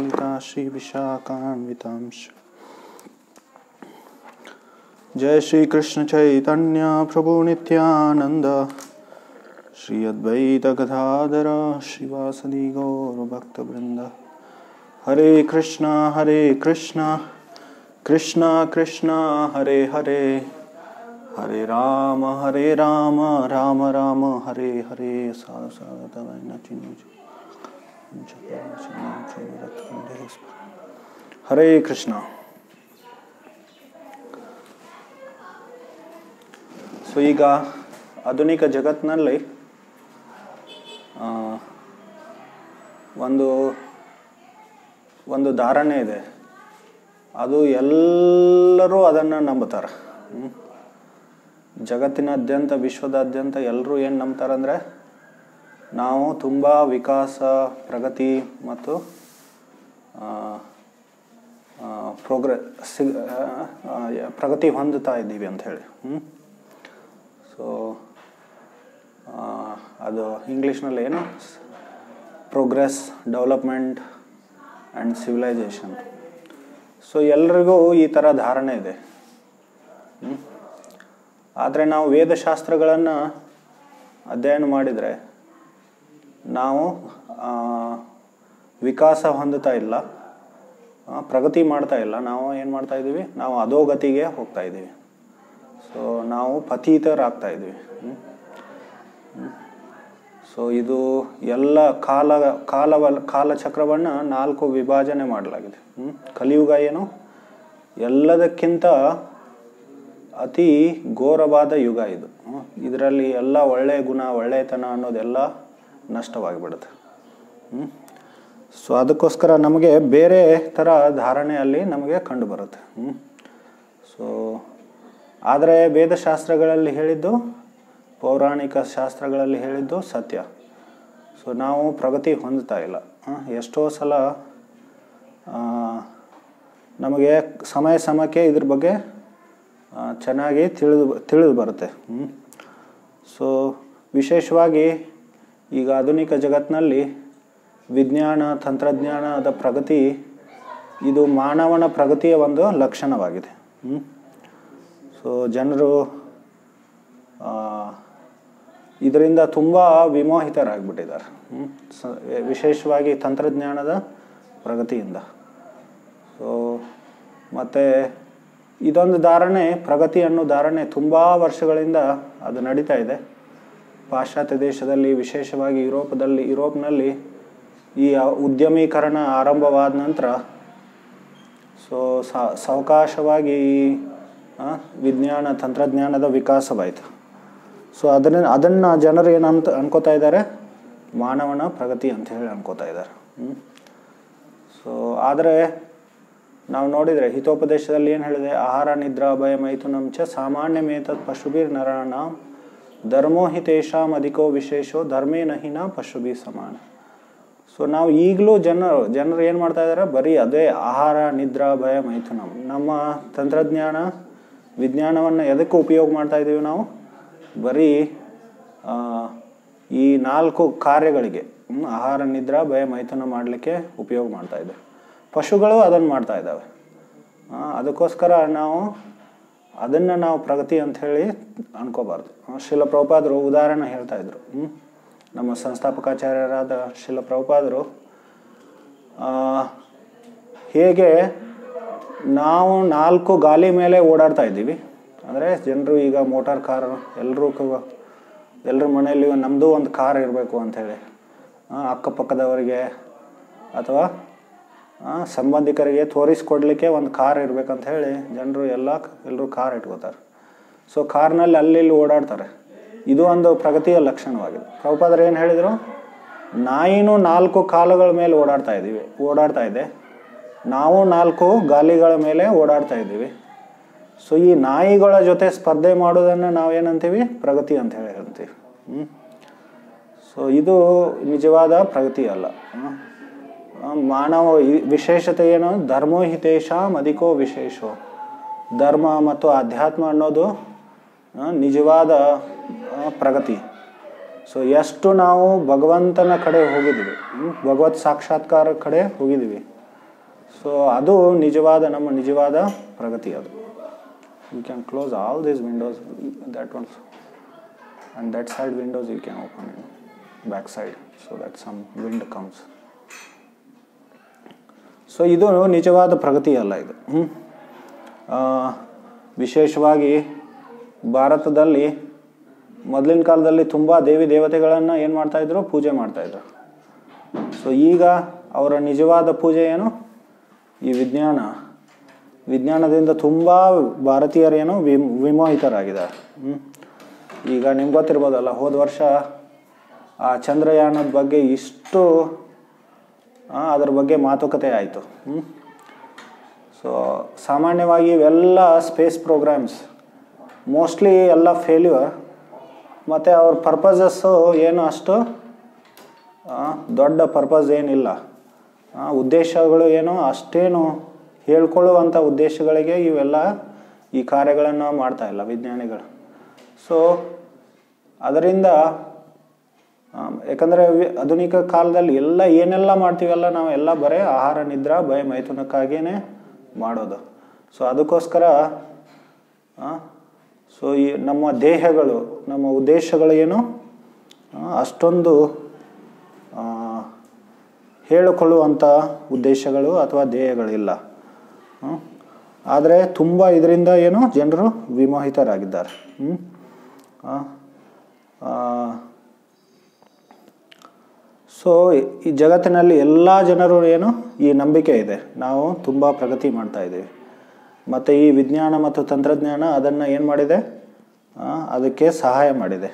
ललिता श्री विशाखान्वितांश। जय श्री कृष्ण चैतन्य प्रभु नित्यानंद श्री अद्वैत गदाधर श्रीवासदि गौर भक्त वृंद। हरे कृष्णा कृष्णा कृष्णा हरे हरे, हरे राम राम राम हरे हरे। साधु साधु हरे कृष्ण। ಸೊ ಈಗ ಆಧುನಿಕ ಜಗತ್ತಿನಲ್ಲಿ ಒಂದು ಧಾರಣೆ ಇದೆ, ಅದು ಎಲ್ಲರೂ ಅದನ್ನು ನಂಬುತ್ತಾರೆ. ಜಗತ್ತಿನಾದ್ಯಂತ ವಿಶ್ವದಾದ್ಯಂತ ಎಲ್ಲರೂ ಏನು ನಂಬ್ತಾರಂದರೆ ನಾವು ತುಂಬ ವಿಕಾಸ ಪ್ರಗತಿ ಮತ್ತು ಪ್ರಗತಿ ಹೊಂದುತ್ತಾ ಇದ್ದೀವಿ ಅಂತ ಹೇಳಿ. ಸೊ ಅದು ಇಂಗ್ಲೀಷ್ನಲ್ಲಿ ಏನು progress, development and civilisation. So ಎಲ್ರಿಗೂ ಈ ಥರ ಧಾರಣೆ ಇದೆ. ಆದರೆ ನಾವು ವೇದಶಾಸ್ತ್ರಗಳನ್ನು ಅಧ್ಯಯನ ಮಾಡಿದರೆ ನಾವು ವಿಕಾಸ ಹೊಂದುತ್ತಾ ಇಲ್ಲ, ಪ್ರಗತಿ ಮಾಡ್ತಾ ಇಲ್ಲ. ನಾವು ಏನು ಮಾಡ್ತಾ ಇದ್ದೀವಿ, ನಾವು ಅಧೋಗತಿಗೆ ಹೋಗ್ತಾ ಇದ್ದೀವಿ. ಸೊ ನಾವು ಪತೀತರಾಗ್ತಾ ಇದ್ದೀವಿ. ಸೊ ಇದು ಎಲ್ಲ ಕಾಲಚಕ್ರವನ್ನು 4 ವಿಭಾಜನೆ ಮಾಡಲಾಗಿದೆ. ಕಲಿಯುಗ ಏನು ಎಲ್ಲದಕ್ಕಿಂತ ಅತಿ ಘೋರವಾದ ಯುಗ ಇದು. ಇದರಲ್ಲಿ ಎಲ್ಲ ಒಳ್ಳೆಯ ಗುಣ ಒಳ್ಳೆಯತನ ಅನ್ನೋದೆಲ್ಲ ನಷ್ಟವಾಗಿಬಿಡುತ್ತೆ. ಸೊ ಅದಕ್ಕೋಸ್ಕರ ನಮಗೆ ಬೇರೆ ಥರ ಧಾರಣೆಯಲ್ಲಿ ನಮಗೆ ಕಂಡು ಬರುತ್ತೆ. ಸೊ ಆದರೆ ವೇದಶಾಸ್ತ್ರಗಳಲ್ಲಿ ಹೇಳಿದ್ದು, ಪೌರಾಣಿಕ ಶಾಸ್ತ್ರಗಳಲ್ಲಿ ಹೇಳಿದ್ದು ಸತ್ಯ. ಸೊ ನಾವು ಪ್ರಗತಿ ಹೊಂದುತ್ತಾ ಇಲ್ಲ. ಎಷ್ಟೋ ಸಲ ನಮಗೆ ಸಮಯಕ್ಕೆ ಇದ್ರ ಬಗ್ಗೆ ಚೆನ್ನಾಗಿ ತಿಳಿದು ಬರುತ್ತೆ. ಸೊ ವಿಶೇಷವಾಗಿ ಈಗ ಆಧುನಿಕ ಜಗತ್ತಿನಲ್ಲಿ ವಿಜ್ಞಾನ ತಂತ್ರಜ್ಞಾನದ ಪ್ರಗತಿ ಇದು ಮಾನವನ ಪ್ರಗತಿಯ ಒಂದು ಲಕ್ಷಣವಾಗಿದೆ. ಸೊ ಜನರು ಇದರಿಂದ ತುಂಬ ವಿಮೋಹಿತರಾಗಿಬಿಟ್ಟಿದ್ದಾರೆ, ವಿಶೇಷವಾಗಿ ತಂತ್ರಜ್ಞಾನದ ಪ್ರಗತಿಯಿಂದ. ಸೊ ಮತ್ತು ಇದೊಂದು ಧಾರಣೆ, ಪ್ರಗತಿ ಅನ್ನೋ ಧಾರಣೆ ತುಂಬ ವರ್ಷಗಳಿಂದ ಅದು ನಡೀತಾ ಇದೆ. ಪಾಶ್ಚಾತ್ಯ ದೇಶದಲ್ಲಿ, ವಿಶೇಷವಾಗಿ ಯುರೋಪ್ನಲ್ಲಿ ಈ ಉದ್ಯಮೀಕರಣ ಆರಂಭವಾದ ನಂತರ ಸೊ ಸಾವಕಾಶವಾಗಿ ಈ ವಿಜ್ಞಾನ ತಂತ್ರಜ್ಞಾನದ ವಿಕಾಸವಾಯಿತು. ಸೊ ಅದನ್ನು ಜನರು ಏನಂತ ಅನ್ಕೋತಾ ಇದ್ದಾರೆ, ಮಾನವನ ಪ್ರಗತಿ ಅಂತ ಹೇಳಿ ಅನ್ಕೋತಾ ಇದ್ದಾರೆ. ಸೊ ಆದರೆ ನಾವು ನೋಡಿದರೆ ಹಿತೋಪದೇಶದಲ್ಲಿ ಏನು ಹೇಳಿದೆ, ಆಹಾರ ನಿದ್ರಾ ಭಯ ಮೈಥುನಂ ಚ ಸಾಮಾನ್ಯಮೇತತ್ ಪಶುಭಿರ್ ನರಾಣಾಂ ಧರ್ಮೋ ಹಿ ತೇಷಾಂ ಅಧಿಕೋ ವಿಶೇಷೋ ಧರ್ಮೇ ನಹಿನ ಪಶುಭಿ ಸಮಾನ. ಸೊ ನಾವು ಈಗಲೂ ಜನರು ಏನು ಮಾಡ್ತಾ ಇದ್ದಾರೆ, ಬರೀ ಅದೇ ಆಹಾರ ನಿದ್ರಾ ಭಯ ಮೈಥುನಂ. ನಮ್ಮ ತಂತ್ರಜ್ಞಾನ ವಿಜ್ಞಾನವನ್ನು ಎದಕ್ಕೆ ಉಪಯೋಗ ಮಾಡ್ತಾ ಇದ್ದೀವಿ ನಾವು, ಬರೀ ಈ 4 ಕಾರ್ಯಗಳಿಗೆ, ಆಹಾರ ನಿದ್ರಾ ಭಯ ಮೈಥುನ ಮಾಡಲಿಕ್ಕೆ ಉಪಯೋಗ ಮಾಡ್ತಾ ಇದ್ದೇವೆ. ಪಶುಗಳು ಅದನ್ನು ಮಾಡ್ತಾ ಇದ್ದಾವೆ. ಅದಕ್ಕೋಸ್ಕರ ಅದನ್ನು ನಾವು ಪ್ರಗತಿ ಅಂಥೇಳಿ ಅನ್ಕೋಬಾರ್ದು. ಶ್ರೀಲ ಪ್ರಭುಪಾದರು ಉದಾಹರಣೆ ಹೇಳ್ತಾ ಇದ್ರು. ನಮ್ಮ ಸಂಸ್ಥಾಪಕಾಚಾರ್ಯರಾದ ಶ್ರೀಲ ಪ್ರಭುಪಾದರು ಹೇಗೆ ನಾವು 4 ಗಾಲಿ ಮೇಲೆ ಓಡಾಡ್ತಾ ಇದ್ದೀವಿ. ಅಂದರೆ ಜನರು ಈಗ ಮೋಟಾರ್ ಕಾರ್, ಎಲ್ಲರ ಮನೆಯಲ್ಲಿ ನಮ್ಮದು ಒಂದು ಕಾರ್ ಇರಬೇಕು ಅಂಥೇಳಿ, ಅಕ್ಕಪಕ್ಕದವರಿಗೆ ಅಥವಾ ಸಂಬಂಧಿಕರಿಗೆ ತೋರಿಸ್ಕೊಡ್ಲಿಕ್ಕೆ ಒಂದು ಕಾರ್ ಇರಬೇಕಂತ ಹೇಳಿ ಜನರು ಎಲ್ಲರೂ ಕಾರ್ ಇಟ್ಕೋತಾರೆ. ಸೊ ಕಾರ್ನಲ್ಲಿ ಅಲ್ಲಿ ಓಡಾಡ್ತಾರೆ. ಇದು ಒಂದು ಪ್ರಗತಿಯ ಲಕ್ಷಣವಾಗಿದೆ. ಪ್ರಭುಪಾದರು ಏನು ಹೇಳಿದರು, ನಾಯಿನೂ 4 ಕಾಲುಗಳ ಮೇಲೆ ಓಡಾಡ್ತಾ ಇದೆ, ನಾವು 4 ಗಾಲಿಗಳ ಮೇಲೆ ಓಡಾಡ್ತಾ ಇದ್ದೀವಿ. ಸೊ ಈ ನಾಯಿಗಳ ಜೊತೆ ಸ್ಪರ್ಧೆ ಮಾಡೋದನ್ನು ನಾವೇನಂತೀವಿ, ಪ್ರಗತಿ ಅಂತ ಹೇಳಿ ಹೇಳ್ತೀವಿ. ಸೊ ಇದು ನಿಜವಾದ ಪ್ರಗತಿ ಅಲ್ಲ. ಮಾನವ ವಿಶೇಷತೆ ಏನು, ಧರ್ಮೋ ಹಿತೇಷಾಂ ಅಧಿಕೋ ವಿಶೇಷೋ. ಧರ್ಮ ಮತ್ತು ಆಧ್ಯಾತ್ಮ ಅನ್ನೋದು ನಿಜವಾದ ಪ್ರಗತಿ. ಸೊ ಎಷ್ಟು ನಾವು ಭಗವಂತನ ಕಡೆ ಹೋಗಿದ್ದೀವಿ, ಭಗವತ್ ಸಾಕ್ಷಾತ್ಕಾರ ಕಡೆ ಹೋಗಿದ್ದೀವಿ, ಸೊ ಅದು ನಿಜವಾದ ನಮ್ಮ ನಿಜವಾದ ಪ್ರಗತಿ ಅದು. You can close all these windows, that ones and that side windows you can open in back side so that some wind comes. So ಇದು ನಿಜವಾದ ಪ್ರಗತಿ ಅಲ್ಲ ಇದು. ವಿಶೇಷವಾಗಿ ಭಾರತದಲ್ಲಿ ಮೊದಲಿನ ಕಾಲದಲ್ಲಿ ತುಂಬ ದೇವಿ ದೇವತೆಗಳನ್ನು ಏನು ಮಾಡ್ತಾಯಿದ್ರು, ಪೂಜೆ ಮಾಡ್ತಾಯಿದ್ರು. ಸೊ ಈಗ ಅವರ ನಿಜವಾದ ಪೂಜೆ ಏನು, ಈ ವಿಜ್ಞಾನದಿಂದ ತುಂಬ ಭಾರತೀಯರೇನು ವಿಮೋಹಿತರಾಗಿದ್ದಾರೆ. ಈಗ ನಿಮ್ಗೆ ಗೊತ್ತಿರ್ಬೋದಲ್ಲ, ಹೋದ ವರ್ಷ ಆ ಚಂದ್ರಯಾನದ ಬಗ್ಗೆ ಇಷ್ಟು ಅದರ ಬಗ್ಗೆ ಮಾತುಕತೆ ಆಯಿತು. ಸೊ ಸಾಮಾನ್ಯವಾಗಿ ಇವೆಲ್ಲ ಸ್ಪೇಸ್ ಪ್ರೋಗ್ರಾಮ್ಸ್ ಮೋಸ್ಟ್ಲಿ ಎಲ್ಲ ಫೇಲ್ಯೂರ್, ಮತ್ತು ಅವ್ರ ಪರ್ಪಸಸ್ಸು ಏನು ಅಷ್ಟು ದೊಡ್ಡ ಪರ್ಪಸ್ ಏನಿಲ್ಲ, ಉದ್ದೇಶಗಳು ಏನು ಅಷ್ಟೇನು ಹೇಳ್ಕೊಳ್ಳುವಂಥ ಉದ್ದೇಶಗಳಿಗೆ ಇವೆಲ್ಲ ಈ ಕಾರ್ಯಗಳನ್ನು ಮಾಡ್ತಾಯಿಲ್ಲ ವಿಜ್ಞಾನಿಗಳು. ಸೊ ಅದರಿಂದ ಯಾಕಂದರೆ ಆಧುನಿಕ ಕಾಲದಲ್ಲಿ ಎಲ್ಲ ಏನೆಲ್ಲ ಮಾಡ್ತೀವಲ್ಲ ನಾವು ಎಲ್ಲ ಬರೀ ಆಹಾರ, ನಿದ್ರಾ, ಭಯ, ಮೈಥುನಕ್ಕಾಗಿಯೇ ಮಾಡೋದು. ಸೊ ಅದಕ್ಕೋಸ್ಕರ ಸೊ ಈ ನಮ್ಮ ದೇಹಗಳು, ನಮ್ಮ ಉದ್ದೇಶಗಳು ಏನು ಅಷ್ಟೊಂದು ಹೇಳಿಕೊಳ್ಳುವಂಥ ಉದ್ದೇಶಗಳು ಅಥವಾ ಧ್ಯೇಯಗಳಿಲ್ಲ. ಆದರೆ ತುಂಬ ಇದರಿಂದ ಏನು ಜನರು ವಿಮೋಹಿತರಾಗಿದ್ದಾರೆ. ಸೊ ಈ ಜಗತ್ತಿನಲ್ಲಿ ಎಲ್ಲ ಜನರು ಏನು ಈ ನಂಬಿಕೆ ಇದೆ, ನಾವು ತುಂಬ ಪ್ರಗತಿ ಮಾಡ್ತಾ ಇದ್ದೀವಿ. ಮತ್ತು ಈ ವಿಜ್ಞಾನ ಮತ್ತು ತಂತ್ರಜ್ಞಾನ ಅದನ್ನು ಏನು ಮಾಡಿದೆ, ಅದಕ್ಕೆ ಸಹಾಯ ಮಾಡಿದೆ.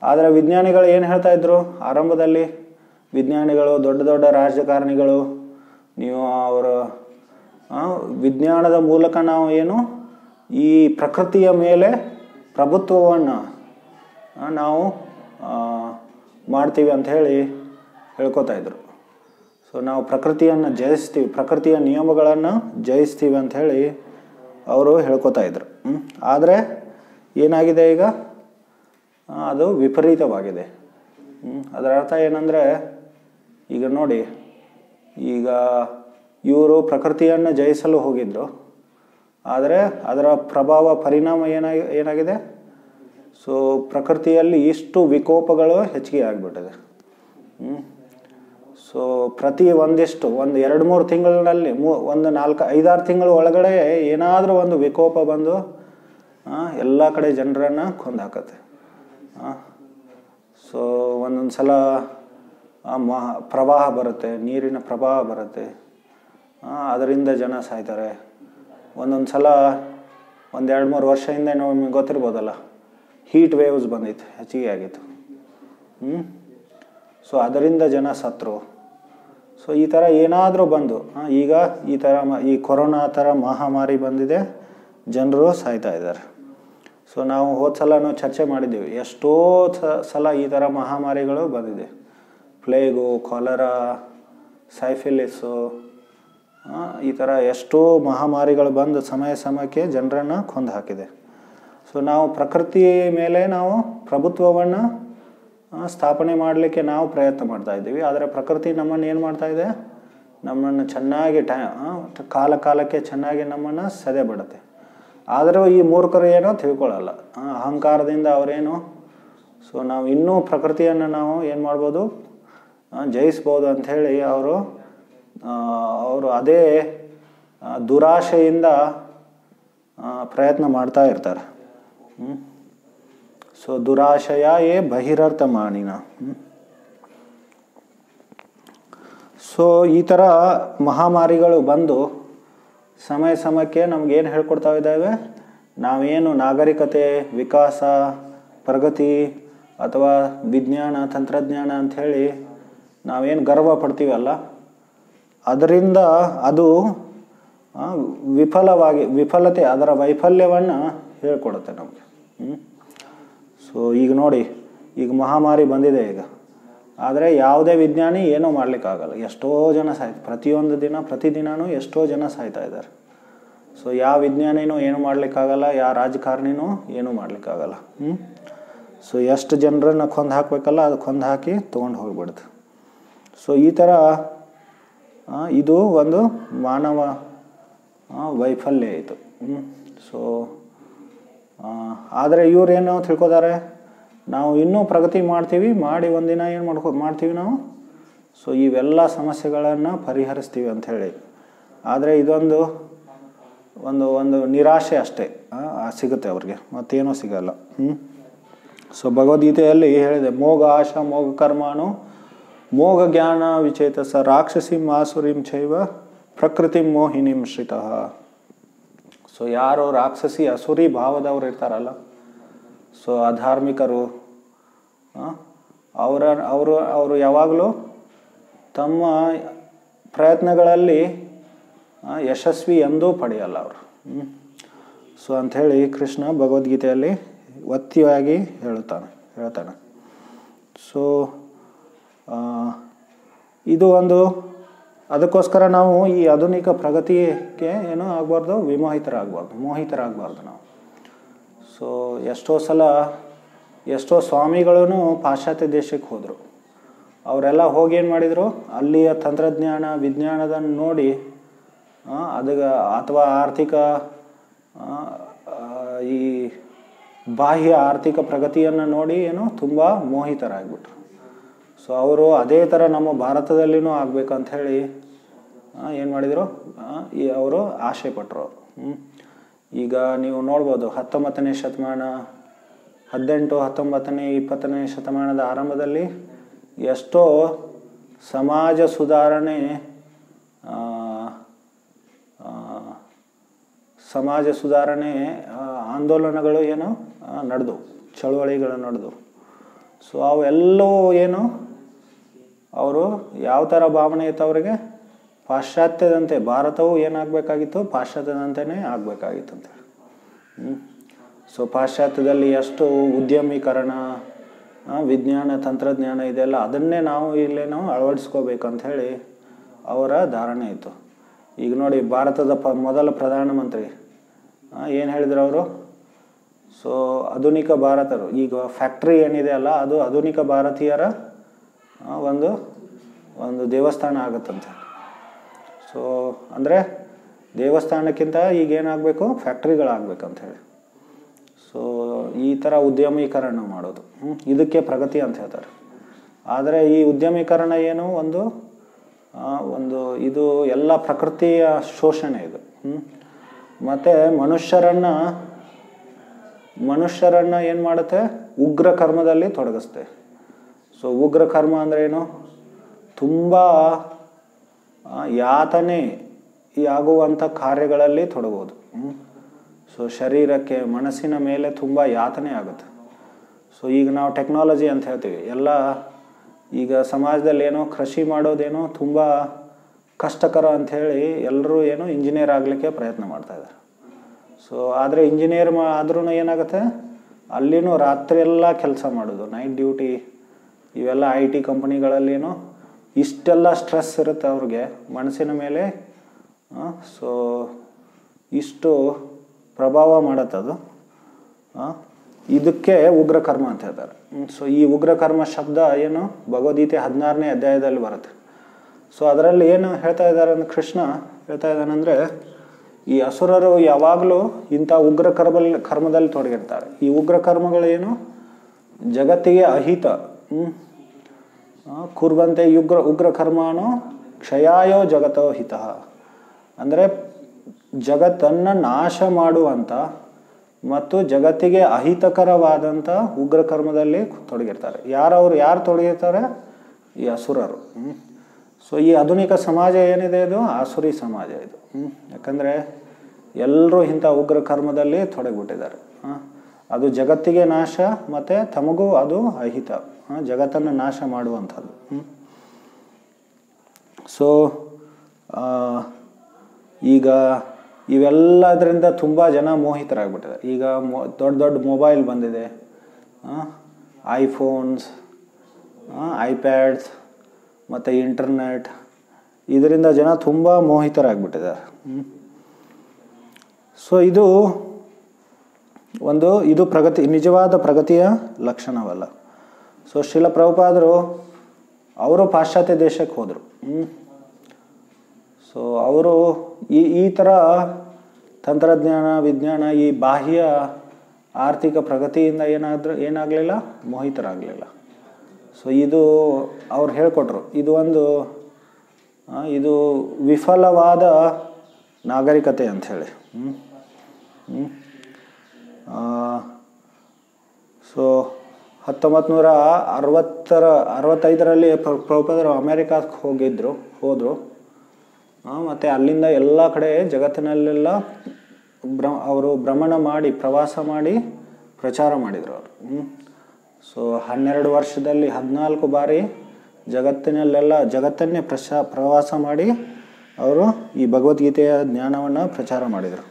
ಆದರೆ ವಿಜ್ಞಾನಿಗಳು ಏನು ಹೇಳ್ತಾ ಇದ್ರು ಆರಂಭದಲ್ಲಿ, ವಿಜ್ಞಾನಿಗಳು ದೊಡ್ಡ ದೊಡ್ಡ ರಾಜಕಾರಣಿಗಳು, ನೀವು ಅವರ ವಿಜ್ಞಾನದ ಮೂಲಕ ನಾವು ಏನು ಈ ಪ್ರಕೃತಿಯ ಮೇಲೆ ಪ್ರಭುತ್ವವನ್ನು ನಾವು ಮಾಡ್ತೀವಿ ಅಂತ ಹೇಳಿ ಹೇಳ್ಕೊತಾ ಇದ್ರು. ಸೊ ನಾವು ಪ್ರಕೃತಿಯನ್ನು ಜಯಿಸ್ತೀವಿ, ಪ್ರಕೃತಿಯ ನಿಯಮಗಳನ್ನು ಜಯಿಸ್ತೀವಿ ಅಂತ ಹೇಳಿ ಅವರು ಹೇಳ್ಕೊತಾ ಇದ್ರು. ಆದರೆ ಏನಾಗಿದೆ ಈಗ, ಅದು ವಿಪರೀತವಾಗಿದೆ. ಅದರ ಅರ್ಥ ಏನಂದರೆ, ಈಗ ನೋಡಿ, ಈಗ ಇವರು ಪ್ರಕೃತಿಯನ್ನು ಜಯಿಸಲು ಹೋಗಿದ್ರು, ಆದರೆ ಅದರ ಪ್ರಭಾವ ಪರಿಣಾಮ ಏನಾಗಿದೆ, ಸೊ ಪ್ರಕೃತಿಯಲ್ಲಿ ಇಷ್ಟು ವಿಕೋಪಗಳು ಹೆಚ್ಚಿಗೆ ಆಗಿಬಿಟ್ಟಿದೆ. ಸೊ ಪ್ರತಿ ಒಂದು 2-3 ತಿಂಗಳಿನಲ್ಲಿ ಒಂದು 4-5-6 ತಿಂಗಳ ಒಳಗಡೆ ಏನಾದರೂ ಒಂದು ವಿಕೋಪ ಬಂದು ಎಲ್ಲ ಕಡೆ ಜನರನ್ನು ಕೊಂದು ಹಾಕತ್ತೆ. ಸೊ ಒಂದೊಂದು ಸಲ ಪ್ರವಾಹ ಬರುತ್ತೆ, ನೀರಿನ ಪ್ರವಾಹ ಬರುತ್ತೆ, ಅದರಿಂದ ಜನ ಸಾಯ್ತಾರೆ. ಒಂದೊಂದು ಸಲ 1-2-3 ವರ್ಷದಿಂದ ನಿಮಗೆ ಗೊತ್ತಿರ್ಬೋದಲ್ಲ, ಹೀಟ್ ವೇವ್ಸ್ ಬಂದಿತ್ತು, ಹೆಚ್ಚಿಗೆ ಆಗಿತ್ತು. ಸೊ ಅದರಿಂದ ಜನ ಸತ್ರು. ಸೊ ಈ ಥರ ಏನಾದರೂ ಬಂದು, ಈಗ ಈ ಕೊರೋನಾ ಥರ ಮಹಾಮಾರಿ ಬಂದಿದೆ, ಜನರು ಸಾಯ್ತಾ ಇದ್ದಾರೆ. ಸೊ ನಾವು ಹೋದ ಸಲನೂ ಚರ್ಚೆ ಮಾಡಿದ್ದೀವಿ, ಎಷ್ಟೋ ಸಲ ಈ ಥರ ಮಹಾಮಾರಿಗಳು ಬಂದಿದೆ. ಪ್ಲೇಗು, ಕಾಲರಾ, ಸೈಫಿಲಿಸ್ಸು, ಈ ಥರ ಎಷ್ಟೋ ಮಹಾಮಾರಿಗಳು ಬಂದು ಸಮಯಕ್ಕೆ ಜನರನ್ನು ಕೊಂದು ಹಾಕಿದೆ. ಸೊ ನಾವು ಪ್ರಕೃತಿ ಮೇಲೆ ನಾವು ಪ್ರಭುತ್ವವನ್ನು ಸ್ಥಾಪನೆ ಮಾಡಲಿಕ್ಕೆ ನಾವು ಪ್ರಯತ್ನ ಮಾಡ್ತಾ ಇದ್ದೀವಿ. ಆದರೆ ಪ್ರಕೃತಿ ನಮ್ಮನ್ನು ಏನು ಮಾಡ್ತಾ ಇದೆ, ನಮ್ಮನ್ನು ಚೆನ್ನಾಗಿ ಕಾಲಕ್ಕೆ ಚೆನ್ನಾಗಿ ನಮ್ಮನ್ನು ಸದೆ ಬಿಡುತ್ತೆ. ಆದರೂ ಈ ಮೂರ್ಖರು ಏನೋ ತಿಳ್ಕೊಳ್ಳಲ್ಲ, ಅಹಂಕಾರದಿಂದ ಅವರೇನು, ಸೊ ನಾವು ಇನ್ನೂ ಪ್ರಕೃತಿಯನ್ನು ನಾವು ಏನು ಮಾಡ್ಬೋದು, ಜಯಿಸ್ಬೋದು ಅಂಥೇಳಿ ಅವರು ಅದೇ ದುರಾಶೆಯಿಂದ ಪ್ರಯತ್ನ ಮಾಡ್ತಾ ಇರ್ತಾರೆ. ಸೊ ದುರಾಶಯ ಬಹಿರರ್ಥ ಮಾನಿನ. ಸೊ ಈ ಥರ ಮಹಾಮಾರಿಗಳು ಬಂದು ಸಮಯಕ್ಕೆ ನಮಗೇನು ಹೇಳ್ಕೊಡ್ತಾ ಇದ್ದಾವೆ, ನಾವೇನು ನಾಗರಿಕತೆ, ವಿಕಾಸ, ಪ್ರಗತಿ ಅಥವಾ ವಿಜ್ಞಾನ ತಂತ್ರಜ್ಞಾನ ಅಂಥೇಳಿ ನಾವೇನು ಗರ್ವ ಪಡ್ತೀವಲ್ಲ, ಅದರಿಂದ ಅದು ವಿಫಲತೆ, ಅದರ ವೈಫಲ್ಯವನ್ನು ಹೇಳ್ಕೊಡುತ್ತೆ ನಮಗೆ. ಸೊ ಈಗ ನೋಡಿ, ಈಗ ಮಹಾಮಾರಿ ಬಂದಿದೆ ಈಗ, ಆದರೆ ಯಾವುದೇ ವಿಜ್ಞಾನಿ ಏನೂ ಮಾಡಲಿಕ್ಕಾಗಲ್ಲ. ಎಷ್ಟೋ ಜನ ಪ್ರತಿದಿನವೂ ಎಷ್ಟೋ ಜನ ಸಾಯ್ತಾ ಇದ್ದಾರೆ. ಸೊ ಯಾವ ವಿಜ್ಞಾನಿನೂ ಏನೂ ಮಾಡಲಿಕ್ಕಾಗಲ್ಲ, ಯಾವ ರಾಜಕಾರಣಿನೂ ಏನೂ ಮಾಡಲಿಕ್ಕಾಗಲ್ಲ. ಸೊ ಎಷ್ಟು ಜನರನ್ನು ಕೊಂದು ಹಾಕಬೇಕಲ್ಲ, ಅದು ಕೊಂದು ಹಾಕಿ ತೊಗೊಂಡು ಹೋಗ್ಬಿಡುತ್ತೆ. ಸೊ ಈ ಥರ ಇದು ಒಂದು ಮಾನವ ವೈಫಲ್ಯ ಇದು. ಸೊ ಆದರೆ ಇವರೇನೋ ತಿಳ್ಕೊತಾರೆ, ನಾವು ಇನ್ನೂ ಪ್ರಗತಿ ಮಾಡಿ ಒಂದಿನ ಏನು ಮಾಡ್ತೀವಿ ನಾವು, ಸೊ ಇವೆಲ್ಲ ಸಮಸ್ಯೆಗಳನ್ನು ಪರಿಹರಿಸ್ತೀವಿ ಅಂಥೇಳಿ. ಆದರೆ ಇದೊಂದು ಒಂದು ನಿರಾಶೆ ಅಷ್ಟೇ ಸಿಗುತ್ತೆ ಅವ್ರಿಗೆ, ಮತ್ತೇನೂ ಸಿಗಲ್ಲ. ಸೊ ಭಗವದ್ಗೀತೆಯಲ್ಲಿ ಹೇಳಿದೆ, ಮೋಗ ಆಶಾ ಮೋಗ ಕರ್ಮಾನು ಮೋಗ ಜ್ಞಾನ ವಿಚೇತಸ ರಾಕ್ಷಸಿಂ ಆಸುರಿಂ ಚೈವ ಪ್ರಕೃತಿ ಮೋಹಿನಿಂ ಶ್ರಿತಃ. ಸೊ ಯಾರು ರಾಕ್ಷಸಿ ಅಸುರಿ ಭಾವದವ್ರು ಇರ್ತಾರಲ್ಲ, ಸೊ ಅಧಾರ್ಮಿಕರು, ಅವರು ಯಾವಾಗಲೂ ತಮ್ಮ ಪ್ರಯತ್ನಗಳಲ್ಲಿ ಯಶಸ್ವಿ ಎಂದೂ ಪಡೆಯಲ್ಲ ಅವರು. ಸೊ ಅಂಥೇಳಿ ಕೃಷ್ಣ ಭಗವದ್ಗೀತೆಯಲ್ಲಿ ಒತ್ತಿಯಾಗಿ ಹೇಳ್ತಾನೆ. ಸೊ ಇದು ಅದಕ್ಕೋಸ್ಕರ ನಾವು ಈ ಆಧುನಿಕ ಪ್ರಗತಿಗೆ ಏನೂ ಆಗಬಾರ್ದು, ಮೋಹಿತರಾಗಬಾರ್ದು ನಾವು. ಸೊ ಎಷ್ಟೋ ಸ್ವಾಮಿಗಳೂ ಪಾಶ್ಚಾತ್ಯ ದೇಶಕ್ಕೆ ಹೋದರು. ಅವರೆಲ್ಲ ಹೋಗಿ ಏನು ಮಾಡಿದರು, ಅಲ್ಲಿಯ ತಂತ್ರಜ್ಞಾನ ವಿಜ್ಞಾನದನ್ನು ನೋಡಿ ಅಥವಾ ಆರ್ಥಿಕ ಈ ಬಾಹ್ಯ ಆರ್ಥಿಕ ಪ್ರಗತಿಯನ್ನು ನೋಡಿ ತುಂಬ ಮೋಹಿತರಾಗ್ಬಿಟ್ರು. ಸೊ ಅವರು ಅದೇ ಥರ ನಮ್ಮ ಭಾರತದಲ್ಲಿನೂ ಆಗ್ಬೇಕಂತ ಹೇಳಿ ಏನು ಮಾಡಿದರು, ಅವರು ಆಸೆ ಪಟ್ಟರು. ಈಗ ನೀವು ನೋಡ್ಬೋದು 19ನೇ ಶತಮಾನ 18, 19ನೇ 20ನೇ ಶತಮಾನದ ಆರಂಭದಲ್ಲಿ ಎಷ್ಟೋ ಸಮಾಜ ಸುಧಾರಣೆ ಆಂದೋಲನಗಳು ನಡೆದು, ಚಳುವಳಿಗಳು ನಡೆದು. ಸೊ ಅವೆಲ್ಲವೂ ಅವರು ಯಾವ ಥರ ಭಾವನೆ ಇತ್ತು ಅವರಿಗೆ, ಪಾಶ್ಚಾತ್ಯದಂತೆ ಭಾರತವು ಏನಾಗಬೇಕಾಗಿತ್ತು, ಪಾಶ್ಚಾತ್ಯದಂತೆಯೇ ಆಗಬೇಕಾಗಿತ್ತು ಅಂತೇಳಿ. ಸೊ ಪಾಶ್ಚಾತ್ಯದಲ್ಲಿ ಎಷ್ಟು ಉದ್ಯಮೀಕರಣ, ವಿಜ್ಞಾನ ತಂತ್ರಜ್ಞಾನ ಇದೆಲ್ಲ, ಅದನ್ನೇ ನಾವು ಇಲ್ಲೇನೋ ಅಳವಡಿಸ್ಕೋಬೇಕಂತ ಹೇಳಿ ಅವರ ಧಾರಣೆ ಇತ್ತು. ಈಗ ನೋಡಿ, ಭಾರತದ ಮೊದಲ ಪ್ರಧಾನಮಂತ್ರಿ ಏನು ಹೇಳಿದ್ರು ಅವರು, ಸೊ ಆಧುನಿಕ ಭಾರತರು, ಈಗ ಫ್ಯಾಕ್ಟ್ರಿ ಏನಿದೆ ಅಲ್ಲ, ಅದು ಆಧುನಿಕ ಭಾರತೀಯರ ಒಂದು ದೇವಸ್ಥಾನ ಆಗುತ್ತಂತೆ. ಸೊ ಅಂದರೆ ದೇವಸ್ಥಾನಕ್ಕಿಂತ ಈಗ ಏನಾಗಬೇಕು, ಫ್ಯಾಕ್ಟ್ರಿಗಳಾಗಬೇಕಂತ ಹೇಳಿ. ಸೊ ಈ ಥರ ಉದ್ಯಮೀಕರಣ ಮಾಡೋದು, ಇದಕ್ಕೆ ಪ್ರಗತಿ ಅಂತ ಹೇಳ್ತಾರೆ. ಆದರೆ ಈ ಉದ್ಯಮೀಕರಣ ಏನು ಇದು ಎಲ್ಲ ಪ್ರಕೃತಿಯ ಶೋಷಣೆ ಇದು. ಮತ್ತು ಮನುಷ್ಯರನ್ನು ಏನು ಮಾಡುತ್ತೆ, ಉಗ್ರ ಕರ್ಮದಲ್ಲಿ ತೊಡಗಿಸುತ್ತೆ. ಸೊ ಉಗ್ರ ಕರ್ಮ ಅಂದರೆ ಏನು, ತುಂಬ ಯಾತನೆ ಆಗುವಂಥ ಕಾರ್ಯಗಳಲ್ಲಿ ತೊಡಗೋದು. ಸೊ ಶರೀರಕ್ಕೆ ಮನಸ್ಸಿನ ಮೇಲೆ ತುಂಬ ಯಾತನೆ ಆಗುತ್ತೆ. ಸೊ ಈಗ ನಾವು ಟೆಕ್ನಾಲಜಿ ಅಂತ ಹೇಳ್ತೀವಿ, ಎಲ್ಲ ಈಗ ಸಮಾಜದಲ್ಲಿ ಕೃಷಿ ಮಾಡೋದೇನೋ ತುಂಬ ಕಷ್ಟಕರ ಅಂಥೇಳಿ ಎಲ್ಲರೂ ಇಂಜಿನಿಯರ್ ಆಗಲಿಕ್ಕೆ ಪ್ರಯತ್ನ ಮಾಡ್ತಾಯಿದ್ದಾರೆ. ಸೊ ಆದರೆ ಇಂಜಿನಿಯರ್ ಆದ್ರೂ ಏನಾಗುತ್ತೆ, ಅಲ್ಲಿನೂ ರಾತ್ರಿ ಎಲ್ಲ ಕೆಲಸ ಮಾಡೋದು, ನೈಟ್ ಡ್ಯೂಟಿ, ಇವೆಲ್ಲ IT ಕಂಪ್ನಿಗಳಲ್ಲೇನೋ ಇಷ್ಟೆಲ್ಲ ಸ್ಟ್ರೆಸ್ ಇರುತ್ತೆ ಅವ್ರಿಗೆ ಮನಸ್ಸಿನ ಮೇಲೆ. ಸೊ ಇಷ್ಟು ಪ್ರಭಾವ ಮಾಡುತ್ತದು. ಇದಕ್ಕೆ ಉಗ್ರ ಕರ್ಮ ಅಂತ ಹೇಳ್ತಾರೆ. ಸೊ ಈ ಉಗ್ರ ಕರ್ಮ ಶಬ್ದ ಭಗವದ್ಗೀತೆ 16ನೇ ಅಧ್ಯಾಯದಲ್ಲಿ ಬರುತ್ತೆ. ಸೊ ಅದರಲ್ಲಿ ಏನು ಹೇಳ್ತಾ ಇದ್ದಾರೆ ಅಂದ್ರೆ, ಕೃಷ್ಣ ಹೇಳ್ತಾ ಇದ್ದಾನೆಂದರೆ, ಈ ಅಸುರರು ಯಾವಾಗಲೂ ಇಂಥ ಉಗ್ರ ಕರ್ಮದಲ್ಲಿ ತೊಡಗಿರ್ತಾರೆ. ಈ ಉಗ್ರ ಕರ್ಮಗಳೇನು, ಜಗತ್ತಿಗೆ ಅಹಿತ. ಕುರ್ವಂತೆ ಉಗ್ರ ಕರ್ಮಾನೋ ಕ್ಷಯಾಯೋ ಜಗತೋ ಹಿತ. ಅಂದರೆ ಜಗತ್ತನ್ನು ನಾಶ ಮಾಡುವಂಥ ಮತ್ತು ಜಗತ್ತಿಗೆ ಅಹಿತಕರವಾದಂಥ ಉಗ್ರ ಕರ್ಮದಲ್ಲಿ ತೊಡಗಿರ್ತಾರೆ. ಯಾರು ತೊಡಗಿರ್ತಾರೆ, ಈ ಅಸುರರು. ಸೊ ಈ ಆಧುನಿಕ ಸಮಾಜ ಏನಿದೆ, ಇದು ಆಸುರಿ ಸಮಾಜ ಇದು. ಯಾಕಂದರೆ ಎಲ್ಲರೂ ಇಂಥ ಉಗ್ರ ಕರ್ಮದಲ್ಲಿ ತೊಡಗಿಬಿಟ್ಟಿದ್ದಾರೆ. ಅದು ಜಗತ್ತಿಗೆ ನಾಶ ಮತ್ತು ತಮಗೂ ಅದು ಅಹಿತ, ಜಗತ್ತನ್ನು ನಾಶ ಮಾಡುವಂಥದ್ದು. ಸೊ ಈಗ ಇವೆಲ್ಲದರಿಂದ ತುಂಬ ಜನ ಮೋಹಿತರಾಗ್ಬಿಟ್ಟಿದ್ದಾರೆ. ಈಗ ದೊಡ್ಡ ಮೊಬೈಲ್ ಬಂದಿದೆ, ಐಫೋನ್ಸ್, ಐಪ್ಯಾಡ್ಸ್ ಮತ್ತು ಇಂಟರ್ನೆಟ್, ಇದರಿಂದ ಜನ ತುಂಬ ಮೋಹಿತರಾಗ್ಬಿಟ್ಟಿದ್ದಾರೆ. ಸೊ ಇದು ಪ್ರಗತಿ, ನಿಜವಾದ ಪ್ರಗತಿಯ ಲಕ್ಷಣವಲ್ಲ. ಸೊ ಶ್ರೀಲ ಪ್ರಭುಪಾದರು ಅವರು ಪಾಶ್ಚಾತ್ಯ ದೇಶಕ್ಕೆ ಹೋದರು. ಸೊ ಅವರು ಈ ಥರ ತಂತ್ರಜ್ಞಾನ ವಿಜ್ಞಾನ ಈ ಬಾಹ್ಯ ಆರ್ಥಿಕ ಪ್ರಗತಿಯಿಂದ ಏನಾಗಲಿಲ್ಲ, ಮೋಹಿತರಾಗಲಿಲ್ಲ. ಸೊ ಇದು ಅವ್ರು ಹೇಳ್ಕೊಟ್ರು, ಇದು ವಿಫಲವಾದ ನಾಗರಿಕತೆ ಅಂಥೇಳಿ. ಸೊ 1965ರಲ್ಲಿ ಪ್ರಭುಪಾದರು ಅಮೇರಿಕಾಕ್ಕೆ ಹೋದರು. ಮತ್ತು ಅಲ್ಲಿಂದ ಎಲ್ಲ ಕಡೆ ಜಗತ್ತಿನಲ್ಲೆಲ್ಲ ಅವರು ಭ್ರಮಣ ಮಾಡಿ ಪ್ರವಾಸ ಮಾಡಿ ಪ್ರಚಾರ ಮಾಡಿದರು ಅವರು. ಸೊ 12 ವರ್ಷದಲ್ಲಿ 14 ಬಾರಿ ಜಗತ್ತನ್ನೇ ಪ್ರವಾಸ ಮಾಡಿ ಅವರು ಈ ಭಗವದ್ಗೀತೆಯ ಜ್ಞಾನವನ್ನು ಪ್ರಚಾರ ಮಾಡಿದರು.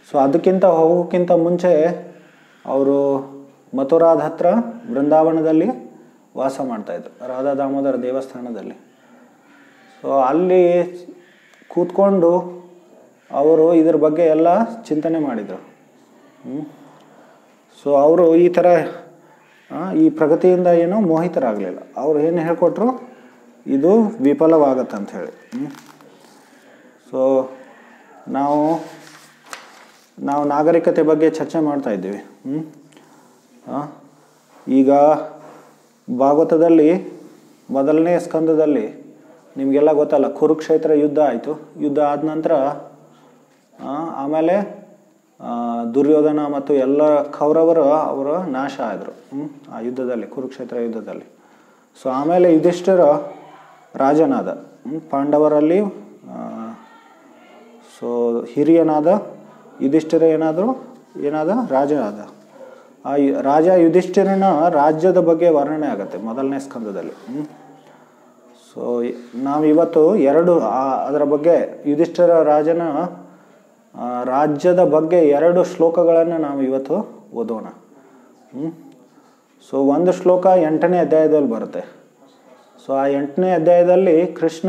ಸೊ ಅದಕ್ಕಿಂತ ಹೋಗೋಕ್ಕಿಂತ ಮುಂಚೆ ಅವರು ಮಥುರಾದ ಹತ್ರ ಬೃಂದಾವನದಲ್ಲಿ ವಾಸ ಮಾಡ್ತಾಯಿದ್ರು, ರಾಧಾ ದಾಮೋದರ ದೇವಸ್ಥಾನದಲ್ಲಿ. ಸೊ ಅಲ್ಲಿ ಕೂತ್ಕೊಂಡು ಅವರು ಇದ್ರ ಬಗ್ಗೆ ಎಲ್ಲ ಚಿಂತನೆ ಮಾಡಿದರು. ಸೊ ಅವರು ಈ ಥರ ಈ ಪ್ರಗತಿಯಿಂದ ಏನೋ ಮೋಹಿತರಾಗಲಿಲ್ಲ. ಅವರು ಏನು ಹೇಳ್ಕೊಟ್ರು, ಇದು ವಿಫಲವಾಗತ್ತಂತ ಹೇಳಿ. ಸೊ ನಾವು ನಾಗರಿಕತೆ ಬಗ್ಗೆ ಚರ್ಚೆ ಮಾಡ್ತಾ ಇದ್ದೀವಿ. ಈಗ ಭಾಗವತದಲ್ಲಿ ಮೊದಲನೇ ಸ್ಕಂದದಲ್ಲಿ ನಿಮಗೆಲ್ಲ ಗೊತ್ತಲ್ಲ, ಕುರುಕ್ಷೇತ್ರ ಯುದ್ಧ ಆಯಿತು. ಯುದ್ಧ ಆದ ನಂತರ ಆಮೇಲೆ ದುರ್ಯೋಧನ ಮತ್ತು ಎಲ್ಲ ಕೌರವರು ಅವರು ನಾಶ ಆದರು ಆ ಯುದ್ಧದಲ್ಲಿ, ಕುರುಕ್ಷೇತ್ರ ಯುದ್ಧದಲ್ಲಿ. ಸೊ ಆಮೇಲೆ ಯುಧಿಷ್ಠಿರ ರಾಜನಾದ, ಪಾಂಡವರಲ್ಲಿ ಸೊ ಹಿರಿಯನಾದ ಯುಧಿಷ್ಠಿರ ಏನಾದ ರಾಜ ಆದ. ಆ ರಾಜ ಯುಧಿಷ್ಠಿರನ ರಾಜ್ಯದ ಬಗ್ಗೆ ವರ್ಣನೆ ಆಗುತ್ತೆ ಮೊದಲನೇ ಸ್ಕಂದದಲ್ಲಿ. ಸೊ ನಾವಿವತ್ತು ಅದರ ಬಗ್ಗೆ ಯುಧಿಷ್ಠಿರ ರಾಜನ ರಾಜ್ಯದ ಬಗ್ಗೆ 2 ಶ್ಲೋಕಗಳನ್ನು ನಾವು ಇವತ್ತು ಓದೋಣ. ಸೊ ಒಂದು ಶ್ಲೋಕ 8ನೇ ಅಧ್ಯಾಯದಲ್ಲಿ ಬರುತ್ತೆ. ಸೊ ಆ 8ನೇ ಅಧ್ಯಾಯದಲ್ಲಿ ಕೃಷ್ಣ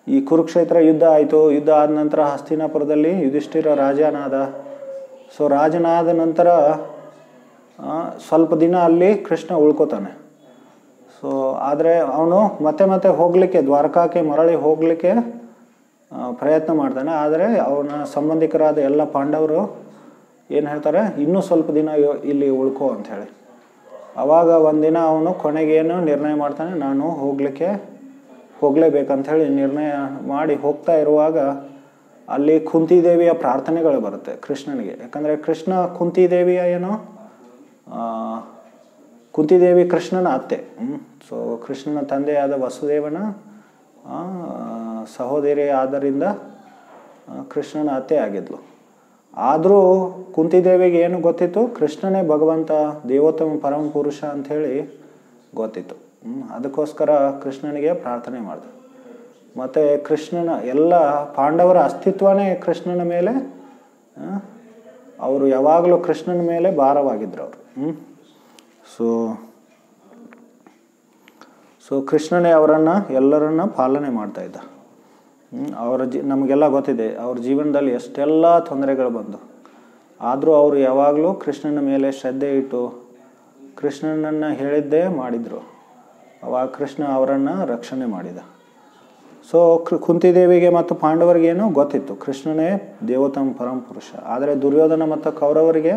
ಈ ಕುರುಕ್ಷೇತ್ರ ಯುದ್ಧ ಆಯಿತು. ಯುದ್ಧ ಆದ ನಂತರ ಹಸ್ತಿನಾಪುರದಲ್ಲಿ ಯುಧಿಷ್ಠಿರ ರಾಜನಾದ. ಸೊ ರಾಜನಾದ ನಂತರ ಸ್ವಲ್ಪ ದಿನ ಅಲ್ಲಿ ಕೃಷ್ಣ ಉಳ್ಕೋತಾನೆ. ಸೊ ಆದರೆ ಅವನು ಮತ್ತೆ ಹೋಗಲಿಕ್ಕೆ, ದ್ವಾರಕಾಕ್ಕೆ ಮರಳಿ ಹೋಗಲಿಕ್ಕೆ ಪ್ರಯತ್ನ ಮಾಡ್ತಾನೆ. ಆದರೆ ಅವನ ಸಂಬಂಧಿಕರಾದ ಎಲ್ಲ ಪಾಂಡವರು ಏನು ಹೇಳ್ತಾರೆ, ಇನ್ನೂ ಸ್ವಲ್ಪ ದಿನ ಇಲ್ಲಿ ಉಳ್ಕೋ ಅಂಥೇಳಿ. ಆವಾಗ ಒಂದಿನ ಅವನು ಕೊನೆಗೇನು ನಿರ್ಣಯ ಮಾಡ್ತಾನೆ, ನಾನು ಹೋಗಲೇಬೇಕಂಥೇಳಿ ನಿರ್ಣಯ ಮಾಡಿ ಹೋಗ್ತಾ ಇರುವಾಗ ಅಲ್ಲಿ ಕುಂತಿದೇವಿಯ ಪ್ರಾರ್ಥನೆಗಳು ಬರುತ್ತೆ ಕೃಷ್ಣನಿಗೆ. ಯಾಕಂದರೆ ಕೃಷ್ಣ ಕುಂತಿದೇವಿ ಕೃಷ್ಣನ ಅತ್ತೆ. ಸೊ ಕೃಷ್ಣನ ತಂದೆಯಾದ ವಸುದೇವನ ಸಹೋದರಿ ಆದ್ದರಿಂದ ಕೃಷ್ಣನ ಅತ್ತೆ ಆಗಿದ್ಲು. ಆದರೂ ಕುಂತಿದೇವಿಗೆ ಏನು ಗೊತ್ತಿತ್ತು, ಕೃಷ್ಣನೇ ಭಗವಂತ, ದೇವೋತ್ತಮ ಪರಮ ಪುರುಷ ಅಂಥೇಳಿ ಗೊತ್ತಿತ್ತು. ಅದಕ್ಕೋಸ್ಕರ ಕೃಷ್ಣನಿಗೆ ಪ್ರಾರ್ಥನೆ ಮಾಡಿದ್ರು. ಮತ್ತು ಕೃಷ್ಣನ ಎಲ್ಲ ಪಾಂಡವರ ಅಸ್ತಿತ್ವನೇ ಕೃಷ್ಣನ ಮೇಲೆ, ಅವರು ಯಾವಾಗಲೂ ಕೃಷ್ಣನ ಮೇಲೆ ಭಾರವಾಗಿದ್ರು ಅವರು. ಸೊ ಕೃಷ್ಣನೇ ಎಲ್ಲರನ್ನ ಪಾಲನೆ ಮಾಡ್ತಾ ಇದ್ದ. ನಮಗೆಲ್ಲ ಗೊತ್ತಿದೆ ಅವ್ರ ಜೀವನದಲ್ಲಿ ಎಷ್ಟೆಲ್ಲ ತೊಂದರೆಗಳು ಬಂದು, ಆದರೂ ಅವರು ಯಾವಾಗಲೂ ಕೃಷ್ಣನ ಮೇಲೆ ಶ್ರದ್ಧೆ ಇಟ್ಟು ಕೃಷ್ಣನನ್ನು ಹೇಳಿದ್ದೇ ಮಾಡಿದರು. ಅವಾಗ ಕೃಷ್ಣ ಅವರನ್ನು ರಕ್ಷಣೆ ಮಾಡಿದ. ಸೊ ಕುಂತಿದೇವಿಗೆ ಮತ್ತು ಪಾಂಡವರಿಗೇನು ಗೊತ್ತಿತ್ತು, ಕೃಷ್ಣನೇ ದೇವೋತ್ತಮ ಪರಮ ಪುರುಷ. ಆದರೆ ದುರ್ಯೋಧನ ಮತ್ತು ಕೌರವರಿಗೆ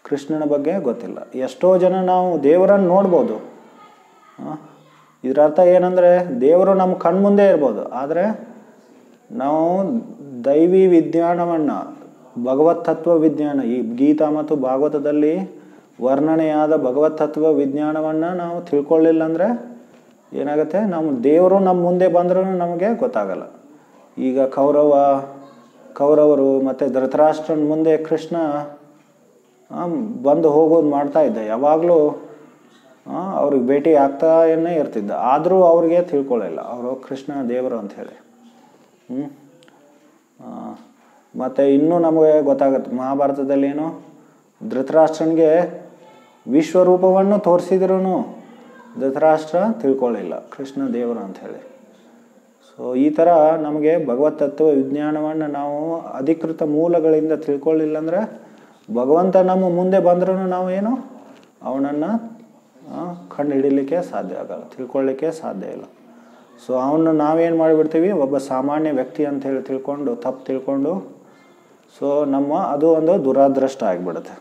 ಕೃಷ್ಣನ ಬಗ್ಗೆ ಗೊತ್ತಿಲ್ಲ. ಎಷ್ಟೋ ಜನ ನಾವು ದೇವರನ್ನು ನೋಡ್ಬೋದು, ಇದರ ಅರ್ಥ ಏನಂದರೆ ದೇವರು ನಮ್ಮ ಕಣ್ಮುಂದೆ ಇರ್ಬೋದು, ಆದರೆ ನಾವು ದೈವಿ ವಿಜ್ಞಾನವನ್ನು, ಭಗವತ್ ತತ್ವ ವಿಜ್ಞಾನ, ಈ ಗೀತಾ ಮತ್ತು ಭಾಗವತದಲ್ಲಿ ವರ್ಣನೆಯಾದ ಭಗವತ್ ತತ್ವ ವಿಜ್ಞಾನವನ್ನು ನಾವು ತಿಳ್ಕೊಳ್ಳಿಲ್ಲ ಅಂದರೆ ಏನಾಗುತ್ತೆ, ದೇವರು ನಮ್ಮ ಮುಂದೆ ಬಂದ್ರೂ ನಮಗೆ ಗೊತ್ತಾಗಲ್ಲ. ಈಗ ಕೌರವರು ಮತ್ತು ಧೃತರಾಷ್ಟ್ರನ ಮುಂದೆ ಕೃಷ್ಣ ಬಂದು ಹೋಗೋದು ಮಾಡ್ತಾ ಇದ್ದ, ಯಾವಾಗಲೂ ಅವ್ರಿಗೆ ಭೇಟಿ ಆಗ್ತಾನೇ ಇರ್ತಿದ್ದ. ಆದರೂ ಅವ್ರಿಗೆ ತಿಳ್ಕೊಳ್ಳಿಲ್ಲ ಅವರು ಕೃಷ್ಣ ದೇವರು ಅಂಥೇಳಿ. ಮತ್ತು ಇನ್ನೂ ನಮಗೆ ಗೊತ್ತಾಗುತ್ತೆ, ಮಹಾಭಾರತದಲ್ಲಿ ಏನು ಧೃತರಾಷ್ಟ್ರನಿಗೆ ವಿಶ್ವರೂಪವನ್ನು ತೋರಿಸಿದ್ರೂ ಧೃತರಾಷ್ಟ್ರ ತಿಳ್ಕೊಳ್ಳಿಲ್ಲ ಕೃಷ್ಣ ದೇವರು ಅಂಥೇಳಿ. ಸೊ ಈ ಥರ ನಮಗೆ ಭಗವತ್ ತತ್ವ ವಿಜ್ಞಾನವನ್ನು ನಾವು ಅಧಿಕೃತ ಮೂಲಗಳಿಂದ ತಿಳ್ಕೊಳ್ಳಿಲ್ಲ ಅಂದರೆ ಭಗವಂತ ನಮ್ಮ ಮುಂದೆ ಬಂದ್ರೂ ನಾವೇನು ಅವನನ್ನು ಕಂಡು ಹಿಡಿಲಿಕ್ಕೆ ಸಾಧ್ಯ ಆಗಲ್ಲ, ತಿಳ್ಕೊಳ್ಳಿಕ್ಕೆ ಸಾಧ್ಯ ಇಲ್ಲ. ಸೊ ಅವನು ನಾವೇನು ಮಾಡಿಬಿಡ್ತೀವಿ, ಒಬ್ಬ ಸಾಮಾನ್ಯ ವ್ಯಕ್ತಿ ಅಂತ ಹೇಳಿ ತಿಳ್ಕೊಂಡು ತಪ್ಪು ತಿಳ್ಕೊಂಡು ಸೊ ಅದು ಒಂದು ದುರಾದೃಷ್ಟ ಆಗಿಬಿಡುತ್ತೆ.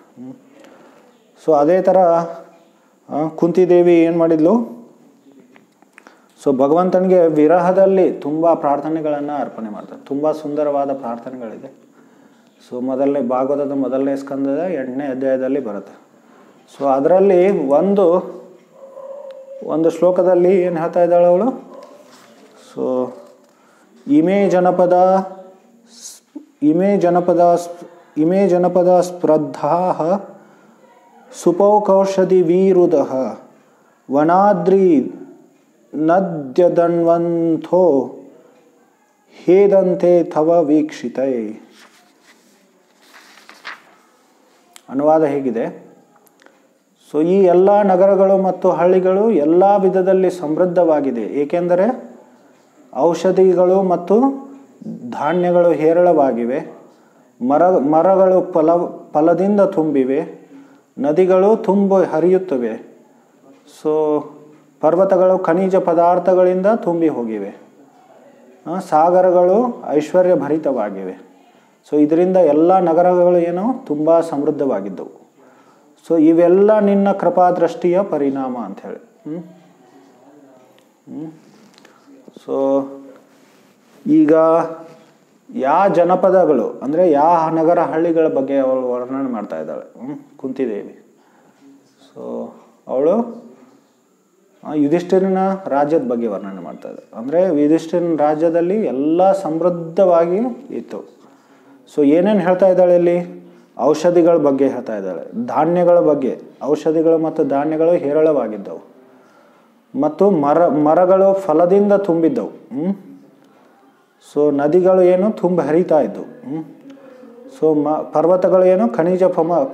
ಸೊ ಅದೇ ಥರ ಕುಂತಿದೇವಿ ಏನು ಮಾಡಿದ್ಲು, ಸೊ ಭಗವಂತನಿಗೆ ವಿರಹದಲ್ಲಿ ತುಂಬ ಪ್ರಾರ್ಥನೆಗಳನ್ನು ಅರ್ಪಣೆ ಮಾಡ್ತಾರೆ. ತುಂಬ ಸುಂದರವಾದ ಪ್ರಾರ್ಥನೆಗಳಿದೆ. ಸೊ ಭಾಗವತದ ಮೊದಲನೇ ಸ್ಕಂದದ 8ನೇ ಅಧ್ಯಾಯದಲ್ಲಿ ಬರುತ್ತೆ. ಸೊ ಅದರಲ್ಲಿ ಒಂದು ಶ್ಲೋಕದಲ್ಲಿ ಏನು ಹೇಳ್ತಾ ಇದ್ದಾಳೆ ಅವಳು, ಸೊ ಇಮೇ ಜನಪದ ಸ್ಪರ್ಧಾ ಸುಪೌಕೌಷಧಿ ವೀರುದ ವನಾದ್ರಿ ನದ್ಯದನ್ವಂಥೋ ಹೇದಂತೆ ತವ ವೀಕ್ಷಿತೈ. ಅನುವಾದ ಹೇಗಿದೆ, ಸೊ ಈ ಎಲ್ಲ ನಗರಗಳು ಮತ್ತು ಹಳ್ಳಿಗಳು ಎಲ್ಲ ವಿಧದಲ್ಲಿ ಸಮೃದ್ಧವಾಗಿದೆ, ಏಕೆಂದರೆ ಔಷಧಿಗಳು ಮತ್ತು ಧಾನ್ಯಗಳು ಹೇರಳವಾಗಿವೆ, ಮರಗಳು ಫಲದಿಂದ ತುಂಬಿವೆ, ನದಿಗಳು ಹರಿಯುತ್ತವೆ, ಸೊ ಪರ್ವತಗಳು ಖನಿಜ ಪದಾರ್ಥಗಳಿಂದ ತುಂಬಿ ಹೋಗಿವೆ, ಸಾಗರಗಳು ಐಶ್ವರ್ಯ ಭರಿತವಾಗಿವೆ. ಸೊ ಇದರಿಂದ ಎಲ್ಲ ನಗರಗಳು ಏನೋ ತುಂಬ ಸಮೃದ್ಧವಾಗಿದ್ದವು. ಸೊ ಇವೆಲ್ಲ ನಿನ್ನ ಕೃಪಾದೃಷ್ಟಿಯ ಪರಿಣಾಮ ಅಂಥೇಳಿ. ಸೊ ಈಗ ಯಾವ ಜನಪದಗಳು ಅಂದರೆ ಯಾವ ನಗರ ಹಳ್ಳಿಗಳ ಬಗ್ಗೆ ಅವಳು ವರ್ಣನೆ ಮಾಡ್ತಾ ಇದ್ದಾಳೆ ಕುಂತಿದೇವಿ. ಸೊ ಅವಳು ಯುಧಿಷ್ಠಿರನ ರಾಜ್ಯದ ಬಗ್ಗೆ ವರ್ಣನೆ ಮಾಡ್ತಾ ಇದ್ದಾಳೆ. ಅಂದರೆ ಯುಧಿಷ್ಠಿರನ ರಾಜ್ಯದಲ್ಲಿ ಎಲ್ಲ ಸಮೃದ್ಧವಾಗಿ ಇತ್ತು. ಸೊ ಏನೇನು ಹೇಳ್ತಾ ಇದ್ದಾಳೆ ಇಲ್ಲಿ, ಔಷಧಿಗಳ ಬಗ್ಗೆ ಹೇಳ್ತಾ ಇದ್ದಾಳೆ, ಧಾನ್ಯಗಳ ಬಗ್ಗೆ, ಔಷಧಿಗಳು ಮತ್ತು ಧಾನ್ಯಗಳು ಹೇರಳವಾಗಿದ್ದವು, ಮತ್ತು ಮರಗಳು ಫಲದಿಂದ ತುಂಬಿದ್ದವು. ಸೊ ನದಿಗಳು ಏನು ಹರಿತಾ ಇದ್ದವು. ಸೊ ಪರ್ವತಗಳು ಏನು ಖನಿಜ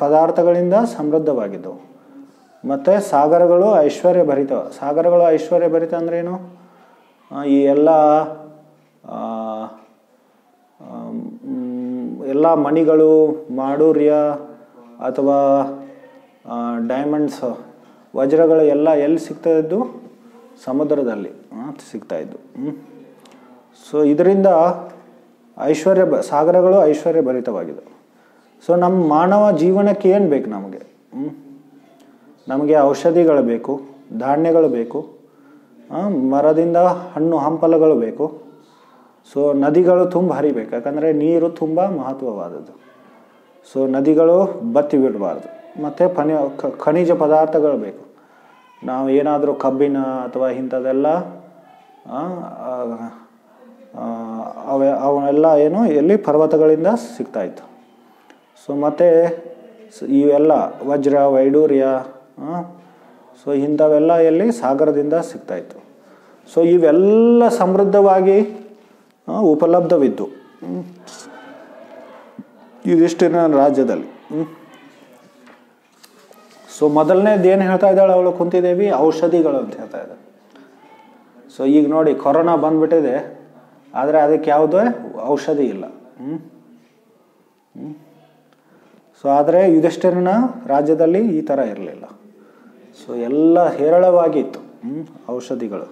ಪದಾರ್ಥಗಳಿಂದ ಸಮೃದ್ಧವಾಗಿದ್ದವು, ಮತ್ತು ಸಾಗರಗಳು ಐಶ್ವರ್ಯ ಭರಿತ. ಸಾಗರಗಳು ಐಶ್ವರ್ಯ ಭರಿತ ಅಂದ್ರೆ ಏನು, ಈ ಎಲ್ಲ ಮಣಿಗಳು, ಮಾಧುರ್ಯ ಅಥವಾ ಡೈಮಂಡ್ಸ್, ವಜ್ರಗಳು ಎಲ್ಲ ಎಲ್ಲಿ ಸಿಗ್ತಾ ಇದ್ದು, ಸಮುದ್ರದಲ್ಲಿ ಸಿಗ್ತಾ ಇದ್ದು. ಸೊ ಇದರಿಂದ ಸಾಗರಗಳು ಐಶ್ವರ್ಯ ಭರಿತವಾಗಿದೆ. ಸೊ ನಮ್ಮ ಮಾನವ ಜೀವನಕ್ಕೆ ಏನು ಬೇಕು, ನಮಗೆ ಔಷಧಿಗಳು ಬೇಕು, ಧಾನ್ಯಗಳು ಬೇಕು, ಮರದಿಂದ ಹಣ್ಣು ಹಂಪಲುಗಳು ಬೇಕು. ಸೊ ನದಿಗಳು ಹರಿಬೇಕು, ಯಾಕಂದರೆ ನೀರು ತುಂಬ ಮಹತ್ವವಾದದ್ದು. ಸೊ ನದಿಗಳು ಬತ್ತಿ ಬಿಡಬಾರ್ದು. ಮತ್ತು ಖನಿಜ ಪದಾರ್ಥಗಳು ಬೇಕು. ನಾವು ಏನಾದರೂ ಕಬ್ಬಿನ ಅಥವಾ ಇಂಥದ್ದೆಲ್ಲ ಅವನ್ನೆಲ್ಲ ಏನು ಎಲ್ಲಿ ಪರ್ವತಗಳಿಂದ ಸಿಗ್ತಾಯಿತ್ತು. ಸೊ ಮತ್ತು ಇವೆಲ್ಲ ವಜ್ರ ವೈಡೂರ್ಯ, ಸೊ ಇಂಥವೆಲ್ಲ ಎಲ್ಲಿ ಸಾಗರದಿಂದ ಸಿಗ್ತಾಯಿತ್ತು. ಸೊ ಇವೆಲ್ಲ ಸಮೃದ್ಧವಾಗಿ ಉಪಲಬ್ಧವಿದ್ದು ಯುಧಿಷ್ಠಿರನ ರಾಜ್ಯದಲ್ಲಿ. ಸೊ ಮೊದಲನೇದು ಏನು ಹೇಳ್ತಾ ಇದ್ದಾಳೆ ಅವಳು ಕುಂತಿದೇವಿ, ಔಷಧಿಗಳು ಅಂತ ಹೇಳ್ತಾ ಇದ್ದಾಳೆ. ಸೊ ಈಗ ನೋಡಿ ಕೊರೋನಾ ಬಂದ್ಬಿಟ್ಟಿದೆ, ಆದರೆ ಅದಕ್ಕೆ ಯಾವುದೇ ಔಷಧಿ ಇಲ್ಲ. ಸೊ ಆದರೆ ಯುಧಿಷ್ಠಿರನ ರಾಜ್ಯದಲ್ಲಿ ಈ ಥರ ಇರಲಿಲ್ಲ. ಸೊ ಎಲ್ಲ ಹೇರಳವಾಗಿತ್ತು ಔಷಧಿಗಳು.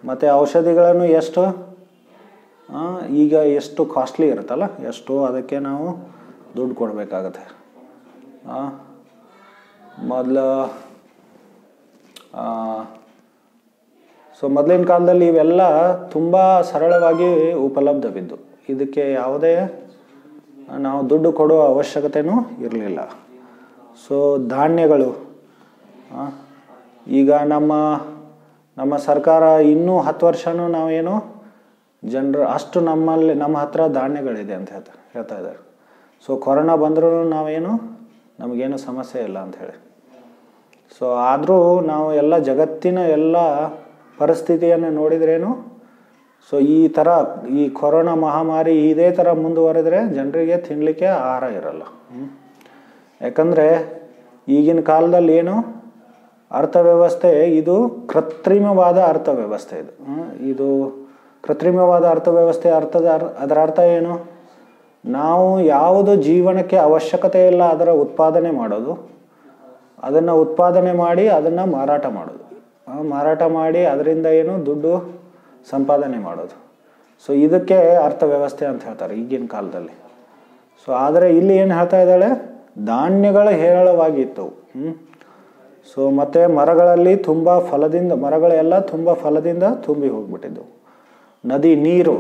ಮತ್ತು ಔಷಧಿಗಳನ್ನು ಈಗ ಎಷ್ಟು ಕಾಸ್ಟ್ಲಿ ಇರುತ್ತಲ್ಲ, ಎಷ್ಟು ಅದಕ್ಕೆ ನಾವು ದುಡ್ಡು ಕೊಡಬೇಕಾಗತ್ತೆ. ಮೊದಲಿನ ಕಾಲದಲ್ಲಿ ಇವೆಲ್ಲ ತುಂಬ ಸರಳವಾಗಿ ಉಪಲಬ್ಧವಿದ್ದು, ಇದಕ್ಕೆ ಯಾವುದೇ ನಾವು ದುಡ್ಡು ಕೊಡುವ ಅವಶ್ಯಕತೆಯೂ ಇರಲಿಲ್ಲ. ಸೊ ಧಾನ್ಯಗಳು, ಈಗ ನಮ್ಮ ಸರ್ಕಾರ ಇನ್ನೂ 10 ವರ್ಷನೂ ನಾವೇನು ಜನರು ಅಷ್ಟು ನಮ್ಮ ಹತ್ರ ಧಾನ್ಯಗಳಿದೆ ಅಂತ ಹೇಳ್ತಾ ಇದ್ದಾರೆ. ಸೊ ಕೊರೋನಾ ಬಂದರೂ ನಮಗೇನು ಸಮಸ್ಯೆ ಇಲ್ಲ ಅಂಥೇಳಿ. ಸೊ ಆದರೂ ನಾವು ಎಲ್ಲ ಜಗತ್ತಿನ ಎಲ್ಲ ಪರಿಸ್ಥಿತಿಯನ್ನು ನೋಡಿದ್ರೇನು, ಸೊ ಈ ಕೊರೋನಾ ಮಹಾಮಾರಿ ಇದೇ ಥರ ಮುಂದುವರೆದ್ರೆ ಜನರಿಗೆ ತಿನ್ನಲಿಕ್ಕೆ ಆಹಾರ ಇರಲ್ಲ. ಯಾಕಂದರೆ ಈಗಿನ ಕಾಲದಲ್ಲಿ ಅರ್ಥವ್ಯವಸ್ಥೆ ಇದು ಕೃತ್ರಿಮವಾದ ಅರ್ಥವ್ಯವಸ್ಥೆ. ಇದು ಕೃತ್ರಿಮವಾದ ಅರ್ಥವ್ಯವಸ್ಥೆ ಅದರ ಅರ್ಥ ಏನು, ನಾವು ಯಾವುದು ಜೀವನಕ್ಕೆ ಅವಶ್ಯಕತೆ ಇಲ್ಲ ಅದರ ಉತ್ಪಾದನೆ ಮಾಡೋದು, ಅದನ್ನು ಉತ್ಪಾದನೆ ಮಾಡಿ ಅದನ್ನು ಮಾರಾಟ ಮಾಡೋದು, ಮಾರಾಟ ಮಾಡಿ ಅದರಿಂದ ದುಡ್ಡು ಸಂಪಾದನೆ ಮಾಡೋದು. ಸೊ ಇದಕ್ಕೆ ಅರ್ಥವ್ಯವಸ್ಥೆ ಅಂತ ಹೇಳ್ತಾರೆ ಈಗಿನ ಕಾಲದಲ್ಲಿ. ಸೊ ಆದರೆ ಇಲ್ಲಿ ಏನು ಹೇಳ್ತಾ ಇದ್ದಾಳೆ, ಧಾನ್ಯಗಳು ಹೇರಳವಾಗಿತ್ತು. ಸೊ ಮತ್ತು ಮರಗಳಲ್ಲಿ ತುಂಬ ಫಲದಿಂದ, ಮರಗಳೆಲ್ಲ ತುಂಬ ಫಲದಿಂದ ತುಂಬಿ ಹೋಗ್ಬಿಟ್ಟಿದ್ದವು. ನದಿ ನೀರು,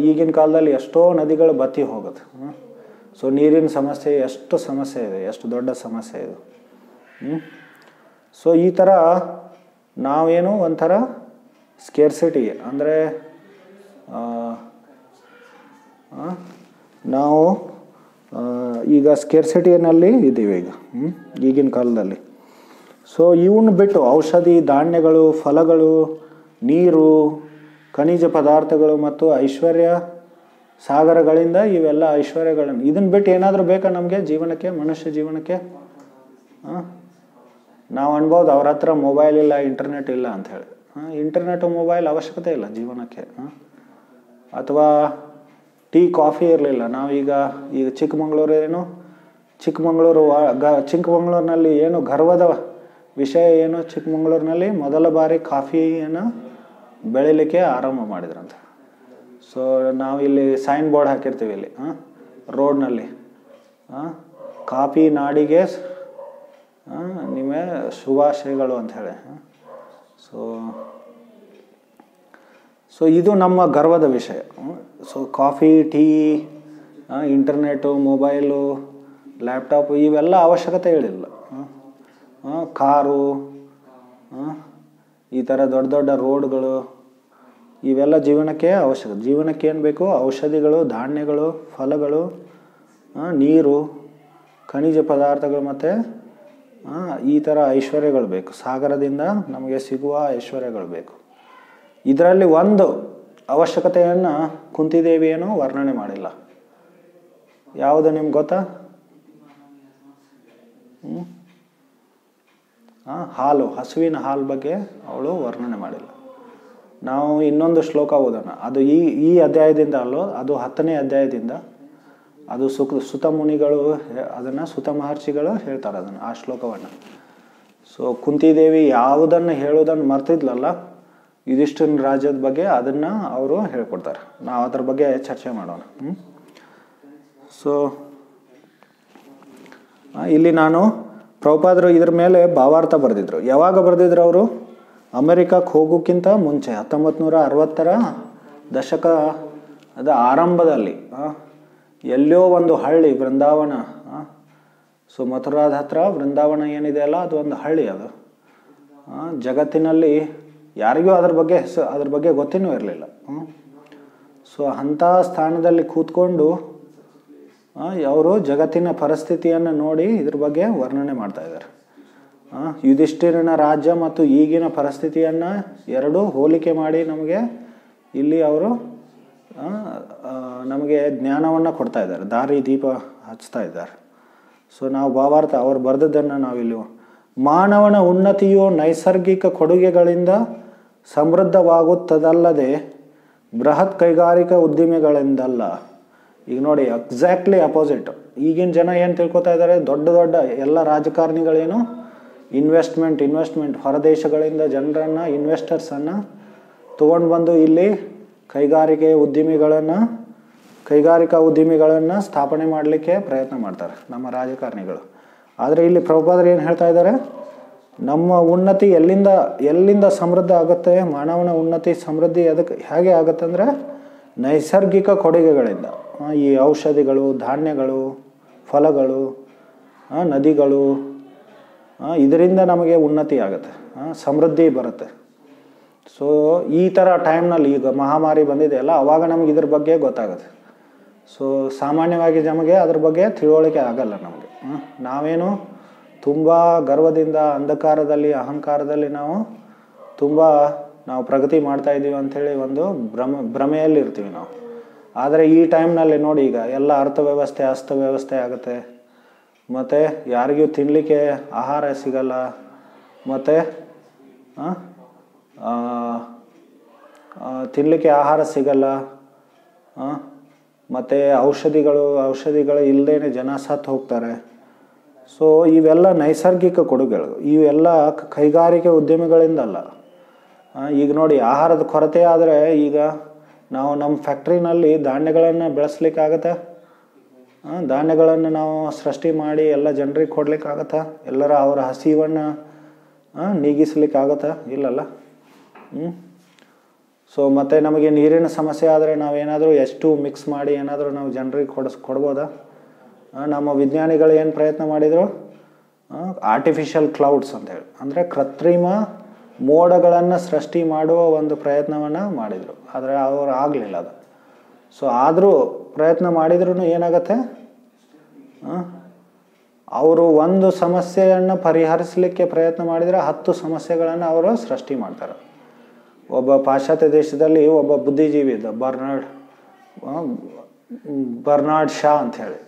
ಈಗಿನ ಕಾಲದಲ್ಲಿ ಎಷ್ಟೋ ನದಿಗಳು ಬತ್ತಿ ಹೋಗುತ್ತೆ. ಸೊ ನೀರಿನ ಸಮಸ್ಯೆ ಎಷ್ಟು ಸಮಸ್ಯೆ ಇದೆ, ಎಷ್ಟು ದೊಡ್ಡ ಸಮಸ್ಯೆ ಇದು. ಸೊ ಈ ಥರ ನಾವೇನು ಒಂಥರ ಸ್ಕೇರ್ಸಿಟಿ ಅಂದರೆ ನಾವು ಈಗ ಸ್ಕೇರ್ಸಿಟಿಯಲ್ಲಿ ಇದ್ದೀವಿ ಈಗಿನ ಕಾಲದಲ್ಲಿ. ಸೊ ಇವನ್ನ ಬಿಟ್ಟು ಔಷಧಿ, ಧಾನ್ಯಗಳು, ಫಲಗಳು, ನೀರು, ಖನಿಜ ಪದಾರ್ಥಗಳು ಮತ್ತು ಐಶ್ವರ್ಯ ಸಾಗರಗಳಿಂದ ಇವೆಲ್ಲ ಐಶ್ವರ್ಯಗಳನ್ನು ಇದನ್ನು ಬಿಟ್ಟು ಏನಾದರೂ ಬೇಕಾ ನಮಗೆ ಜೀವನಕ್ಕೆ, ಮನುಷ್ಯ ಜೀವನಕ್ಕೆ? ನಾವು ಅನ್ಬೋದು ಅವ್ರ ಹತ್ರ ಮೊಬೈಲ್ ಇಲ್ಲ, ಇಂಟರ್ನೆಟ್ ಇಲ್ಲ ಅಂಥೇಳಿ. ಇಂಟರ್ನೆಟು ಮೊಬೈಲ್ ಅವಶ್ಯಕತೆ ಇಲ್ಲ ಜೀವನಕ್ಕೆ. ಅಥವಾ ಟೀ ಕಾಫಿ ಇರಲಿಲ್ಲ. ನಾವೀಗ ಚಿಕ್ಕಮಗಳೂರು ಚಿಕ್ಕಮಗಳೂರಿನಲ್ಲಿ ಏನು ಗರ್ವದ ವಿಷಯ ಏನು, ಚಿಕ್ಕಮಗಳೂರಿನಲ್ಲಿ ಮೊದಲ ಬಾರಿ ಕಾಫಿಯನ್ನು ಬೆಳಿಲಿಕ್ಕೆ ಆರಂಭ ಮಾಡಿದ್ರಂತೆ. ಸೊ ನಾವಿಲ್ಲಿ ಸೈನ್ ಬೋರ್ಡ್ ಹಾಕಿರ್ತೀವಿ ಇಲ್ಲಿ ರೋಡ್ನಲ್ಲಿ, ಕಾಫಿ ನಾಡಿಗೆ ನಿಮಗೆ ಶುಭಾಶಯಗಳು ಅಂತ ಹೇಳಿ. ಸೊ ಇದು ನಮ್ಮ ಗರ್ವದ ವಿಷಯ. So coffee, tea, internet, mobile, laptop ಇವೆಲ್ಲ ಅವಶ್ಯಕತೆ ಹೇಳಿಲ್ಲ. ಕಾರು, ಈ ಥರ ದೊಡ್ಡ ದೊಡ್ಡ ರೋಡ್ಗಳು ಇವೆಲ್ಲ ಜೀವನಕ್ಕೆ ಅವಶ್ಯಕ. ಜೀವನಕ್ಕೆ ಏನು ಬೇಕು? ಔಷಧಿಗಳು, ಧಾನ್ಯಗಳು, ಫಲಗಳು, ನೀರು, ಖನಿಜ ಪದಾರ್ಥಗಳು ಮತ್ತು ಈ ಥರ ಐಶ್ವರ್ಯಗಳು ಬೇಕು. ಸಾಗರದಿಂದ ನಮಗೆ ಸಿಗುವ ಐಶ್ವರ್ಯಗಳು ಬೇಕು. ಇದರಲ್ಲಿ ಒಂದು ಅವಶ್ಯಕತೆಯನ್ನು ಕುಂತಿದೇವಿಯನ್ನು ವರ್ಣನೆ ಮಾಡಿಲ್ಲ. ಯಾವುದು ನಿಮ್ಗೆ ಗೊತ್ತಾ? ಹಾಲು, ಹಸುವಿನ ಹಾಲು ಬಗ್ಗೆ ಅವಳು ವರ್ಣನೆ ಮಾಡಿಲ್ಲ. ನಾವು ಇನ್ನೊಂದು ಶ್ಲೋಕ ಓದೋಣ. ಅದು ಈ ಅಧ್ಯಾಯದಿಂದ ಅಲ್ಲೋ, ಅದು 10ನೇ ಅಧ್ಯಾಯದಿಂದ. ಅದು ಸುತ ಮುನಿಗಳು ಅದನ್ನು, ಸುತ ಮಹರ್ಷಿಗಳು ಹೇಳ್ತಾರೆ ಅದನ್ನು, ಆ ಶ್ಲೋಕವನ್ನು. ಸೊ ಕುಂತಿದೇವಿ ಯಾವುದನ್ನು ಹೇಳೋದನ್ನು ಮರ್ತಿದ್ಲಲ್ಲ, ಯುಧಿಷ್ಠಿರನ ರಾಜ್ಯದ ಬಗ್ಗೆ, ಅದನ್ನು ಅವರು ಹೇಳ್ಕೊಡ್ತಾರೆ. ನಾವು ಅದ್ರ ಬಗ್ಗೆ ಚರ್ಚೆ ಮಾಡೋಣ. ಸೊ ಇಲ್ಲಿ ನಾನು ಪ್ರಭುಪಾದರು ಇದ್ರ ಮೇಲೆ ಭಾವಾರ್ಥ ಬರೆದಿದ್ರು. ಯಾವಾಗ ಬರೆದಿದ್ರು ಅವರು? ಅಮೆರಿಕಕ್ಕೆ ಹೋಗೋಕ್ಕಿಂತ ಮುಂಚೆ 1960ರ ದಶಕದ ಆರಂಭದಲ್ಲಿ ಎಲ್ಲೋ ಒಂದು ಹಳ್ಳಿ, ವೃಂದಾವನ. ಸೊ ಮಥುರಾದ ಹತ್ರ ವೃಂದಾವನ ಏನಿದೆ ಅಲ್ಲ, ಅದು ಒಂದು ಹಳ್ಳಿ. ಅದು ಜಗತ್ತಿನಲ್ಲಿ ಯಾರಿಗೂ ಅದ್ರ ಬಗ್ಗೆ ಗೊತ್ತೇನೂ ಇರಲಿಲ್ಲ. ಸೊ ಅಂಥ ಸ್ಥಾನದಲ್ಲಿ ಕೂತ್ಕೊಂಡು ಅವರು ಜಗತ್ತಿನ ಪರಿಸ್ಥಿತಿಯನ್ನು ನೋಡಿ ಇದ್ರ ಬಗ್ಗೆ ವರ್ಣನೆ ಮಾಡ್ತಾ ಇದ್ದಾರೆ. ಯುಧಿಷ್ಠಿರನ ರಾಜ್ಯ ಮತ್ತು ಈಗಿನ ಪರಿಸ್ಥಿತಿಯನ್ನು ಎರಡೂ ಹೋಲಿಕೆ ಮಾಡಿ ನಮಗೆ ಇಲ್ಲಿ ಅವರು ನಮಗೆ ಜ್ಞಾನವನ್ನು ಕೊಡ್ತಾ ಇದ್ದಾರೆ, ದಾರಿ ದೀಪ ಹಚ್ತಾ ಇದ್ದಾರೆ. ಸೊ ನಾವು ಭಾವಾರ್ಥ ಅವ್ರು ಬರೆದದ್ದನ್ನು ನಾವಿಲ್ಲಿ, ಮಾನವನ ಉನ್ನತಿಯು ನೈಸರ್ಗಿಕ ಕೊಡುಗೆಗಳಿಂದ ಸಮೃದ್ಧವಾಗುತ್ತದಲ್ಲದೆ ಬೃಹತ್ ಕೈಗಾರಿಕಾ ಉದ್ದಿಮೆಗಳಿಂದಲ್ಲ. ಈಗ ನೋಡಿ, ಎಕ್ಸಾಕ್ಟ್ಲಿ ಅಪೋಸಿಟ್. ಈಗಿನ ಜನ ಏನು ತಿಳ್ಕೊತಾ ಇದ್ದಾರೆ, ದೊಡ್ಡ ದೊಡ್ಡ ಎಲ್ಲ ರಾಜಕಾರಣಿಗಳೇನು ಇನ್ವೆಸ್ಟ್ಮೆಂಟ್ ಹೊರದೇಶಗಳಿಂದ ಜನರನ್ನು, ಇನ್ವೆಸ್ಟರ್ಸನ್ನು ತೊಗೊಂಡು ಬಂದು ಇಲ್ಲಿ ಕೈಗಾರಿಕಾ ಉದ್ದಿಮೆಗಳನ್ನು ಸ್ಥಾಪನೆ ಮಾಡಲಿಕ್ಕೆ ಪ್ರಯತ್ನ ಮಾಡ್ತಾರೆ ನಮ್ಮ ರಾಜಕಾರಣಿಗಳು. ಆದರೆ ಇಲ್ಲಿ ಪ್ರಭುಪಾದರು ಏನು ಹೇಳ್ತಾ ಇದ್ದಾರೆ, ನಮ್ಮ ಉನ್ನತಿ ಎಲ್ಲಿಂದ ಸಮೃದ್ಧ ಆಗುತ್ತೆ, ಮಾನವನ ಉನ್ನತಿ ಸಮೃದ್ಧಿ ಹೇಗೆ ಆಗುತ್ತೆ ಅಂದರೆ ನೈಸರ್ಗಿಕ ಕೊಡುಗೆಗಳಿಂದ. ಈ ಔಷಧಿಗಳು, ಧಾನ್ಯಗಳು, ಫಲಗಳು, ನದಿಗಳು, ಇದರಿಂದ ನಮಗೆ ಉನ್ನತಿ ಆಗುತ್ತೆ, ಸಮೃದ್ಧಿ ಬರುತ್ತೆ. ಸೊ ಈ ಥರ ಟೈಮ್ನಲ್ಲಿ ಈಗ ಮಹಾಮಾರಿ ಬಂದಿದೆಯಲ್ಲ, ಅವಾಗ ನಮ್ಗೆ ಇದ್ರ ಬಗ್ಗೆ ಗೊತ್ತಾಗುತ್ತೆ. ಸೊ ಸಾಮಾನ್ಯವಾಗಿ ನಮಗೆ ಅದ್ರ ಬಗ್ಗೆ ತಿಳುವಳಿಕೆ ಆಗಲ್ಲ ನಮಗೆ. ನಾವೇನು ತುಂಬ ಗರ್ವದಿಂದ, ಅಂಧಕಾರದಲ್ಲಿ, ಅಹಂಕಾರದಲ್ಲಿ ನಾವು ಪ್ರಗತಿ ಮಾಡ್ತಾ ಇದ್ದೀವಿ ಅಂಥೇಳಿ ಒಂದು ಭ್ರಮೆಯಲ್ಲಿ ಇರ್ತೀವಿ ನಾವು. ಆದರೆ ಈ ಟೈಮ್ನಲ್ಲಿ ನೋಡಿ, ಈಗ ಎಲ್ಲ ಅಸ್ತವ್ಯವಸ್ಥೆ ಆಗುತ್ತೆ. ಮತ್ತು ಯಾರಿಗೂ ತಿನ್ನಲಿಕ್ಕೆ ಆಹಾರ ಸಿಗಲ್ಲ, ಮತ್ತು ತಿನ್ನಲಿಕ್ಕೆ ಆಹಾರ ಸಿಗಲ್ಲ, ಮತ್ತು ಔಷಧಿಗಳು ಇಲ್ಲದೇ ಜನ ಸತ್ತು ಹೋಗ್ತಾರೆ. ಸೊ ಇವೆಲ್ಲ ನೈಸರ್ಗಿಕ ಕೊಡುಗೆಗಳು, ಇವೆಲ್ಲ ಕೈಗಾರಿಕೆ ಉದ್ಯಮಿಗಳಿಂದಲ್ಲ. ಈಗ ನೋಡಿ ಆಹಾರದ ಕೊರತೆ ಆದರೆ ಈಗ ನಾವು ನಮ್ಮ ಫ್ಯಾಕ್ಟ್ರಿನಲ್ಲಿ ಧಾನ್ಯಗಳನ್ನು ಬೆಳೆಸ್ಲಿಕ್ಕಾಗತ್ತಾ? ಧಾನ್ಯಗಳನ್ನು ನಾವು ಸೃಷ್ಟಿ ಮಾಡಿ ಎಲ್ಲ ಜನರಿಗೆ ಕೊಡ್ಲಿಕ್ಕಾಗತ್ತಾ? ಎಲ್ಲರ ಅವರ ಹಸಿವನ್ನು ನೀಗಿಸ್ಲಿಕ್ಕಾಗತ್ತಾ? ಇಲ್ಲಲ್ಲ. ಸೊ ಮತ್ತು ನಮಗೆ ನೀರಿನ ಸಮಸ್ಯೆ ಆದರೆ ನಾವೇನಾದರೂ ಎಷ್ಟು ಮಿಕ್ಸ್ ಮಾಡಿ ಏನಾದರೂ ನಾವು ಜನರಿಗೆ ಕೊಡ್ಬೋದಾ? ನಮ್ಮ ವಿಜ್ಞಾನಿಗಳು ಏನು ಪ್ರಯತ್ನ ಮಾಡಿದರು? ಆರ್ಟಿಫಿಷಿಯಲ್ ಕ್ಲೌಡ್ಸ್ ಅಂತೇಳಿ, ಅಂದರೆ ಕೃತ್ರಿಮ ಮೋಡಗಳನ್ನು ಸೃಷ್ಟಿ ಮಾಡುವ ಒಂದು ಪ್ರಯತ್ನವನ್ನು ಮಾಡಿದರು. ಆದರೆ ಅವರು ಆಗಲಿಲ್ಲ ಅದು. ಸೊ ಆದರೂ ಪ್ರಯತ್ನ ಮಾಡಿದ್ರೂ ಏನಾಗತ್ತೆ, ಅವರು ಒಂದು ಸಮಸ್ಯೆಯನ್ನು ಪರಿಹರಿಸಲಿಕ್ಕೆ ಪ್ರಯತ್ನ ಮಾಡಿದರೆ 10 ಸಮಸ್ಯೆಗಳನ್ನು ಅವರು ಸೃಷ್ಟಿ ಮಾಡ್ತಾರೆ. ಒಬ್ಬ ಪಾಶ್ಚಾತ್ಯ ದೇಶದಲ್ಲಿ ಒಬ್ಬ ಬುದ್ಧಿಜೀವಿ ಇದ್ದ, ಬರ್ನಾರ್ಡ್ ಶಾ ಅಂಥೇಳಿ.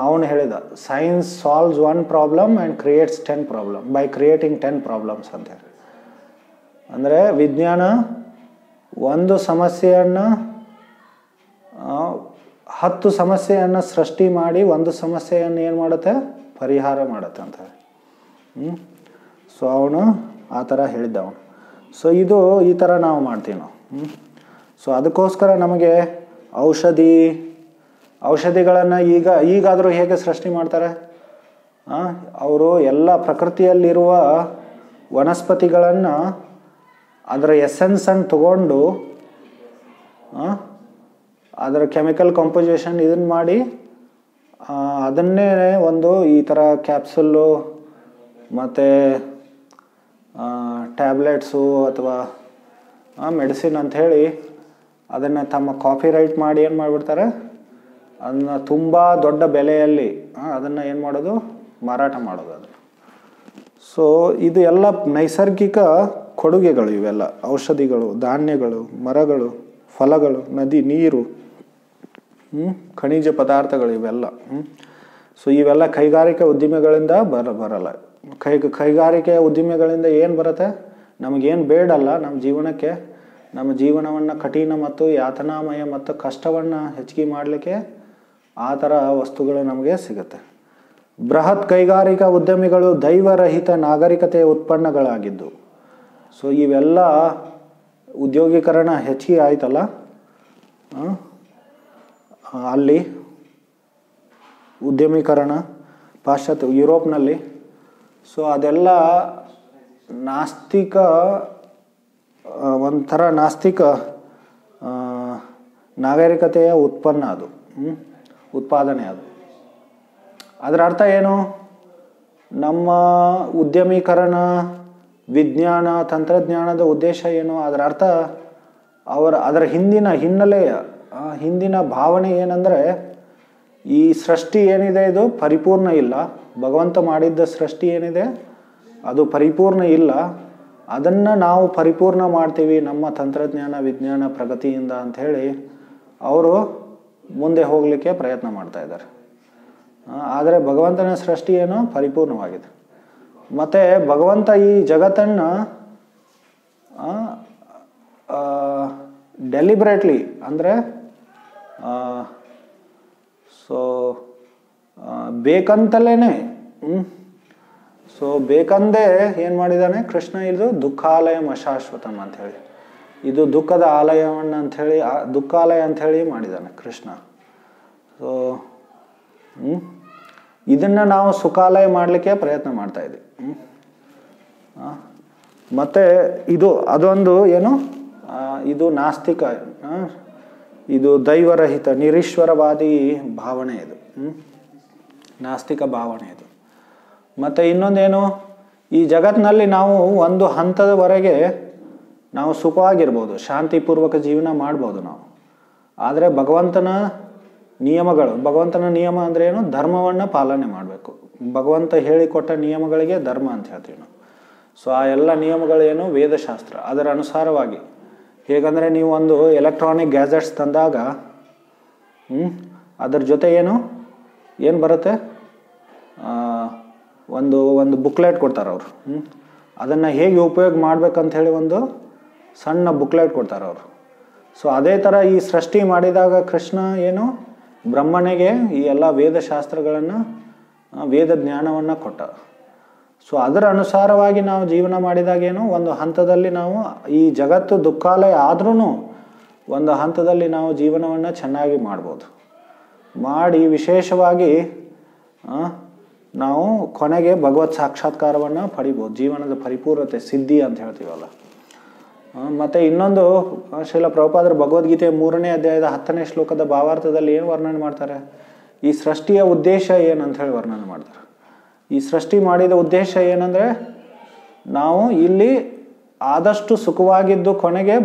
ಅವನು ಹೇಳಿದ, science solves 1 problem and creates 10 problem by creating 10 problems ಅಂತೇಳಿ. ಅಂದರೆ ವಿಜ್ಞಾನ ಒಂದು ಸಮಸ್ಯೆಯನ್ನು 10 ಸಮಸ್ಯೆಯನ್ನು ಸೃಷ್ಟಿ ಮಾಡಿ ಒಂದು ಸಮಸ್ಯೆಯನ್ನು ಏನು ಮಾಡುತ್ತೆ, ಪರಿಹಾರ ಮಾಡುತ್ತೆ ಅಂತ ಹೇಳಿ. ಸೊ ಅವನು ಆ ಥರ ಹೇಳಿದ್ದ ಅವನು. ಸೊ ಇದು ಈ ಥರ ನಾವು ಮಾಡ್ತೀವಿ ನಾವು. ಸೊ ಅದಕ್ಕೋಸ್ಕರ ನಮಗೆ ಔಷಧಿಗಳನ್ನು ಈಗಾದರೂ ಹೇಗೆ ಸೃಷ್ಟಿ ಮಾಡ್ತಾರೆ? ಅವರು ಎಲ್ಲ ಪ್ರಕೃತಿಯಲ್ಲಿರುವ ವನಸ್ಪತಿಗಳನ್ನು ಅದರ ಎಸೆನ್ಸನ್ನು ತಗೊಂಡು ಅದರ ಕೆಮಿಕಲ್ ಕಂಪೋಸಿಷನ್ ಇದನ್ನು ಮಾಡಿ ಅದನ್ನೇ ಒಂದು ಈ ಥರ ಕ್ಯಾಪ್ಸುಲ್ಲು ಮತ್ತು ಟ್ಯಾಬ್ಲೆಟ್ಸು ಅಥವಾ ಮೆಡಿಸಿನ್ ಅಂಥೇಳಿ ಅದನ್ನು ತಮ್ಮ ಕಾಪಿ ರೈಟ್ ಮಾಡಿ ಏನು ಮಾಡಿಬಿಡ್ತಾರೆ, ಅದನ್ನು ತುಂಬ ದೊಡ್ಡ ಬೆಲೆಯಲ್ಲಿ ಅದನ್ನು ಏನು ಮಾಡೋದು, ಮಾರಾಟ ಮಾಡೋದು ಅದನ್ನು. ಸೊ ಇದು ಎಲ್ಲ ನೈಸರ್ಗಿಕ ಕೊಡುಗೆಗಳು. ಇವೆಲ್ಲ ಔಷಧಿಗಳು, ಧಾನ್ಯಗಳು, ಮರಗಳು, ಫಲಗಳು, ನದಿ, ನೀರು, ಖನಿಜ ಪದಾರ್ಥಗಳು ಇವೆಲ್ಲ. ಸೊ ಇವೆಲ್ಲ ಕೈಗಾರಿಕಾ ಉದ್ದಿಮೆಗಳಿಂದ ಬರಲ್ಲ. ಕೈಗಾರಿಕೆ ಉದ್ದಿಮೆಗಳಿಂದ ಏನು ಬರುತ್ತೆ, ನಮಗೇನು ಬೇಡಲ್ಲ ನಮ್ಮ ಜೀವನಕ್ಕೆ, ನಮ್ಮ ಜೀವನವನ್ನು ಕಠಿಣ ಮತ್ತು ಯಾತನಾಮಯ ಮತ್ತು ಕಷ್ಟವನ್ನು ಹೆಚ್ಚಿಗೆ ಮಾಡಲಿಕ್ಕೆ ಆ ಥರ ವಸ್ತುಗಳು ನಮಗೆ ಸಿಗುತ್ತೆ. ಬೃಹತ್ ಕೈಗಾರಿಕಾ ಉದ್ಯಮಿಗಳು ದೈವರಹಿತ ನಾಗರಿಕತೆಯ ಉತ್ಪನ್ನಗಳಾಗಿದ್ದು. ಸೊ ಇವೆಲ್ಲ ಉದ್ಯೋಗೀಕರಣ ಹೆಚ್ಚಿಗೆ ಆಯ್ತಲ್ಲ ಅಲ್ಲಿ, ಉದ್ಯಮೀಕರಣ ಪಾಶ್ಚಾತ್ಯ ಯುರೋಪ್ನಲ್ಲಿ. ಸೊ ಅದೆಲ್ಲ ಒಂಥರ ನಾಸ್ತಿಕ ನಾಗರಿಕತೆಯ ಉತ್ಪನ್ನ ಅದು, ಉತ್ಪಾದನೆ ಅದು. ಅದರ ಅರ್ಥ ಏನು? ನಮ್ಮ ಉದ್ಯಮೀಕರಣ, ವಿಜ್ಞಾನ, ತಂತ್ರಜ್ಞಾನದ ಉದ್ದೇಶ ಏನು? ಅದರ ಅರ್ಥ ಅದರ ಹಿಂದಿನ ಭಾವನೆ ಏನಂದರೆ, ಈ ಸೃಷ್ಟಿ ಏನಿದೆ ಇದು ಪರಿಪೂರ್ಣ ಇಲ್ಲ, ಭಗವಂತ ಮಾಡಿದ್ದ ಸೃಷ್ಟಿ ಏನಿದೆ ಅದು ಪರಿಪೂರ್ಣ ಇಲ್ಲ, ಅದನ್ನು ನಾವು ಪರಿಪೂರ್ಣ ಮಾಡ್ತೀವಿ ನಮ್ಮ ತಂತ್ರಜ್ಞಾನ ವಿಜ್ಞಾನ ಪ್ರಗತಿಯಿಂದ ಅಂಥೇಳಿ ಅವರು ಮುಂದೆ ಹೋಗಲಿಕ್ಕೆ ಪ್ರಯತ್ನ ಮಾಡ್ತಾ ಇದ್ದಾರೆ. ಆದರೆ ಭಗವಂತನ ಸೃಷ್ಟಿ ಏನು ಪರಿಪೂರ್ಣವಾಗಿದೆ. ಮತ್ತು ಭಗವಂತ ಈ ಜಗತ್ತನ್ನು ಡೆಲಿಬ್ರೇಟ್ಲಿ, ಅಂದರೆ ಸೊ ಬೇಕಂತಲೇ ಸೊ ಬೇಕಂದೇ ಏನು ಮಾಡಿದ್ದಾನೆ ಕೃಷ್ಣ, ಇದು ದುಃಖಾಲಯಂ ಅಶಾಶ್ವತಂ ಅಂಥೇಳಿ, ಇದು ದುಃಖದ ಆಲಯವನ್ನು ಅಂಥೇಳಿ, ದುಃಖಾಲಯ ಅಂಥೇಳಿ ಮಾಡಿದ್ದಾನೆ ಕೃಷ್ಣ. ಸೊ ಇದನ್ನು ನಾವು ಸುಖಾಲಯ ಮಾಡಲಿಕ್ಕೆ ಪ್ರಯತ್ನ ಮಾಡ್ತಾ ಇದ್ದೀವಿ. ಮತ್ತು ಅದೊಂದು ಏನು, ಇದು ನಾಸ್ತಿಕ, ಇದು ದೈವರಹಿತ ನಿರೀಶ್ವರವಾದಿ ಭಾವನೆ, ಇದು ನಾಸ್ತಿಕ ಭಾವನೆ ಇದು. ಮತ್ತು ಇನ್ನೊಂದೇನು, ಈ ಜಗತ್ತಿನಲ್ಲಿ ನಾವು ಒಂದು ಹಂತದವರೆಗೆ ನಾವು ಸುಖವಾಗಿರ್ಬೋದು, ಶಾಂತಿಪೂರ್ವಕ ಜೀವನ ಮಾಡ್ಬೋದು ನಾವು. ಆದರೆ ಭಗವಂತನ ನಿಯಮ ಅಂದರೆ ಏನು, ಧರ್ಮವನ್ನು ಪಾಲನೆ ಮಾಡಬೇಕು. ಭಗವಂತ ಹೇಳಿಕೊಟ್ಟ ನಿಯಮಗಳಿಗೆ ಧರ್ಮ ಅಂತ ಹೇಳ್ತೀವಿ ನಾವು. ಸೊ ಆ ಎಲ್ಲ ನಿಯಮಗಳೇನು, ವೇದಶಾಸ್ತ್ರ, ಅದರ ಅನುಸಾರವಾಗಿ. ಹೇಗಂದರೆ ನೀವು ಒಂದು ಎಲೆಕ್ಟ್ರಾನಿಕ್ ಗ್ಯಾಜೆಟ್ಸ್ ತಂದಾಗ ಅದರ ಜೊತೆ ಏನು ಬರುತ್ತೆ, ಒಂದು ಬುಕ್ಲೆಟ್ ಕೊಡ್ತಾರೆ ಅವರು. ಅದನ್ನು ಹೇಗೆ ಉಪಯೋಗ ಮಾಡ್ಬೇಕಂತ ಹೇಳಿ ಒಂದು ಸಣ್ಣ ಬುಕ್ಲೆಟ್ ಕೊಡ್ತಾರೆ ಅವರು. ಸೊ ಅದೇ ಥರ ಈ ಸೃಷ್ಟಿ ಮಾಡಿದಾಗ ಕೃಷ್ಣ ಬ್ರಹ್ಮನಿಗೆ ಈ ಎಲ್ಲ ವೇದಶಾಸ್ತ್ರಗಳನ್ನು, ವೇದ ಜ್ಞಾನವನ್ನು ಕೊಟ್ಟ. ಸೊ ಅದರ ಅನುಸಾರವಾಗಿ ನಾವು ಜೀವನ ಮಾಡಿದಾಗೇನು ಒಂದು ಹಂತದಲ್ಲಿ ನಾವು ಈ ಜಗತ್ತು ದುಃಖಾಲಯ ಆದ್ರೂ ಒಂದು ಹಂತದಲ್ಲಿ ನಾವು ಜೀವನವನ್ನು ಚೆನ್ನಾಗಿ ಮಾಡ್ಬೋದು. ಮಾಡಿ ವಿಶೇಷವಾಗಿ ನಾವು ಕೊನೆಗೆ ಭಗವತ್ ಸಾಕ್ಷಾತ್ಕಾರವನ್ನು ಪಡಿಬೋದು, ಜೀವನದ ಪರಿಪೂರ್ಣತೆ ಸಿದ್ಧಿ ಅಂತ ಹೇಳ್ತೀವಲ್ಲ. ಮತ್ತು ಇನ್ನೊಂದು ಶ್ರೀಲ ಪ್ರಭುಪಾದರು ಭಗವದ್ಗೀತೆಯ 3ನೇ ಅಧ್ಯಾಯದ 10ನೇ ಶ್ಲೋಕದ ಭಾವಾರ್ಥದಲ್ಲಿ ಏನು ವರ್ಣನೆ ಮಾಡ್ತಾರೆ, ಈ ಸೃಷ್ಟಿಯ ಉದ್ದೇಶ ಏನಂತ ಹೇಳಿ ವರ್ಣನೆ ಮಾಡ್ತಾರೆ. ಈ ಸೃಷ್ಟಿ ಮಾಡಿದ ಉದ್ದೇಶ ಏನಂದರೆ ನಾವು ಇಲ್ಲಿ ಆದಷ್ಟು ಸುಖವಾಗಿದ್ದು ಕೊನೆಗೆ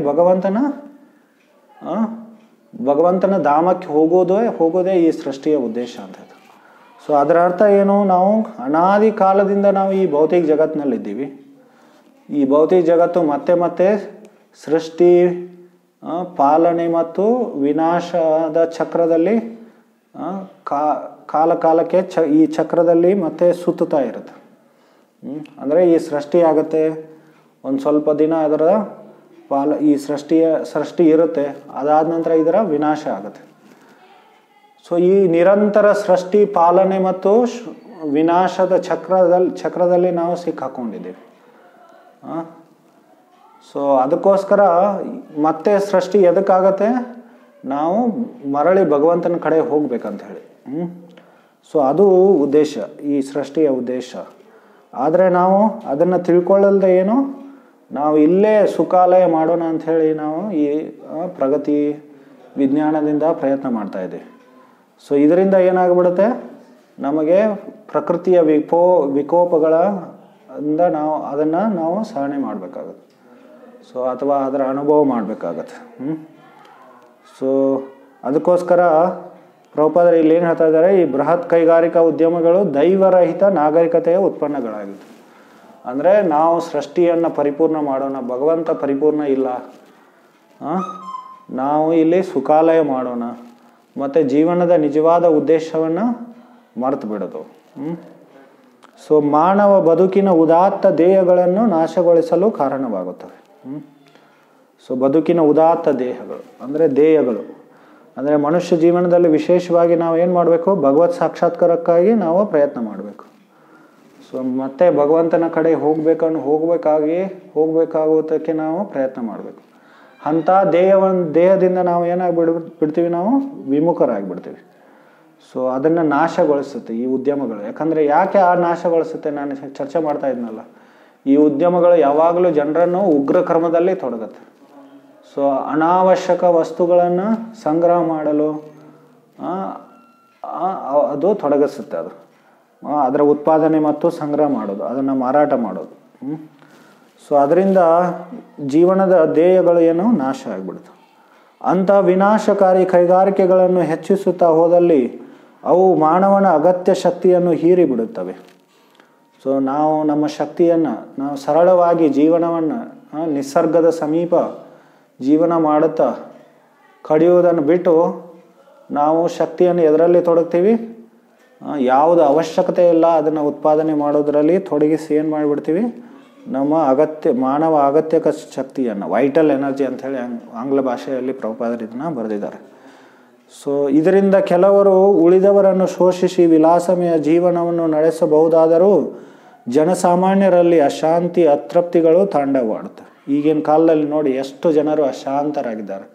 ಭಗವಂತನ ಧಾಮಕ್ಕೆ ಹೋಗೋದೇ ಈ ಸೃಷ್ಟಿಯ ಉದ್ದೇಶ ಅಂತ. ಸೊ ಅದರ ಅರ್ಥ ಏನು, ನಾವು ಅನಾದಿ ಕಾಲದಿಂದ ನಾವು ಈ ಭೌತಿಕ ಜಗತ್ತಿನಲ್ಲಿದ್ದೀವಿ. ಈ ಭೌತಿಕ ಜಗತ್ತು ಮತ್ತೆ ಮತ್ತೆ ಸೃಷ್ಟಿ, ಪಾಲನೆ ಮತ್ತು ವಿನಾಶದ ಚಕ್ರದಲ್ಲಿ ಕಾಲಕ್ಕೆ ಈ ಚಕ್ರದಲ್ಲಿ ಮತ್ತೆ ಸುತ್ತುತ್ತಾ ಇರುತ್ತೆ. ಅಂದರೆ ಈ ಸೃಷ್ಟಿ ಆಗುತ್ತೆ, ಒಂದು ಸ್ವಲ್ಪ ದಿನ ಅದರ ಈ ಸೃಷ್ಟಿ ಇರುತ್ತೆ, ಅದಾದ ನಂತರ ಇದರ ವಿನಾಶ ಆಗುತ್ತೆ. ಸೊ ಈ ನಿರಂತರ ಸೃಷ್ಟಿ, ಪಾಲನೆ ಮತ್ತು ವಿನಾಶದ ಚಕ್ರದಲ್ಲಿ ನಾವು ಸಿಕ್ಕಾಕೊಂಡಿದ್ದೀವಿ. ಸೊ ಅದಕ್ಕೋಸ್ಕರ ಮತ್ತೆ ಸೃಷ್ಟಿ ಎದಕ್ಕಾಗತ್ತೆ, ನಾವು ಮರಳಿ ಭಗವಂತನ ಕಡೆ ಹೋಗ್ಬೇಕಂತ ಹೇಳಿ. ಸೊ ಅದು ಉದ್ದೇಶ, ಈ ಸೃಷ್ಟಿಯ ಉದ್ದೇಶ. ಆದರೆ ನಾವು ಅದನ್ನು ತಿಳ್ಕೊಳ್ಳಲ್ದೆ ಏನು, ನಾವು ಇಲ್ಲೇ ಸುಖಾಲಯ ಮಾಡೋಣ ಅಂಥೇಳಿ ನಾವು ಈ ಪ್ರಗತಿ ವಿಜ್ಞಾನದಿಂದ ಪ್ರಯತ್ನ ಮಾಡ್ತಾ ಇದ್ದೀವಿ. ಸೊ ಇದರಿಂದ ಏನಾಗ್ಬಿಡುತ್ತೆ, ನಮಗೆ ಪ್ರಕೃತಿಯ ವಿಕೋಪಗಳಿಂದ ನಾವು ಸಹನೆ ಮಾಡಬೇಕಾಗತ್ತೆ. ಸೊ ಅಥವಾ ಅದರ ಅನುಭವ ಮಾಡಬೇಕಾಗತ್ತೆ. ಸೊ ಅದಕ್ಕೋಸ್ಕರ ಪ್ರಭುಪಾದರು ಇಲ್ಲಿ ಏನು ಹೇಳ್ತಾ ಇದ್ದಾರೆ, ಈ ಬೃಹತ್ ಕೈಗಾರಿಕಾ ಉದ್ಯಮಗಳು ದೈವರಹಿತ ನಾಗರಿಕತೆಯ ಉತ್ಪನ್ನಗಳಾಗಿವೆ. ಅಂದರೆ ನಾವು ಸೃಷ್ಟಿಯನ್ನು ಪರಿಪೂರ್ಣ ಮಾಡೋಣ, ಭಗವಂತ ಪರಿಪೂರ್ಣ ಇಲ್ಲ, ನಾವು ಇಲ್ಲಿ ಸುಖಾಲಯ ಮಾಡೋಣ, ಮತ್ತು ಜೀವನದ ನಿಜವಾದ ಉದ್ದೇಶವನ್ನು ಮರೆತು ಬಿಡೋದು. ಸೊ ಮಾನವ ಬದುಕಿನ ಉದಾತ್ತ ಧ್ಯೇಯಗಳನ್ನು ನಾಶಗೊಳಿಸಲು ಕಾರಣವಾಗುತ್ತವೆ. ಸೊ ಬದುಕಿನ ಉದಾತ್ತ ಧ್ಯೇಯಗಳು ಅಂದರೆ ಮನುಷ್ಯ ಜೀವನದಲ್ಲಿ ವಿಶೇಷವಾಗಿ ನಾವು ಏನು ಮಾಡಬೇಕು, ಭಗವತ್ ಸಾಕ್ಷಾತ್ಕಾರಕ್ಕಾಗಿ ನಾವು ಪ್ರಯತ್ನ ಮಾಡಬೇಕು. ಸೊ ಮತ್ತೆ ಭಗವಂತನ ಕಡೆ ಹೋಗಬೇಕಾಗೋದಕ್ಕೆ ನಾವು ಪ್ರಯತ್ನ ಮಾಡಬೇಕು. ಅಂಥ ದೇಹದಿಂದ ನಾವು ಬಿಡ್ತೀವಿ, ನಾವು ವಿಮುಖರಾಗಿಬಿಡ್ತೀವಿ. ಸೊ ಅದನ್ನು ನಾಶಗೊಳಿಸುತ್ತೆ ಈ ಉದ್ಯಮಗಳು. ಯಾಕಂದರೆ ಯಾಕೆ ನಾಶಗೊಳಿಸುತ್ತೆ, ನಾನು ಚರ್ಚೆ ಮಾಡ್ತಾ ಇದ್ನಲ್ಲ, ಈ ಉದ್ಯಮಗಳು ಯಾವಾಗಲೂ ಜನರನ್ನು ಉಗ್ರ ಕ್ರಮದಲ್ಲಿ ತೊಡಗುತ್ತೆ. ಸೊ ಅನಾವಶ್ಯಕ ವಸ್ತುಗಳನ್ನು ಸಂಗ್ರಹ ಮಾಡಲು ಅದು ತೊಡಗಿಸುತ್ತೆ. ಅದರ ಉತ್ಪಾದನೆ ಮತ್ತು ಸಂಗ್ರಹ ಮಾಡೋದು, ಅದನ್ನು ಮಾರಾಟ ಮಾಡೋದು. ಸೊ ಅದರಿಂದ ಜೀವನದ ಧ್ಯೇಯಗಳು ಏನು ನಾಶ ಆಗಿಬಿಡುತ್ತೆ. ಅಂಥ ವಿನಾಶಕಾರಿ ಕೈಗಾರಿಕೆಗಳನ್ನು ಹೆಚ್ಚಿಸುತ್ತಾ ಹೋದಲ್ಲಿ ಅವು ಮಾನವನ ಅಗತ್ಯ ಶಕ್ತಿಯನ್ನು ಹೀರಿಬಿಡುತ್ತವೆ. ಸೊ ನಾವು ನಮ್ಮ ಶಕ್ತಿಯನ್ನು ನಾವು ಸರಳವಾಗಿ ಜೀವನವನ್ನು ನಿಸರ್ಗದ ಸಮೀಪ ಜೀವನ ಮಾಡುತ್ತಾ ಕಡಿಯುವುದನ್ನು ಬಿಟ್ಟು ನಾವು ಶಕ್ತಿಯನ್ನು ಎದರಲ್ಲಿ ತೊಡಗ್ತೀವಿ, ಯಾವುದು ಅವಶ್ಯಕತೆ ಇಲ್ಲ ಅದನ್ನು ಉತ್ಪಾದನೆ ಮಾಡೋದರಲ್ಲಿ ತೊಡಗಿಸಿ ಏನು ಮಾಡಿಬಿಡ್ತೀವಿ, ನಮ್ಮ ಮಾನವ ಅಗತ್ಯಕ ಶಕ್ತಿಯನ್ನು, ವೈಟಲ್ ಎನರ್ಜಿ ಅಂಥೇಳಿ ಆಂಗ್ಲ ಭಾಷೆಯಲ್ಲಿ ಪ್ರಭುಪಾದರು ಇದನ್ನು ಬರೆದಿದ್ದಾರೆ. ಸೊ ಇದರಿಂದ ಕೆಲವರು ಉಳಿದವರನ್ನು ಶೋಷಿಸಿ ವಿಲಾಸಮಯ ಜೀವನವನ್ನು ನಡೆಸಬಹುದಾದರೂ ಜನಸಾಮಾನ್ಯರಲ್ಲಿ ಅಶಾಂತಿ ಅತೃಪ್ತಿಗಳು ತಾಂಡವವಾಡುತ್ತವೆ. ಈಗಿನ ಕಾಲದಲ್ಲಿ ನೋಡಿ ಎಷ್ಟು ಜನರು ಅಶಾಂತರಾಗಿದ್ದಾರೆ.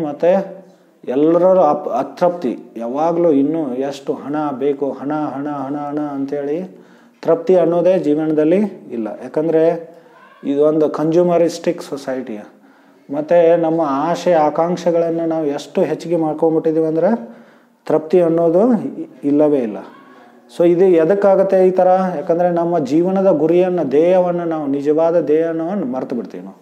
ಮತ್ತು ಎಲ್ಲರೂ ಅತೃಪ್ತಿ, ಯಾವಾಗಲೂ ಇನ್ನೂ ಎಷ್ಟು ಹಣ ಬೇಕು, ಹಣ ಹಣ ಹಣ ಹಣ ಅಂಥೇಳಿ ತೃಪ್ತಿ ಅನ್ನೋದೇ ಜೀವನದಲ್ಲಿ ಇಲ್ಲ. ಯಾಕಂದರೆ ಇದೊಂದು ಕನ್ಸ್ಯೂಮರಿಸ್ಟಿಕ್ ಸೊಸೈಟಿಯ. ಮತ್ತು ನಮ್ಮ ಆಸೆ ಆಕಾಂಕ್ಷೆಗಳನ್ನು ನಾವು ಎಷ್ಟು ಹೆಚ್ಚಿಗೆ ಮಾಡ್ಕೊಂಬಿಟ್ಟಿದ್ದೀವಿ ಅಂದರೆ ತೃಪ್ತಿ ಅನ್ನೋದು ಇಲ್ಲವೇ ಇಲ್ಲ. ಸೊ ಇದು ಎದಕ್ಕಾಗತ್ತೆ ಈ ಥರ, ಯಾಕಂದರೆ ನಮ್ಮ ಜೀವನದ ಗುರಿಯನ್ನು, ಧ್ಯೇಯವನ್ನು, ನಾವು ನಿಜವಾದ ಧ್ಯೇಯವನ್ನು ಮರೆತು ಬಿಡ್ತೀವಿ ನಾವು.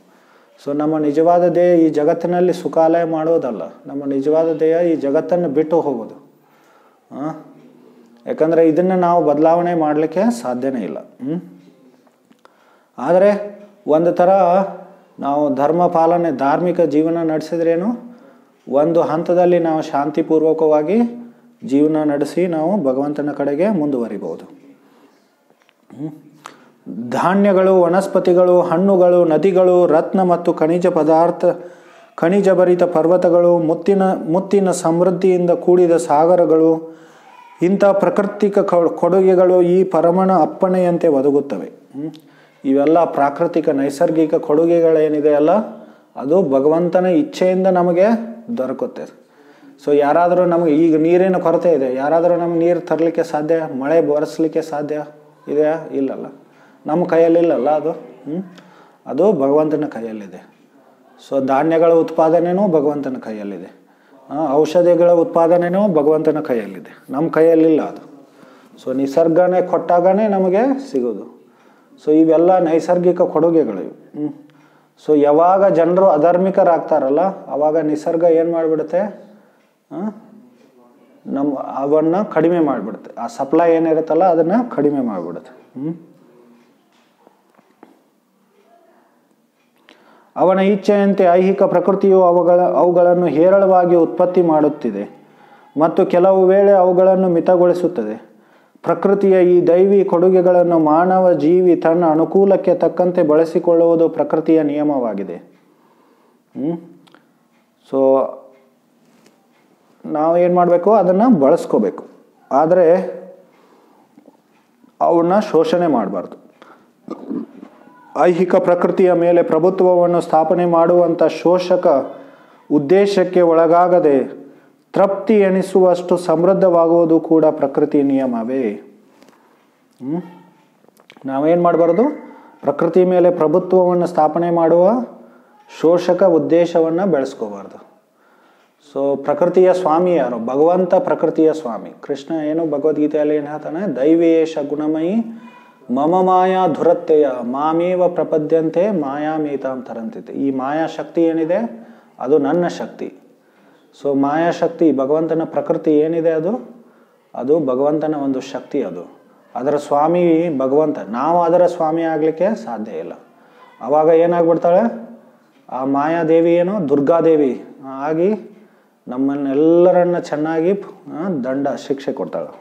ಸೊ ನಮ್ಮ ನಿಜವಾದ ಧ್ಯೇಯ ಈ ಜಗತ್ತಿನಲ್ಲಿ ಸುಖಾಲಯ ಮಾಡೋದಲ್ಲ, ನಮ್ಮ ನಿಜವಾದ ಧ್ಯೇಯ ಈ ಜಗತ್ತನ್ನು ಬಿಟ್ಟು ಹೋಗೋದು. ಯಾಕಂದರೆ ಇದನ್ನು ನಾವು ಬದಲಾವಣೆ ಮಾಡಲಿಕ್ಕೆ ಸಾಧ್ಯನೇ ಇಲ್ಲ. ಆದರೆ ಒಂದು ಥರ ನಾವು ಧರ್ಮ ಪಾಲನೆ, ಧಾರ್ಮಿಕ ಜೀವನ ನಡೆಸಿದ್ರೇನು, ಒಂದು ಹಂತದಲ್ಲಿ ನಾವು ಶಾಂತಿಪೂರ್ವಕವಾಗಿ ಜೀವನ ನಡೆಸಿ ನಾವು ಭಗವಂತನ ಕಡೆಗೆ ಮುಂದುವರಿಬಹುದು. ಧಾನ್ಯಗಳು, ವನಸ್ಪತಿಗಳು, ಹಣ್ಣುಗಳು, ನದಿಗಳು, ರತ್ನ ಮತ್ತು ಖನಿಜಭರಿತ ಪರ್ವತಗಳು, ಮುತ್ತಿನ ಸಮೃದ್ಧಿಯಿಂದ ಕೂಡಿದ ಸಾಗರಗಳು, ಇಂಥ ಪ್ರಾಕೃತಿಕ ಕೊಡುಗೆಗಳು ಈ ಪರಮನ ಅಪ್ಪಣೆಯಂತೆ ಒದಗುತ್ತವೆ. ಇವೆಲ್ಲ ಪ್ರಾಕೃತಿಕ ನೈಸರ್ಗಿಕ ಕೊಡುಗೆಗಳೇನಿದೆ ಅಲ್ಲ, ಅದು ಭಗವಂತನ ಇಚ್ಛೆಯಿಂದ ನಮಗೆ ದೊರಕುತ್ತೆ. ಸೊ ಯಾರಾದರೂ ನಮಗೆ ಈಗ ನೀರಿನ ಕೊರತೆ ಇದೆ, ಯಾರಾದರೂ ನಮ್ಗೆ ನೀರು ತರಲಿಕ್ಕೆ ಸಾಧ್ಯ, ಮಳೆ ಬರೆಸಲಿಕ್ಕೆ ಸಾಧ್ಯ ಇದೆಯಾ? ಇಲ್ಲಲ್ಲ, ನಮ್ಮ ಕೈಯಲ್ಲಿಲ್ಲಲ್ಲ ಅದು. ಅದು ಭಗವಂತನ ಕೈಯಲ್ಲಿದೆ. ಸೊ ಧಾನ್ಯಗಳ ಉತ್ಪಾದನೆಯೂ ಭಗವಂತನ ಕೈಯಲ್ಲಿದೆ, ಔಷಧಿಗಳ ಉತ್ಪಾದನೆಯೂ ಭಗವಂತನ ಕೈಯಲ್ಲಿದೆ, ನಮ್ಮ ಕೈಯಲ್ಲಿಲ್ಲ ಅದು. ಸೊ ನಿಸರ್ಗನೇ ಕೊಟ್ಟಾಗನೇ ನಮಗೆ ಸಿಗೋದು. ಸೊ ಇವೆಲ್ಲ ನೈಸರ್ಗಿಕ ಕೊಡುಗೆಗಳು. ಸೊ ಯಾವಾಗ ಜನರು ಅಧಾರ್ಮಿಕರಾಗ್ತಾರಲ್ಲ, ಆವಾಗ ನಿಸರ್ಗ ಏನು ಮಾಡಿಬಿಡುತ್ತೆ, ಅವನ್ನ ಕಡಿಮೆ ಮಾಡಿಬಿಡುತ್ತೆ. ಆ ಸಪ್ಲೈ ಏನಿರುತ್ತಲ್ಲ ಅದನ್ನು ಕಡಿಮೆ ಮಾಡಿಬಿಡುತ್ತೆ. ಅವನ ಇಚ್ಛೆಯಂತೆ ಐಹಿಕ ಪ್ರಕೃತಿಯು ಅವುಗಳನ್ನು ಹೇರಳವಾಗಿ ಉತ್ಪತ್ತಿ ಮಾಡುತ್ತಿದೆ ಮತ್ತು ಕೆಲವು ವೇಳೆ ಅವುಗಳನ್ನು ಮಿತಗೊಳಿಸುತ್ತದೆ. ಪ್ರಕೃತಿಯ ಈ ದೈವಿ ಕೊಡುಗೆಗಳನ್ನು ಮಾನವ ಜೀವಿ ತನ್ನ ಅನುಕೂಲಕ್ಕೆ ತಕ್ಕಂತೆ ಬಳಸಿಕೊಳ್ಳುವುದು ಪ್ರಕೃತಿಯ ನಿಯಮವಾಗಿದೆ. ಸೊ ನಾವು ಏನು ಮಾಡಬೇಕು, ಅದನ್ನು ಬಳಸ್ಕೋಬೇಕು, ಆದರೆ ಅವನ್ನ ಶೋಷಣೆ ಮಾಡಬಾರ್ದು. ಐಹಿಕ ಪ್ರಕೃತಿಯ ಮೇಲೆ ಪ್ರಭುತ್ವವನ್ನು ಸ್ಥಾಪನೆ ಮಾಡುವಂಥ ಶೋಷಕ ಉದ್ದೇಶಕ್ಕೆ ಒಳಗಾಗದೆ ತೃಪ್ತಿ ಎನಿಸುವಷ್ಟು ಸಮೃದ್ಧವಾಗುವುದು ಕೂಡ ಪ್ರಕೃತಿ ನಿಯಮವೇ. ನಾವೇನು ಮಾಡಬಾರ್ದು, ಪ್ರಕೃತಿ ಮೇಲೆ ಪ್ರಭುತ್ವವನ್ನು ಸ್ಥಾಪನೆ ಮಾಡುವ ಶೋಷಕ ಉದ್ದೇಶವನ್ನು ಬೆಳೆಸ್ಕೋಬಾರ್ದು. ಸೊ ಪ್ರಕೃತಿಯ ಸ್ವಾಮಿ ಯಾರು? ಭಗವಂತ ಪ್ರಕೃತಿಯ ಸ್ವಾಮಿ. ಕೃಷ್ಣ ಏನು ಭಗವದ್ಗೀತೆಯಲ್ಲಿ ಏನು ಹೇಳ್ತಾನೆ, ದೈವೇಶ ಗುಣಮಯಿ ಮಮ ಮಾಯಾ ಧುರತ್ತೆಯ ಮಾಮೇವ ಪ್ರಪದ್ಯಂತೆ ಮಾಯಾಮೇತಾಂ ತರಂತಿತೆ. ಈ ಮಾಯಾಶಕ್ತಿ ಏನಿದೆ ಅದು ನನ್ನ ಶಕ್ತಿ. ಸೊ ಮಾಯಾಶಕ್ತಿ ಭಗವಂತನ ಪ್ರಕೃತಿ ಏನಿದೆ ಅದು ಭಗವಂತನ ಒಂದು ಶಕ್ತಿ. ಅದರ ಸ್ವಾಮಿ ಭಗವಂತ. ನಾವು ಅದರ ಸ್ವಾಮಿ ಆಗಲಿಕ್ಕೆ ಸಾಧ್ಯ ಇಲ್ಲ. ಆವಾಗ ಏನಾಗ್ಬಿಡ್ತಾಳೆ ಆ ಮಾಯಾದೇವಿ, ಏನು ದುರ್ಗಾದೇವಿ ಆಗಿ ನಮ್ಮನ್ನೆಲ್ಲರನ್ನ ಚೆನ್ನಾಗಿ ಶಿಕ್ಷೆ ಕೊಡ್ತಾಳೆ.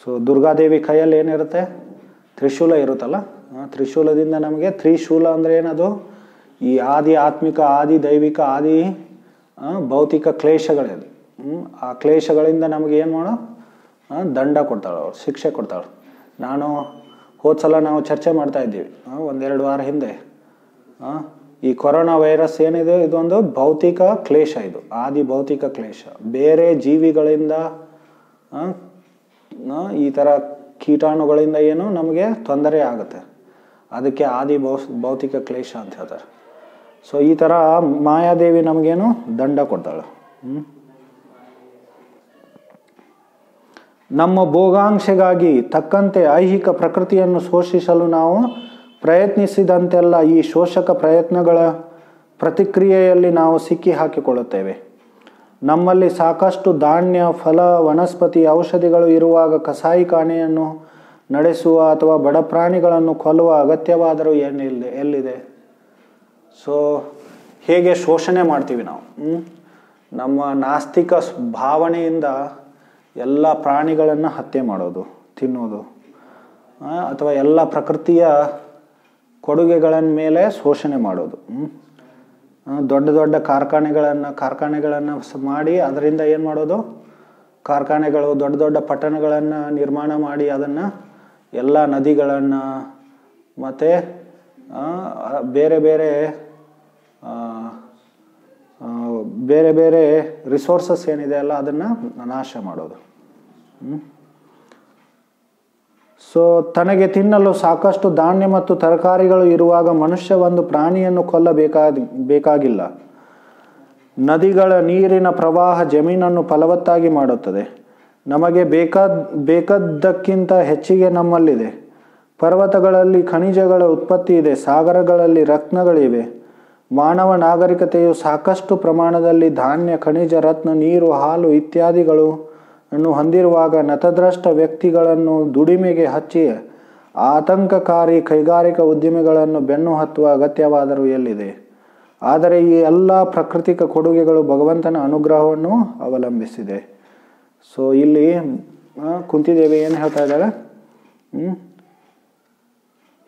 ಸೊ ದುರ್ಗಾದೇವಿ ಕೈಯಲ್ಲಿ ಏನಿರುತ್ತೆ, ತ್ರಿಶೂಲ ಇರುತ್ತಲ್ಲ, ತ್ರಿಶೂಲದಿಂದ ನಮಗೆ, ತ್ರಿಶೂಲ ಅಂದರೆ ಏನದು, ಈ ಆದಿ ಆತ್ಮಿಕ, ಆದಿ ದೈವಿಕ, ಆದಿ ಭೌತಿಕ ಕ್ಲೇಶಗಳಿದೆ. ಆ ಕ್ಲೇಶಗಳಿಂದ ನಮಗೆ ಏನು ಮಾಡೋ, ದಂಡ ಕೊಡ್ತಾಳೆ, ಅವ್ರು ಶಿಕ್ಷೆ ಕೊಡ್ತಾಳೆ. ಹೋದ್ಸಲ ನಾವು ಚರ್ಚೆ ಮಾಡ್ತಾ ಇದ್ದೀವಿ 1-2 ವಾರ ಹಿಂದೆ, ಈ ಕೊರೋನಾ ವೈರಸ್ ಏನಿದೆ ಇದೊಂದು ಭೌತಿಕ ಕ್ಲೇಶ. ಇದು ಆದಿ ಭೌತಿಕ ಕ್ಲೇಶ. ಬೇರೆ ಜೀವಿಗಳಿಂದ ಈ ಥರ ಕೀಟಾಣುಗಳಿಂದ ಏನು ನಮಗೆ ತೊಂದರೆ ಆಗುತ್ತೆ, ಅದಕ್ಕೆ ಆದಿ ಭೌತಿಕ ಕ್ಲೇಶ ಅಂತ ಹೇಳ್ತಾರೆ. ಸೊ ಈ ಥರ ಮಾಯಾದೇವಿ ನಮಗೇನು ದಂಡ ಕೊಡ್ತಾಳೆ. ನಮ್ಮ ಭೋಗಾಂಶೆಗಾಗಿ ತಕ್ಕಂತೆ ಐಹಿಕ ಪ್ರಕೃತಿಯನ್ನು ಶೋಷಿಸಲು ನಾವು ಪ್ರಯತ್ನಿಸಿದಂತೆಲ್ಲ ಈ ಶೋಷಕ ಪ್ರಯತ್ನಗಳ ಪ್ರತಿಕ್ರಿಯೆಯಲ್ಲಿ ನಾವು ಸಿಕ್ಕಿ ಹಾಕಿಕೊಳ್ಳುತ್ತೇವೆ. ನಮ್ಮಲ್ಲಿ ಸಾಕಷ್ಟು ಧಾನ್ಯ, ಫಲ, ವನಸ್ಪತಿ, ಔಷಧಿಗಳು ಇರುವಾಗ ಕಸಾಯಿಖಾನೆಯನ್ನು ನಡೆಸುವ ಅಥವಾ ಬಡ ಪ್ರಾಣಿಗಳನ್ನು ಕೊಲ್ಲುವ ಅಗತ್ಯವಾದರೂ ಎಲ್ಲಿದೆ? ಸೊ ಹೇಗೆ ಶೋಷಣೆ ಮಾಡ್ತೀವಿ ನಾವು. ನಮ್ಮ ನಾಸ್ತಿಕ ಭಾವನೆಯಿಂದ ಎಲ್ಲ ಪ್ರಾಣಿಗಳನ್ನು ಹತ್ಯೆ ಮಾಡೋದು, ತಿನ್ನೋದು, ಅಥವಾ ಎಲ್ಲ ಪ್ರಕೃತಿಯ ಕೊಡುಗೆಗಳ ಮೇಲೆ ಶೋಷಣೆ ಮಾಡೋದು. ದೊಡ್ಡ ದೊಡ್ಡ ಕಾರ್ಖಾನೆಗಳನ್ನು ಮಾಡಿ ಅದರಿಂದ ಏನು ಮಾಡೋದು, ಕಾರ್ಖಾನೆಗಳು ದೊಡ್ಡ ದೊಡ್ಡ ಪಟ್ಟಣಗಳನ್ನು ನಿರ್ಮಾಣ ಮಾಡಿ ಅದನ್ನು ಎಲ್ಲ ನದಿಗಳನ್ನು ಮತ್ತು ಬೇರೆ ಬೇರೆ ರಿಸೋರ್ಸಸ್ ಏನಿದೆ ಅಲ್ಲ ಅದನ್ನು ನಾಶ ಮಾಡೋದು. ಸೊ ತನಗೆ ತಿನ್ನಲು ಸಾಕಷ್ಟು ಧಾನ್ಯ ಮತ್ತು ತರಕಾರಿಗಳು ಇರುವಾಗ ಮನುಷ್ಯ ಒಂದು ಪ್ರಾಣಿಯನ್ನು ಕೊಲ್ಲಬೇಕಾಗಿಲ್ಲ. ನದಿಗಳ ನೀರಿನ ಪ್ರವಾಹ ಜಮೀನನ್ನು ಫಲವತ್ತಾಗಿ ಮಾಡುತ್ತದೆ. ನಮಗೆ ಬೇಕಾದ್ದಕ್ಕಿಂತ ಹೆಚ್ಚಿಗೆ ನಮ್ಮಲ್ಲಿದೆ. ಪರ್ವತಗಳಲ್ಲಿ ಖನಿಜಗಳ ಉತ್ಪತ್ತಿ ಇದೆ, ಸಾಗರಗಳಲ್ಲಿ ರತ್ನಗಳಿವೆ. ಮಾನವ ನಾಗರಿಕತೆಯು ಸಾಕಷ್ಟು ಪ್ರಮಾಣದಲ್ಲಿ ಧಾನ್ಯ, ಖನಿಜ, ರತ್ನ, ನೀರು, ಹಾಲು ಇತ್ಯಾದಿಗಳು ಹೊಂದಿರುವಾಗ ನತದ್ರಷ್ಟ ವ್ಯಕ್ತಿಗಳನ್ನು ದುಡಿಮೆಗೆ ಹಚ್ಚಿ ಆತಂಕಕಾರಿ ಕೈಗಾರಿಕಾ ಉದ್ಯಮಿಗಳನ್ನು ಬೆನ್ನು ಹತ್ತುವ ಅಗತ್ಯವಾದರೂ ಎಲ್ಲಿದೆ? ಆದರೆ ಈ ಎಲ್ಲ ಪ್ರಾಕೃತಿಕ ಕೊಡುಗೆಗಳು ಭಗವಂತನ ಅನುಗ್ರಹವನ್ನು ಅವಲಂಬಿಸಿದೆ. ಸೊ ಇಲ್ಲಿ ಕುಂತಿದೇವಿ ಏನು ಹೇಳ್ತಾ ಇದ್ದಾಳೆ,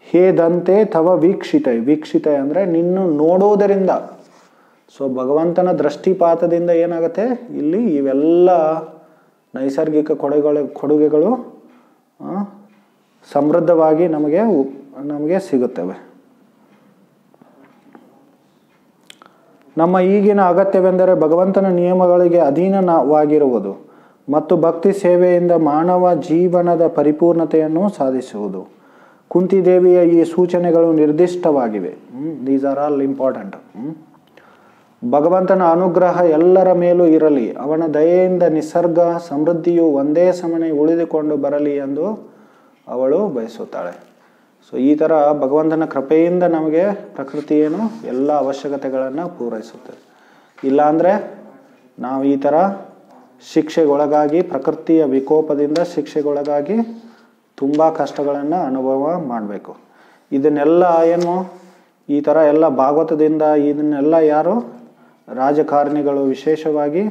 ಹೇ ದಂತೆ ತವ ವೀಕ್ಷಿತ ಅಂದರೆ ನಿನ್ನು ನೋಡೋದರಿಂದ. ಸೊ ಭಗವಂತನ ದೃಷ್ಟಿಪಾತದಿಂದ ಏನಾಗುತ್ತೆ, ಇಲ್ಲಿ ಇವೆಲ್ಲ ನೈಸರ್ಗಿಕ ಕೊಡುಗೆಗಳು ಸಮೃದ್ಧವಾಗಿ ನಮಗೆ ಸಿಗುತ್ತವೆ. ನಮ್ಮ ಈಗಿನ ಅಗತ್ಯವೆಂದರೆ ಭಗವಂತನ ನಿಯಮಗಳಿಗೆ ಅಧೀನವಾಗಿರುವುದು ಮತ್ತು ಭಕ್ತಿ ಸೇವೆಯಿಂದ ಮಾನವ ಜೀವನದ ಪರಿಪೂರ್ಣತೆಯನ್ನು ಸಾಧಿಸುವುದು. ಕುಂತಿದೇವಿಯ ಈ ಸೂಚನೆಗಳು ನಿರ್ದಿಷ್ಟವಾಗಿವೆ. These are all important. ಭಗವಂತನ ಅನುಗ್ರಹ ಎಲ್ಲರ ಮೇಲೂ ಇರಲಿ, ಅವನ ದಯೆಯಿಂದ ನಿಸರ್ಗ ಸಮೃದ್ಧಿಯು ಒಂದೇ ಸಮನೆ ಉಳಿದುಕೊಂಡು ಬರಲಿ ಎಂದು ಅವಳು ಬಯಸುತ್ತಾಳೆ. ಸೊ ಈ ಥರ ಭಗವಂತನ ಕೃಪೆಯಿಂದ ನಮಗೆ ಪ್ರಕೃತಿ ಏನು ಎಲ್ಲ ಅವಶ್ಯಕತೆಗಳನ್ನು ಪೂರೈಸುತ್ತದೆ. ಇಲ್ಲಾಂದರೆ ನಾವು ಈ ಥರ ಶಿಕ್ಷೆಗೊಳಗಾಗಿ, ಪ್ರಕೃತಿಯ ವಿಕೋಪದಿಂದ ಶಿಕ್ಷೆಗೊಳಗಾಗಿ ತುಂಬ ಕಷ್ಟಗಳನ್ನು ಅನುಭವ ಮಾಡಬೇಕು. ಇದನ್ನೆಲ್ಲ ಏನು ಈ ಥರ ಎಲ್ಲ ಭಾಗವತದಿಂದ ಇದನ್ನೆಲ್ಲ ಯಾರು ರಾಜಕಾರಣಿಗಳು, ವಿಶೇಷವಾಗಿ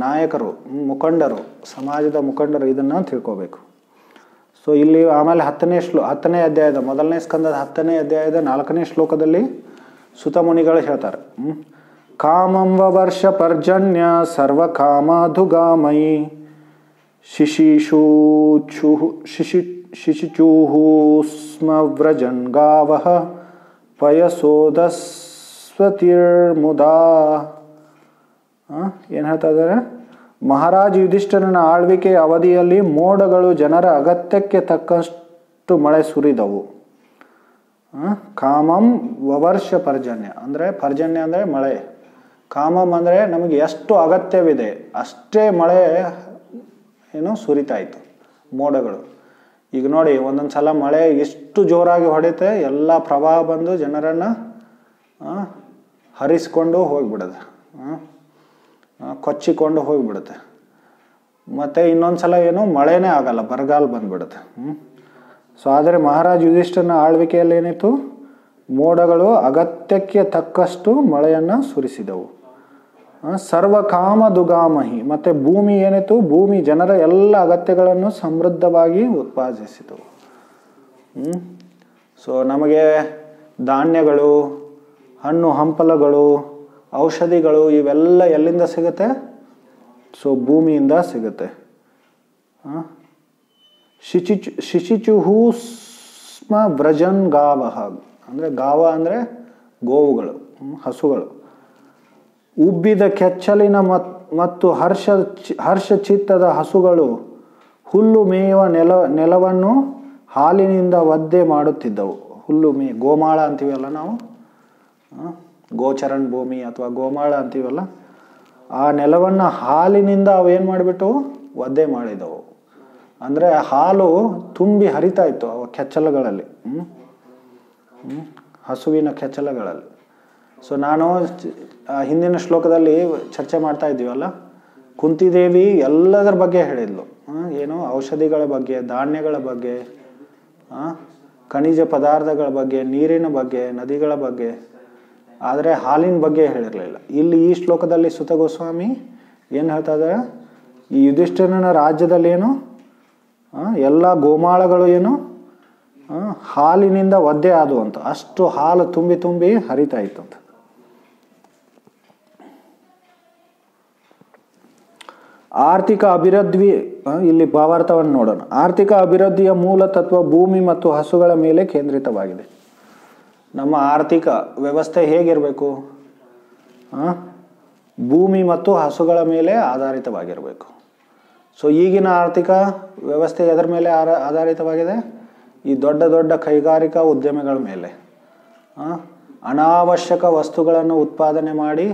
ನಾಯಕರು, ಮುಖಂಡರು, ಸಮಾಜದ ಮುಖಂಡರು ಇದನ್ನು ತಿಳ್ಕೋಬೇಕು. ಸೊ ಇಲ್ಲಿ ಆಮೇಲೆ 10ನೇ ಅಧ್ಯಾಯದ 1ನೇ ಸ್ಕಂದದ 10ನೇ ಅಧ್ಯಾಯದ 4ನೇ ಶ್ಲೋಕದಲ್ಲಿ ಸುತಮುನಿಗಳು ಹೇಳ್ತಾರೆ, ಕಾಮಂ ವವರ್ಷ ಪರ್ಜನ್ಯ ಸರ್ವಕಾಮಾಧುಗಾಮಯಿ ಶಿಶಿಚೂಹು ಸ್ಮ ವ್ರಜನ್ ಗಾವಃ ಪಯಸೋದಸ್ವತಿರ್ಮುದಾ. ಏನು ಹೇಳ್ತಾ ಇದ್ದಾರೆ? ಮಹಾರಾಜ ಯುಧಿಷ್ಠಿರನ ಆಳ್ವಿಕೆಯ ಅವಧಿಯಲ್ಲಿ ಮೋಡಗಳು ಜನರ ಅಗತ್ಯಕ್ಕೆ ತಕ್ಕಷ್ಟು ಮಳೆ ಸುರಿದವು. ಕಾಮಂ ವವರ್ಷ ಪರ್ಜನ್ಯ ಅಂದರೆ, ಪರ್ಜನ್ಯ ಅಂದರೆ ಮಳೆ. ಕಾಮಂ ಅಂದರೆ ನಮಗೆ ಎಷ್ಟು ಅಗತ್ಯವಿದೆ ಅಷ್ಟೇ ಮಳೆ ಏನು ಸುರಿತಾ ಇತ್ತು, ಮೋಡಗಳು. ಈಗ ನೋಡಿ, ಒಂದೊಂದು ಸಲ ಮಳೆ ಎಷ್ಟು ಜೋರಾಗಿ ಹೊಡೆಯುತ್ತೆ, ಎಲ್ಲ ಪ್ರವಾಹ ಬಂದು ಜನರನ್ನು ಹರಿಸ್ಕೊಂಡು ಹೋಗಿಬಿಡುತ್ತೆ, ಕೊಚ್ಚಿಕೊಂಡು ಹೋಗಿಬಿಡುತ್ತೆ. ಮತ್ತು ಇನ್ನೊಂದು ಸಲ ಏನು ಮಳೆನೇ ಆಗಲ್ಲ, ಬರಗಾಲ ಬಂದ್ಬಿಡುತ್ತೆ. ಸೊ ಆದರೆ ಮಹಾರಾಜ ಯುಧಿಷ್ಠಿರನ ಆಳ್ವಿಕೆಯಲ್ಲಿ ಏನಿತ್ತು, ಮೋಡಗಳು ಅಗತ್ಯಕ್ಕೆ ತಕ್ಕಷ್ಟು ಮಳೆಯನ್ನು ಸುರಿಸಿದವು. ಸರ್ವಕಾಮ ದುಗಾಮಹಿ, ಮತ್ತು ಭೂಮಿ ಏನಿತ್ತು, ಭೂಮಿ ಜನರ ಎಲ್ಲ ಅಗತ್ಯಗಳನ್ನು ಸಮೃದ್ಧವಾಗಿ ಉತ್ಪಾದಿಸಿದವು. ಸೊ ನಮಗೆ ಧಾನ್ಯಗಳು, ಹಣ್ಣು ಹಂಪಲುಗಳು, ಔಷಧಿಗಳು ಇವೆಲ್ಲ ಎಲ್ಲಿಂದ ಸಿಗುತ್ತೆ? ಸೊ ಭೂಮಿಯಿಂದ ಸಿಗುತ್ತೆ. ಶಿಶಿಚುಹು ಸ್ಮ ವ್ರಜನ್ ಗಾವಃ ಅಂದರೆ, ಗಾವ ಅಂದರೆ ಗೋವುಗಳು, ಹಸುಗಳು. ಉಬ್ಬಿದ ಕೆಚ್ಚಲಿನ ಮತ್ತು ಹರ್ಷ ಚಿತ್ತದ ಹಸುಗಳು ಹುಲ್ಲು ಮೇಯುವ ನೆಲವನ್ನು ಹಾಲಿನಿಂದ ಒದ್ದೆ ಮಾಡುತ್ತಿದ್ದವು. ಹುಲ್ಲು ಗೋಮಾಳ ಅಂತೀವಲ್ಲ ನಾವು, ಗೋಚರಣ ಭೂಮಿ ಅಥವಾ ಗೋಮಾಳ ಅಂತೀವಲ್ಲ, ಆ ನೆಲವನ್ನು ಹಾಲಿನಿಂದ ಅವೇನು ಮಾಡಿಬಿಟ್ಟು ಒದ್ದೆ ಮಾಡಿದವು. ಅಂದರೆ ಹಾಲು ತುಂಬಿ ಹರಿತಾ ಇತ್ತು ಅವ ಕೆಚ್ಚಲುಗಳಲ್ಲಿ, ಹಸುವಿನ ಕೆಚ್ಚಲುಗಳಲ್ಲಿ. ಸೊ ನಾನು ಹಿಂದಿನ ಶ್ಲೋಕದಲ್ಲಿ ಚರ್ಚೆ ಮಾಡ್ತಾ ಇದ್ದೀವಲ್ಲ, ಕುಂತಿದೇವಿ ಎಲ್ಲದರ ಬಗ್ಗೆ ಹೇಳಿದ್ಲು. ಏನು ಔಷಧಿಗಳ ಬಗ್ಗೆ, ಧಾನ್ಯಗಳ ಬಗ್ಗೆ, ಖನಿಜ ಪದಾರ್ಥಗಳ ಬಗ್ಗೆ, ನೀರಿನ ಬಗ್ಗೆ, ನದಿಗಳ ಬಗ್ಗೆ, ಆದರೆ ಹಾಲಿನ ಬಗ್ಗೆ ಹೇಳಿರಲಿಲ್ಲ. ಇಲ್ಲಿ ಈ ಶ್ಲೋಕದಲ್ಲಿ ಸುತ ಗೋಸ್ವಾಮಿ ಏನು ಹೇಳ್ತಾ ಇದ್ದಾರೆ, ಈ ಯುಧಿಷ್ಠಿರನ ರಾಜ್ಯದಲ್ಲಿ ಏನು ಎಲ್ಲ ಗೋಮಾಳಗಳು ಏನು ಹಾಲಿನಿಂದ ಒದ್ದೆ ಆದವು ಅಂತ, ಅಷ್ಟು ಹಾಲು ತುಂಬಿ ತುಂಬಿ ಹರಿತಾ ಇತ್ತಂತ. ಆರ್ಥಿಕ ಅಭಿವೃದ್ಧಿ, ಇಲ್ಲಿ ಭಾವಾರ್ಥವನ್ನು ನೋಡೋಣ. ಆರ್ಥಿಕ ಅಭಿವೃದ್ಧಿಯ ಮೂಲ ತತ್ವ ಭೂಮಿ ಮತ್ತು ಹಸುಗಳ ಮೇಲೆ ಕೇಂದ್ರಿತವಾಗಿದೆ. ನಮ್ಮ ಆರ್ಥಿಕ ವ್ಯವಸ್ಥೆ ಹೇಗಿರಬೇಕು? ಭೂಮಿ ಮತ್ತು ಹಸುಗಳ ಮೇಲೆ ಆಧಾರಿತವಾಗಿರಬೇಕು. ಸೊ ಈಗಿನ ಆರ್ಥಿಕ ವ್ಯವಸ್ಥೆ ಎದರ ಮೇಲೆ ಆಧಾರಿತವಾಗಿದೆ? ಈ ದೊಡ್ಡ ದೊಡ್ಡ ಕೈಗಾರಿಕಾ ಉದ್ಯಮಗಳ ಮೇಲೆ. ಅನಾವಶ್ಯಕ ವಸ್ತುಗಳನ್ನು ಉತ್ಪಾದನೆ ಮಾಡಿ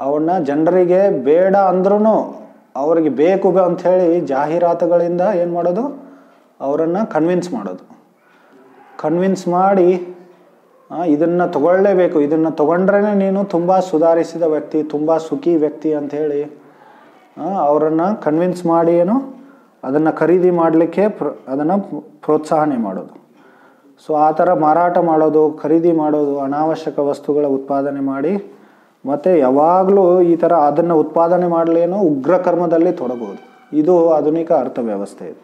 ಅವನ್ನ ಜನರಿಗೆ ಬೇಡ ಅಂದ್ರೂ ಅವ್ರಿಗೆ ಬೇಕು ಅಂಥೇಳಿ ಜಾಹೀರಾತುಗಳಿಂದ ಏನು ಮಾಡೋದು, ಅವರನ್ನು ಕನ್ವಿನ್ಸ್ ಮಾಡಿ ಇದನ್ನು ತಗೊಳ್ಳೇಬೇಕು, ಇದನ್ನು ತಗೊಂಡ್ರೇ ನೀನು ತುಂಬ ಸುಧಾರಿಸಿದ ವ್ಯಕ್ತಿ, ತುಂಬ ಸುಖಿ ವ್ಯಕ್ತಿ ಅಂಥೇಳಿ ಅವರನ್ನು ಕನ್ವಿನ್ಸ್ ಮಾಡಿ ಏನು ಅದನ್ನು ಖರೀದಿ ಮಾಡಲಿಕ್ಕೆ ಅದನ್ನು ಪ್ರೋತ್ಸಾಹನೆ ಮಾಡೋದು. ಸೊ ಆ ಥರ ಮಾರಾಟ ಮಾಡೋದು, ಖರೀದಿ ಮಾಡೋದು, ಅನಾವಶ್ಯಕ ವಸ್ತುಗಳ ಉತ್ಪಾದನೆ ಮಾಡಿ ಮತ್ತು ಯಾವಾಗಲೂ ಈ ಥರ ಅದನ್ನು ಉತ್ಪಾದನೆ ಮಾಡಲೇನೋ ಉಗ್ರ ಕರ್ಮದಲ್ಲಿ ತೊಡಗುವುದು. ಇದು ಆಧುನಿಕ ಅರ್ಥವ್ಯವಸ್ಥೆ ಇದು.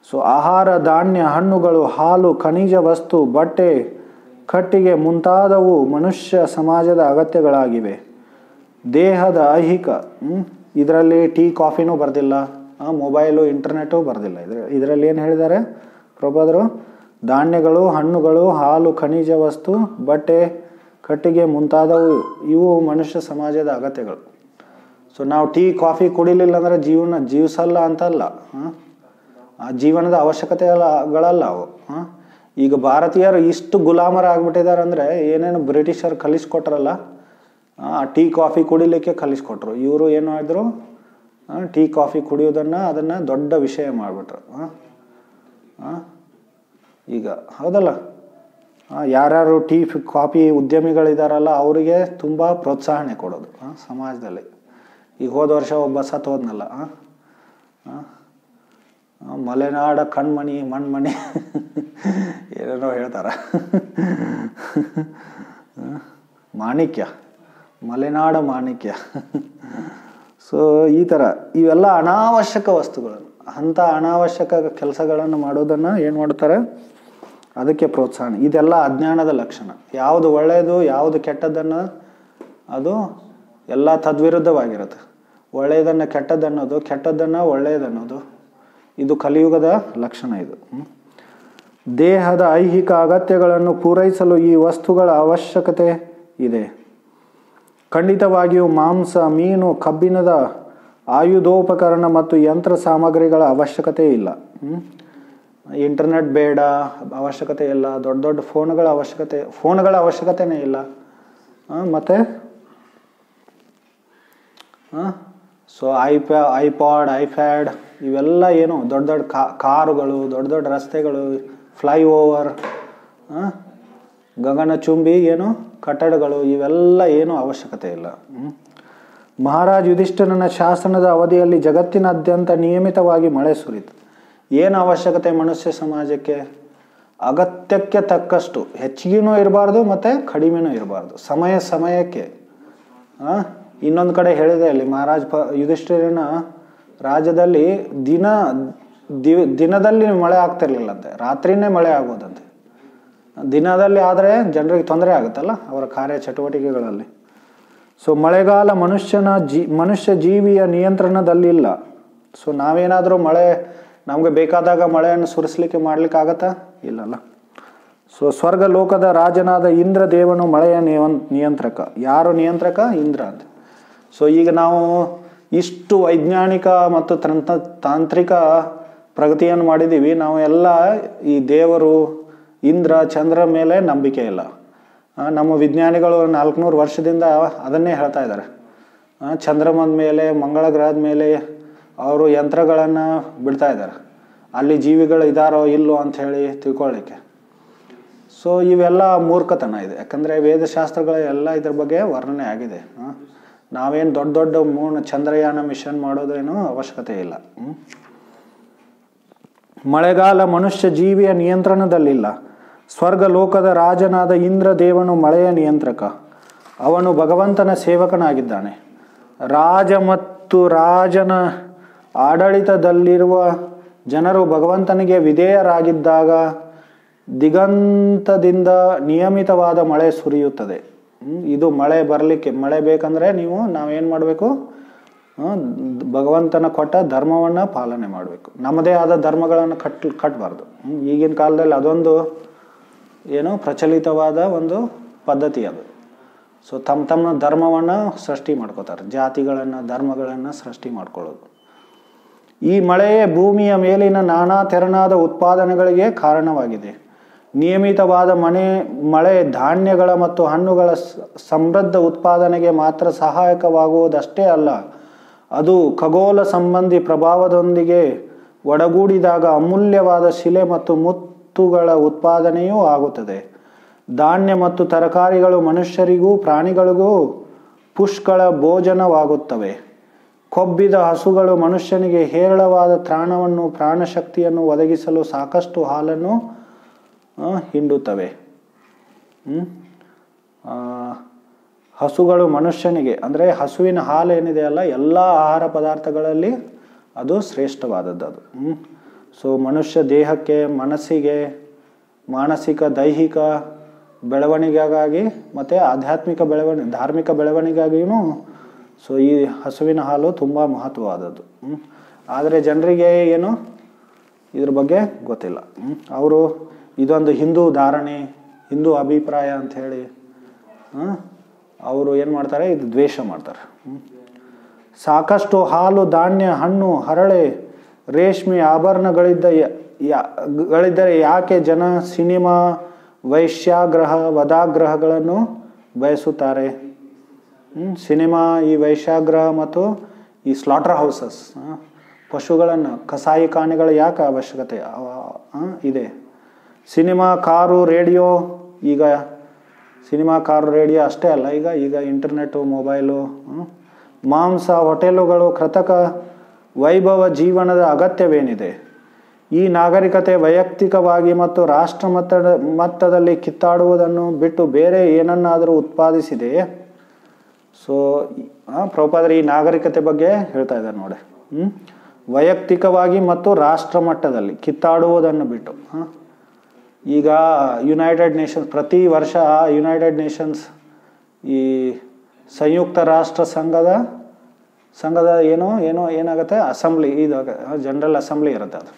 ಸೊ ಆಹಾರ, ಧಾನ್ಯ, ಹಣ್ಣುಗಳು, ಹಾಲು, ಖನಿಜ ವಸ್ತು, ಬಟ್ಟೆ, ಕಟ್ಟಿಗೆ ಮುಂತಾದವು ಮನುಷ್ಯ ಸಮಾಜದ ಅಗತ್ಯಗಳಾಗಿವೆ. ದೇಹದ ಐಹಿಕ ಇದರಲ್ಲಿ ಟೀ ಕಾಫಿನೂ ಬರ್ದಿಲ್ಲ, ಮೊಬೈಲು ಇಂಟರ್ನೆಟು ಬರ್ದಿಲ್ಲ. ಇದರಲ್ಲಿ ಏನು ಹೇಳಿದ್ದಾರೆ ಪ್ರಭುಪಾದರು? ಧಾನ್ಯಗಳು, ಹಣ್ಣುಗಳು, ಹಾಲು, ಖನಿಜ ವಸ್ತು, ಬಟ್ಟೆ, ಕಟ್ಟಿಗೆ ಮುಂತಾದವು ಇವು ಮನುಷ್ಯ ಸಮಾಜದ ಅಗತ್ಯಗಳು. ಸೊ ನಾವು ಟೀ ಕಾಫಿ ಕುಡಿಲಿಲ್ಲ ಅಂದರೆ ಜೀವಿಸಲ್ಲ ಅಂತಲ್ಲ, ಆ ಜೀವನದ ಅವಶ್ಯಕತೆಗಳಲ್ಲ ಅವು. ಈಗ ಭಾರತೀಯರು ಇಷ್ಟು ಗುಲಾಮರಾಗ್ಬಿಟ್ಟಿದ್ದಾರೆ ಅಂದರೆ ಏನೇನು ಬ್ರಿಟಿಷರು ಕಲಿಸ್ಕೊಟ್ರಲ್ಲ, ಟೀ ಕಾಫಿ ಕುಡಿಲಿಕ್ಕೆ ಕಲಿಸ್ಕೊಟ್ರು. ಇವರು ಏನು ಮಾಡಿದ್ರು, ಟೀ ಕಾಫಿ ಅದನ್ನು ದೊಡ್ಡ ವಿಷಯ ಮಾಡಿಬಿಟ್ರು. ಈಗ ಹೌದಲ್ಲ, ಯಾರ್ಯಾರು ಟೀ ಕಾಫಿ ಉದ್ಯಮಿಗಳಿದಾರಲ್ಲ ಅವರಿಗೆ ತುಂಬ ಪ್ರೋತ್ಸಾಹನೆ ಕೊಡೋದು ಸಮಾಜದಲ್ಲಿ. ಈಗ ಹೋದ ವರ್ಷ ಒಬ್ಬ ಸತ್ತು ಹೋದ್ನಲ್ಲ, ಮಲೆನಾಡ ಕಣ್ಮಣಿ ಮಣ್ಮಣಿ ಏನೇನೋ ಹೇಳ್ತಾರ, ಮಾಣಿಕ್ಯ, ಮಲೆನಾಡ ಮಾಣಿಕ್ಯ. ಸೊ ಈ ಥರ ಇವೆಲ್ಲ ಅನಾವಶ್ಯಕ ವಸ್ತುಗಳನ್ನು, ಅಂಥ ಅನಾವಶ್ಯಕ ಕೆಲಸಗಳನ್ನು ಮಾಡೋದನ್ನು ಏನು ಮಾಡ್ತಾರೆ, ಅದಕ್ಕೆ ಪ್ರೋತ್ಸಾಹ. ಇದೆಲ್ಲ ಅಜ್ಞಾನದ ಲಕ್ಷಣ. ಯಾವುದು ಒಳ್ಳೆಯದು ಯಾವುದು ಕೆಟ್ಟದ್ದನ್ನು ಅದು ಎಲ್ಲ ತದ್ವಿರುದ್ಧವಾಗಿರುತ್ತೆ. ಒಳ್ಳೆಯದನ್ನು ಕೆಟ್ಟದ್ದನ್ನೋದು, ಕೆಟ್ಟದ್ದನ್ನು ಒಳ್ಳೆಯದನ್ನೋದು, ಇದು ಕಲಿಯುಗದ ಲಕ್ಷಣ. ಇದು ದೇಹದ ಐಹಿಕ ಅಗತ್ಯಗಳನ್ನು ಪೂರೈಸಲು ಈ ವಸ್ತುಗಳ ಅವಶ್ಯಕತೆ ಇದೆ. ಖಂಡಿತವಾಗಿಯೂ ಮಾಂಸ, ಮೀನು, ಕಬ್ಬಿಣದ ಆಯುಧೋಪಕರಣ ಮತ್ತು ಯಂತ್ರ ಸಾಮಗ್ರಿಗಳ ಅವಶ್ಯಕತೆ ಇಲ್ಲ. ಇಂಟರ್ನೆಟ್ ಬೇಡ, ಅವಶ್ಯಕತೆ ಇಲ್ಲ. ದೊಡ್ಡ ದೊಡ್ಡ ಫೋನ್ಗಳ ಅವಶ್ಯಕತೆನೇ ಇಲ್ಲ. ಮತ್ತು ಸೊ ಐಪಾಡ್, ಐಪ್ಯಾಡ್ ಇವೆಲ್ಲ ಏನು ದೊಡ್ಡ ದೊಡ್ಡ ಕಾರುಗಳು, ದೊಡ್ಡ ದೊಡ್ಡ ರಸ್ತೆಗಳು, ಫ್ಲೈಓವರ್, ಗಗನಚುಂಬಿ ಏನು ಕಟ್ಟಡಗಳು, ಇವೆಲ್ಲ ಏನು ಅವಶ್ಯಕತೆ ಇಲ್ಲ. ಮಹಾರಾಜ ಯುಧಿಷ್ಠಿರನ ಶಾಸನದ ಅವಧಿಯಲ್ಲಿ ಜಗತ್ತಿನಾದ್ಯಂತ ನಿಯಮಿತವಾಗಿ ಮಳೆ ಸುರಿತು. ಏನು ಅವಶ್ಯಕತೆ ಮನುಷ್ಯ ಸಮಾಜಕ್ಕೆ? ಅಗತ್ಯಕ್ಕೆ ತಕ್ಕಷ್ಟು, ಹೆಚ್ಚಿಗೆನೂ ಇರಬಾರ್ದು ಮತ್ತು ಕಡಿಮೆನೂ ಇರಬಾರ್ದು, ಸಮಯಕ್ಕೆ. ಇನ್ನೊಂದು ಕಡೆ ಹೇಳಿದೆ ಅಲ್ಲಿ, ಯುಧಿಷ್ಠಿರನ ರಾಜ್ಯದಲ್ಲಿ ದಿನದಲ್ಲಿ ಮಳೆ ಆಗ್ತಿರ್ಲಿಲ್ಲಂತೆ, ರಾತ್ರಿನೇ ಮಳೆ ಆಗೋದಂತೆ. ದಿನದಲ್ಲಿ ಆದರೆ ಜನರಿಗೆ ತೊಂದರೆ ಆಗುತ್ತಲ್ಲ ಅವರ ಕಾರ್ಯ ಚಟುವಟಿಕೆಗಳಲ್ಲಿ. ಸೊ ಮಳೆಗಾಲ ಮನುಷ್ಯ ಜೀವಿಯ ನಿಯಂತ್ರಣದಲ್ಲಿಲ್ಲ. ಸೊ ನಾವೇನಾದರೂ ನಮಗೆ ಬೇಕಾದಾಗ ಮಳೆಯನ್ನು ಸುರಿಸ್ಲಿಕ್ಕೆ ಮಾಡ್ಲಿಕ್ಕಾಗತ್ತಾ? ಇಲ್ಲಲ್ಲ. ಸೊ ಸ್ವರ್ಗ ಲೋಕದ ರಾಜನಾದ ಇಂದ್ರ ದೇವನು ಮಳೆಯ ನಿಯಂತ್ರಕ. ಯಾರು ನಿಯಂತ್ರಕ? ಇಂದ್ರ ಅಂತ. ಸೊ ಈಗ ನಾವು ಇಷ್ಟು ವೈಜ್ಞಾನಿಕ ಮತ್ತು ತಾಂತ್ರಿಕ ಪ್ರಗತಿಯನ್ನು ಮಾಡಿದ್ದೀವಿ. ನಾವು ಎಲ್ಲ ಈ ದೇವರು, ಇಂದ್ರ, ಚಂದ್ರ ಮೇಲೆ ನಂಬಿಕೆ ಇಲ್ಲ. ನಮ್ಮ ವಿಜ್ಞಾನಿಗಳು 400 ವರ್ಷದಿಂದ ಅದನ್ನೇ ಹೇಳ್ತಾ ಇದ್ದಾರೆ. ಚಂದ್ರಮದ ಮೇಲೆ, ಮಂಗಳ ಗ್ರಹದ ಮೇಲೆ ಅವರು ಯಂತ್ರಗಳನ್ನು ಬಿಡ್ತಾ ಇದ್ದಾರೆ, ಅಲ್ಲಿ ಜೀವಿಗಳು ಇದ್ದಾರೋ ಇಲ್ಲೋ ಅಂಥೇಳಿ ತಿಳ್ಕೊಳ್ಳಿಕ್ಕೆ. ಸೊ ಇವೆಲ್ಲ ಮೂರ್ಖತನ ಇದೆ. ಯಾಕಂದರೆ ವೇದಶಾಸ್ತ್ರಗಳ ಎಲ್ಲ ಇದ್ರ ಬಗ್ಗೆ ವರ್ಣನೆ ಆಗಿದೆ. ನಾವೇನು ದೊಡ್ಡ ಚಂದ್ರಯಾನ ಮಿಷನ್ ಮಾಡೋದೇನೂ ಅವಶ್ಯಕತೆ ಇಲ್ಲ. ಮಳೆಗಾಲ ಮನುಷ್ಯ ಜೀವಿಯ ನಿಯಂತ್ರಣದಲ್ಲಿಲ್ಲ. ಸ್ವರ್ಗ ಲೋಕದ ರಾಜನಾದ ಇಂದ್ರ ದೇವನು ಮಳೆಯ ನಿಯಂತ್ರಕ. ಅವನು ಭಗವಂತನ ಸೇವಕನಾಗಿದ್ದಾನೆ. ರಾಜ ಮತ್ತು ರಾಜನ ಆಡಳಿತದಲ್ಲಿರುವ ಜನರು ಭಗವಂತನಿಗೆ ವಿಧೇಯರಾಗಿದ್ದಾಗ ದಿಗಂತದಿಂದ ನಿಯಮಿತವಾದ ಮಳೆ ಸುರಿಯುತ್ತದೆ. ಇದು ಮಳೆ ಬೇಕಂದ್ರೆ ನಾವೇನು ಮಾಡಬೇಕು? ಭಗವಂತನ ಕೊಟ್ಟ ಧರ್ಮವನ್ನು ಪಾಲನೆ ಮಾಡಬೇಕು. ನಮ್ಮದೇ ಆದ ಧರ್ಮಗಳನ್ನು ಕಟ್ಟಬಾರ್ದು. ಈಗಿನ ಕಾಲದಲ್ಲಿ ಅದೊಂದು ಪ್ರಚಲಿತವಾದ ಒಂದು ಪದ್ಧತಿ ಅದು. ಸೊ ತಮ್ಮ ಧರ್ಮವನ್ನು ಸೃಷ್ಟಿ ಮಾಡ್ಕೋತಾರೆ, ಜಾತಿಗಳನ್ನು, ಧರ್ಮಗಳನ್ನು ಸೃಷ್ಟಿ ಮಾಡ್ಕೊಳ್ಳೋದು. ಈ ಮಳೆಯೇ ಭೂಮಿಯ ಮೇಲಿನ ನಾನಾ ತೆರನಾದ ಉತ್ಪಾದನೆಗಳಿಗೆ ಕಾರಣವಾಗಿದೆ. ನಿಯಮಿತವಾದ ಮಳೆ ಧಾನ್ಯಗಳ ಮತ್ತು ಹಣ್ಣುಗಳ ಸಮೃದ್ಧ ಉತ್ಪಾದನೆಗೆ ಮಾತ್ರ ಸಹಾಯಕವಾಗುವುದಷ್ಟೇ ಅಲ್ಲ, ಅದು ಖಗೋಳ ಸಂಬಂಧಿ ಪ್ರಭಾವದೊಂದಿಗೆ ಒಡಗೂಡಿದಾಗ ಅಮೂಲ್ಯವಾದ ಶಿಲೆ ಮತ್ತು ಮುತ್ತುಗಳ ಉತ್ಪಾದನೆಯೂ ಆಗುತ್ತದೆ. ಧಾನ್ಯ ಮತ್ತು ತರಕಾರಿಗಳು ಮನುಷ್ಯರಿಗೂ ಪ್ರಾಣಿಗಳಿಗೂ ಪುಷ್ಕಳ ಭೋಜನವಾಗುತ್ತವೆ. ಕೊಬ್ಬಿದ ಹಸುಗಳು ಮನುಷ್ಯನಿಗೆ ಹೇರಳವಾದ ತ್ರಾಣವನ್ನು, ಪ್ರಾಣಶಕ್ತಿಯನ್ನು ಒದಗಿಸಲು ಸಾಕಷ್ಟು ಹಾಲನ್ನು ಹಿಂಡುತ್ತವೆ. ಹಸುಗಳು ಮನುಷ್ಯನಿಗೆ ಅಂದರೆ ಹಸುವಿನ ಹಾಲು ಏನಿದೆ ಅಲ್ಲ, ಎಲ್ಲ ಆಹಾರ ಪದಾರ್ಥಗಳಲ್ಲಿ ಅದು ಶ್ರೇಷ್ಠವಾದದ್ದು ಅದು. ಸೊ ಮನುಷ್ಯ ದೇಹಕ್ಕೆ, ಮನಸ್ಸಿಗೆ, ಮಾನಸಿಕ ದೈಹಿಕ ಬೆಳವಣಿಗೆಗಾಗಿ ಮತ್ತು ಆಧ್ಯಾತ್ಮಿಕ ಧಾರ್ಮಿಕ ಬೆಳವಣಿಗೆಗಾಗಿಯೂ ಸೊ ಈ ಹಸುವಿನ ಹಾಲು ತುಂಬ ಮಹತ್ವವಾದದ್ದು. ಆದರೆ ಜನರಿಗೆ ಏನು ಇದ್ರ ಬಗ್ಗೆ ಗೊತ್ತಿಲ್ಲ. ಅವರು ಇದೊಂದು ಹಿಂದೂ ಧಾರಣೆ, ಹಿಂದೂ ಅಭಿಪ್ರಾಯ ಅಂಥೇಳಿ ಅವರು ಏನು ಮಾಡ್ತಾರೆ, ಇದು ದ್ವೇಷ ಮಾಡ್ತಾರೆ. ಸಾಕಷ್ಟು ಹಾಲು, ಧಾನ್ಯ, ಹಣ್ಣು, ಹರಳೆ, ರೇಷ್ಮೆ ಗಳಿದ್ದರೆ ಯಾಕೆ ಜನ ಸಿನಿಮಾ, ವೈಶ್ಯಾಗ್ರಹ, ವಧಾಗ್ರಹಗಳನ್ನು ಬಯಸುತ್ತಾರೆ? ಸಿನಿಮಾ, ಈ ವೈಶ್ಯಾಗ್ರಹ ಮತ್ತು ಈ ಸ್ಲಾಟರ್ ಹೌಸಸ್, ಪಶುಗಳನ್ನು ಕಸಾಯಿಖಾನೆಗಳ ಯಾಕೆ ಅವಶ್ಯಕತೆ ಇದೆ? ಸಿನಿಮಾ, ಕಾರು, ರೇಡಿಯೋ, ಈಗ ಸಿನಿಮಾ, ಕಾರು, ರೇಡಿಯೋ ಅಷ್ಟೇ ಅಲ್ಲ, ಈಗ ಇಂಟರ್ನೆಟ್ಟು, ಮೊಬೈಲು, ಮಾಂಸ, ಹೋಟೆಲುಗಳು, ಕೃತಕ ವೈಭವ ಜೀವನದ ಅಗತ್ಯವೇನಿದೆ? ಈ ನಾಗರಿಕತೆ ವೈಯಕ್ತಿಕವಾಗಿ ಮತ್ತು ರಾಷ್ಟ್ರ ಮಟ್ಟದಲ್ಲಿ ಕಿತ್ತಾಡುವುದನ್ನು ಬಿಟ್ಟು ಬೇರೆ ಏನನ್ನಾದರೂ ಉತ್ಪಾದಿಸಿದೆಯೇ? ಸೊ ಪ್ರಭುಪಾದರು ಈ ನಾಗರಿಕತೆ ಬಗ್ಗೆ ಹೇಳ್ತಾ ಇದ್ದಾರೆ ನೋಡಿ. ವೈಯಕ್ತಿಕವಾಗಿ ಮತ್ತು ರಾಷ್ಟ್ರ ಮಟ್ಟದಲ್ಲಿ ಕಿತ್ತಾಡುವುದನ್ನು ಬಿಟ್ಟು. ಈಗ ಯುನೈಟೆಡ್ ನೇಷನ್ಸ್ ಪ್ರತಿ ವರ್ಷ ಯುನೈಟೆಡ್ ನೇಷನ್ಸ್ ಈ ಸಂಯುಕ್ತ ರಾಷ್ಟ್ರ ಸಂಘದ ಏನಾಗುತ್ತೆ, ಅಸೆಂಬ್ಲಿ, ಇದು ಜನರಲ್ ಅಸೆಂಬ್ಲಿ ಇರುತ್ತೆ ಅದು.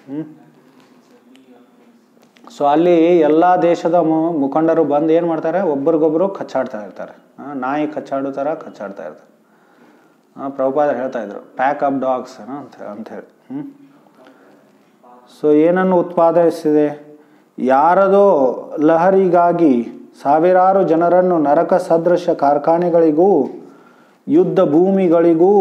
ಸೊ ಅಲ್ಲಿ ಎಲ್ಲ ದೇಶದ ಮುಖಂಡರು ಬಂದು ಏನು ಮಾಡ್ತಾರೆ, ಒಬ್ರಿಗೊಬ್ರು ಕಚ್ಚಾಡ್ತಾ ಇರ್ತಾರೆ. ನಾಯಿ ಕಚ್ಚಾಡೋ ಥರ ಕಚ್ಚಾಡ್ತಾ ಇರ್ತಾರೆ. ಪ್ರಭುಪಾದರು ಹೇಳ್ತಾ ಇದ್ರು, ಪ್ಯಾಕ್ ಅಪ್ ಡಾಗ್ಸ್ ಅಂಥೇಳಿ. ಸೊ ಏನನ್ನು ಉತ್ಪಾದಿಸಿದೆ? ಯಾರದೋ ಲಹರಿಗಾಗಿ ಸಾವಿರಾರು ಜನರನ್ನು ನರಕ ಸದೃಶ ಕಾರ್ಖಾನೆಗಳಿಗೂ ಯುದ್ಧ ಭೂಮಿಗಳಿಗೂ